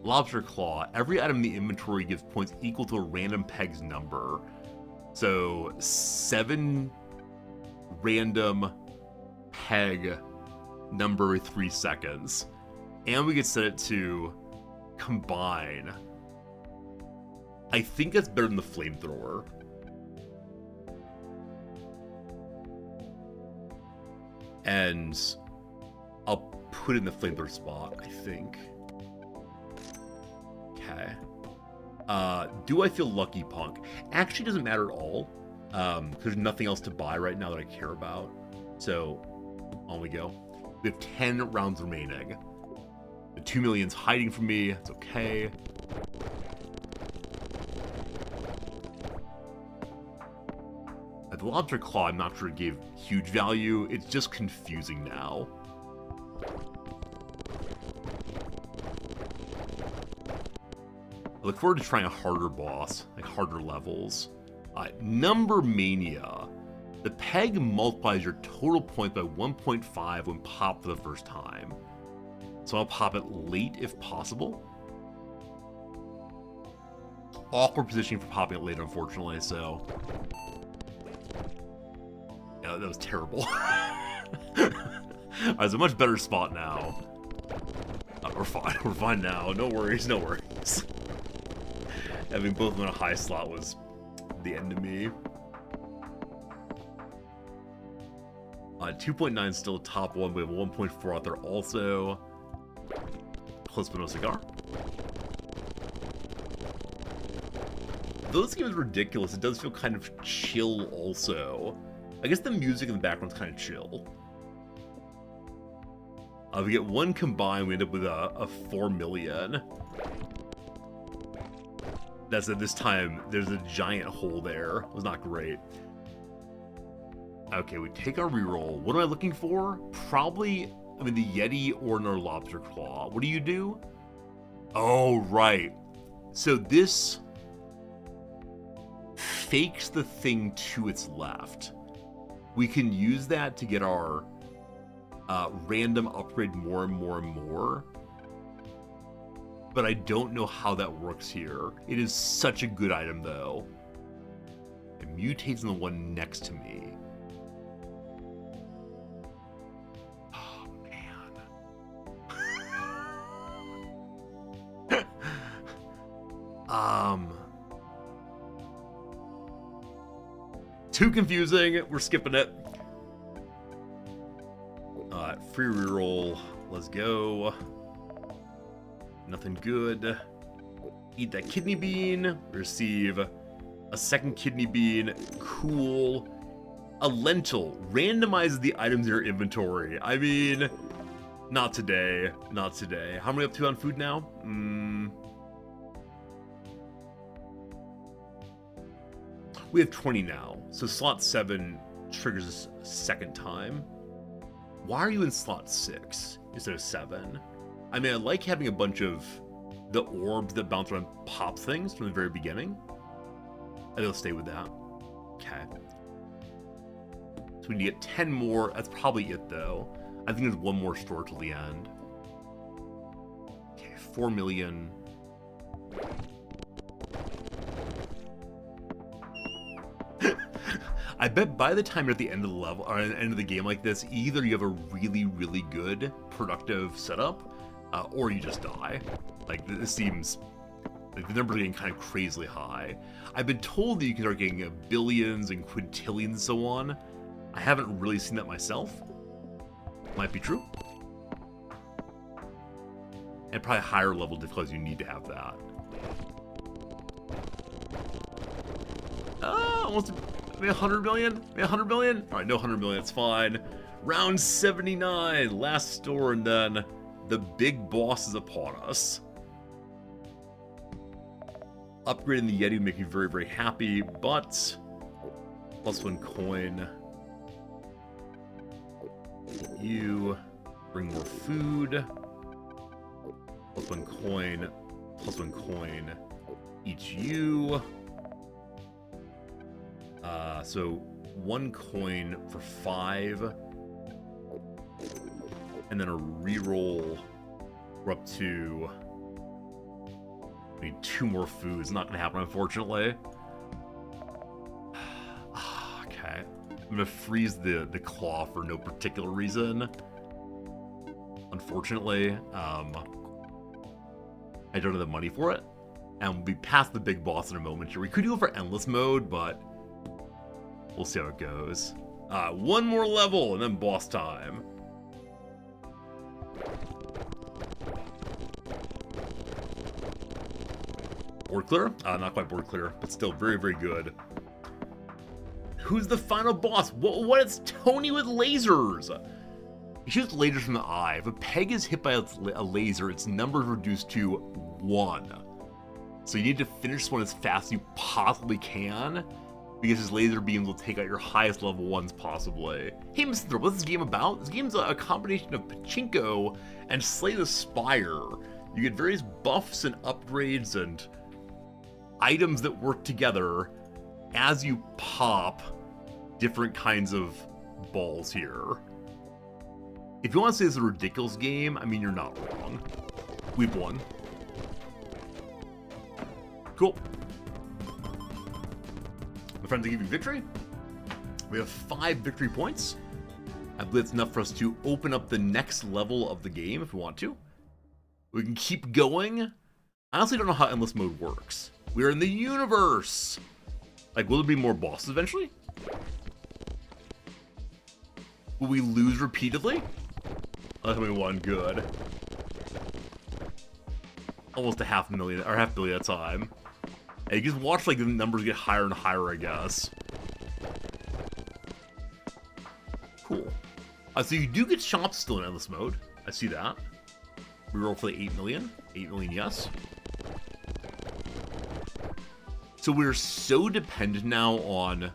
Lobster claw. Every item in the inventory gives points equal to a random peg's number. So 7 random peg number 3 seconds. And we could set it to combine. I think that's better than the flamethrower. And I'll put it in the flamethrower spot, I think. Okay. Do I feel lucky, Punk? Actually, doesn't matter at all. There's nothing else to buy right now that I care about. So, on we go. We have 10 rounds remaining. The 2 million's hiding from me. It's okay. The lobster claw, I'm not sure it gave huge value. It's just confusing now. I look forward to trying a harder boss, like harder levels. Number Mania. The peg multiplies your total points by 1.5 when popped for the first time. So I'll pop it late if possible. Awkward positioning for popping it late, unfortunately, so... Yeah, that was terrible. It's a much better spot now. We're fine. We're fine now. No worries, no worries. Having both of them in a high slot was the end of me. 2.9 still top one. We have 1.4 out there also. Close but no cigar. Though this game is ridiculous, it does feel kind of chill also. I guess the music in the background's kind of chill. We get one combined, we end up with a 4 million. That's at this time, there's a giant hole there. It was not great. Okay, we take our reroll. What am I looking for? Probably, I mean, the Yeti or another lobster claw. What do you do? Oh, right. So this fakes the thing to its left. We can use that to get our random upgrade more and more and more. But I don't know how that works here. It is such a good item, though. It mutates in the one next to me. Oh, man. Too confusing. We're skipping it. Free reroll. Let's go. Nothing good. Eat that kidney bean. Receive a second kidney bean. Cool. A lentil. Randomizes the items in your inventory. I mean, not today. Not today. How many up to on food now? We have 20 now. So slot 7 triggers this a second time. Why are you in slot 6 instead of 7? I mean, I like having a bunch of the orbs that bounce around pop things from the very beginning. I think I'll stay with that. Okay. So we need to get 10 more. That's probably it, though. I think there's one more store till the end. Okay, 4 million. I bet by the time you're at the end of the level, or at the end of the game like this, either you have a really, really good, productive setup, or you just die. Like, this seems... like, the numbers are getting kind of crazily high. I've been told that you can start getting billions and quintillions and so on. I haven't really seen that myself. Might be true. And probably higher level difficulties, you need to have that. Almost... maybe 100 million? Maybe 100 million? Alright, no 100 million, that's fine. Round 79, last store, and then the big boss is upon us. Upgrading the Yeti would make me very, very happy, but... +1 coin. You bring more food. +1 coin. +1 coin. Each you. So 1 coin for 5. And then a reroll. We're up to... we need 2 more foods. Not gonna happen, unfortunately. Okay. I'm gonna freeze the claw for no particular reason. Unfortunately, I don't have the money for it. And we'll be past the big boss in a moment here. We could go for endless mode, but we'll see how it goes. 1 more level, and then boss time. Board clear? Not quite board clear, but still very, very good. Who's the final boss? What? It's Tony with lasers! He shoots lasers from the eye. If a peg is hit by a laser, its number is reduced to 1. So you need to finish this one as fast as you possibly can, because his laser beams will take out your highest level ones possibly. Hey, Mr. Thorpe, what's this game about? This game's a combination of Pachinko and Slay the Spire. You get various buffs and upgrades and items that work together as you pop different kinds of balls here. If you want to say this is a ridiculous game, I mean, you're not wrong. We've won. Cool. My friends, I give you victory. We have 5 victory points. I believe it's enough for us to open up the next level of the game if we want to. We can keep going. I honestly don't know how endless mode works. We're in the universe. Like, will there be more bosses eventually? Will we lose repeatedly? That's only one. Good. Almost a half billion at a time. And you just watch like the numbers get higher and higher, I guess. Cool. So you do get shops still in endless mode. I see that. We roll for the 8 million. 8 million, yes. So we're so dependent now on,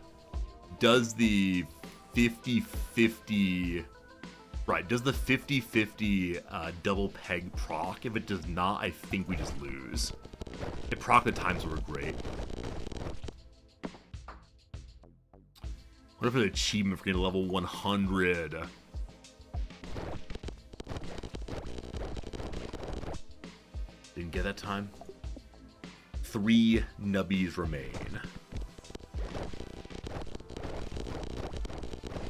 does the 50-50... Right, does the 50-50 double peg proc? If it does not, I think we just lose. It proc the times were great. What if an achievement for getting level 100? Didn't get that time. 3 nubbies remain.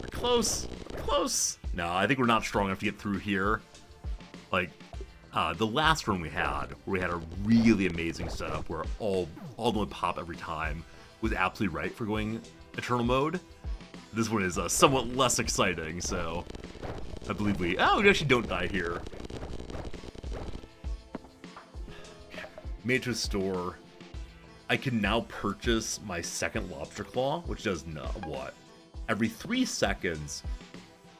We're close. We're close. No, I think we're not strong enough to get through here. Like, the last run we had, where we had a really amazing setup where all the would pop every time, was absolutely right for going Eternal mode. This one is somewhat less exciting, so I believe we actually don't die here. Made it to a store. I can now purchase my second lobster claw, which does what? Every 3 seconds,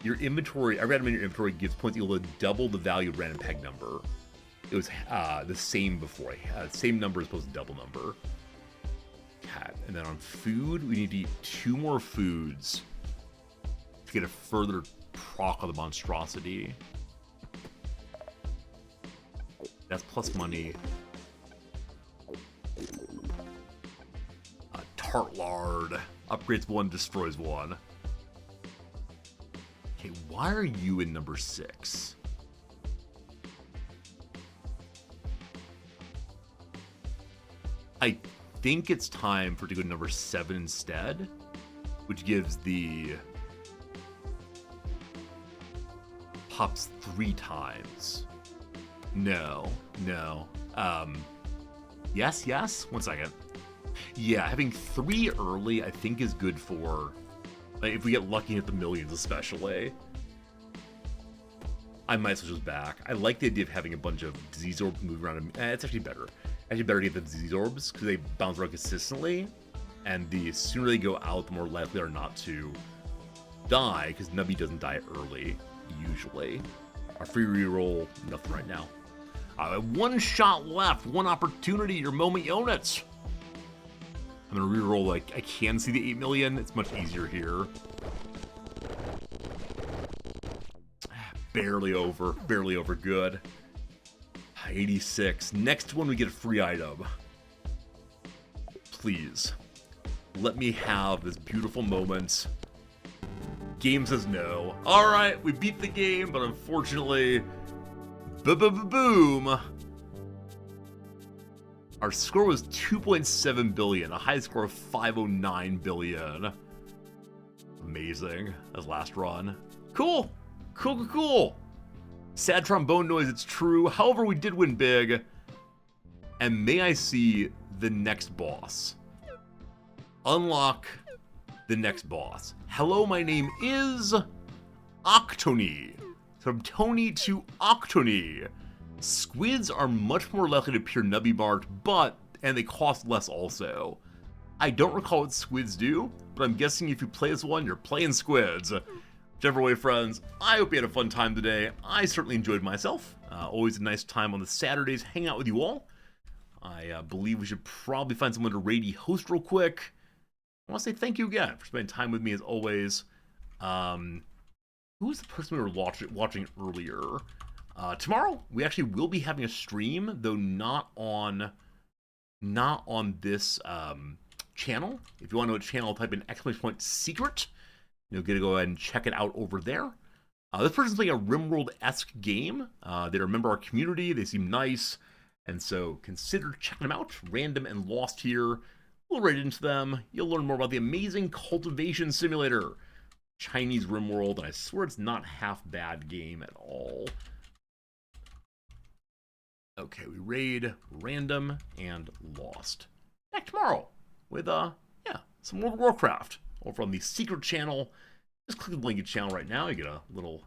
your inventory, every item in your inventory gives points equal to double the value of random peg number. It was the same before. Same number as opposed to double number. Cat. And then on food, we need to eat 2 more foods to get a further proc of the monstrosity. That's plus money. Tartlard. Upgrades 1, destroys 1. Okay, why are you in number 6? I think it's time for it to go to number 7 instead, which gives the pops 3 times. No. Yes. 1 second. Yeah, having 3 early, I think, is good for, like, if we get lucky at the millions, especially. I might switch those back. I like the idea of having a bunch of disease orbs move around. It's actually better. Actually, better to get the disease orbs because they bounce around consistently, and the sooner they go out, the more likely they are not to die. Because Nubby doesn't die early usually. Our free reroll, nothing right now. 1 shot left, 1 opportunity. Your moment, you own it. I'm gonna reroll, like, I can see the 8 million. It's much easier here. Barely over, good. 86. Next one, we get a free item. Please. Let me have this beautiful moment. Game says no. Alright, we beat the game, but unfortunately, boom. Our score was 2.7 billion, a high score of 509 billion. Amazing. As last run. Cool. Sad trombone noise, it's true. However, we did win big. And may I see the next boss? Unlock the next boss. Hello, my name is Octony. From Tony to Octony. Squids are much more likely to appear Nubby marked, and they cost less also. I don't recall what squids do, but I'm guessing if you play as one, you're playing squids. Whichever way, friends, I hope you had a fun time today. I certainly enjoyed myself. Always a nice time on the Saturdays, hang out with you all. I believe we should probably find someone to raid host real quick. I want to say thank you again for spending time with me as always. Who was the person we were watching earlier? Tomorrow, we actually will be having a stream, though not on this channel. If you want to know what channel, type in !secret. You'll get to go ahead and check it out over there. This person's playing a RimWorld-esque game. They remember our community. They seem nice. And so consider checking them out. Random and Lost here. We'll raid into them. You'll learn more about the amazing cultivation simulator. Chinese RimWorld. And I swear it's not half bad game at all. Okay, we raid Random and Lost. Back tomorrow with, some World of Warcraft. Over on the secret channel. Just click the link in the channel right now. You get a little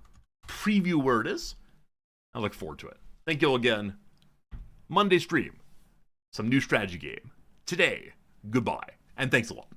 preview where it is. I look forward to it. Thank you all again. Monday stream. Some new strategy game. Today, goodbye. And thanks a lot.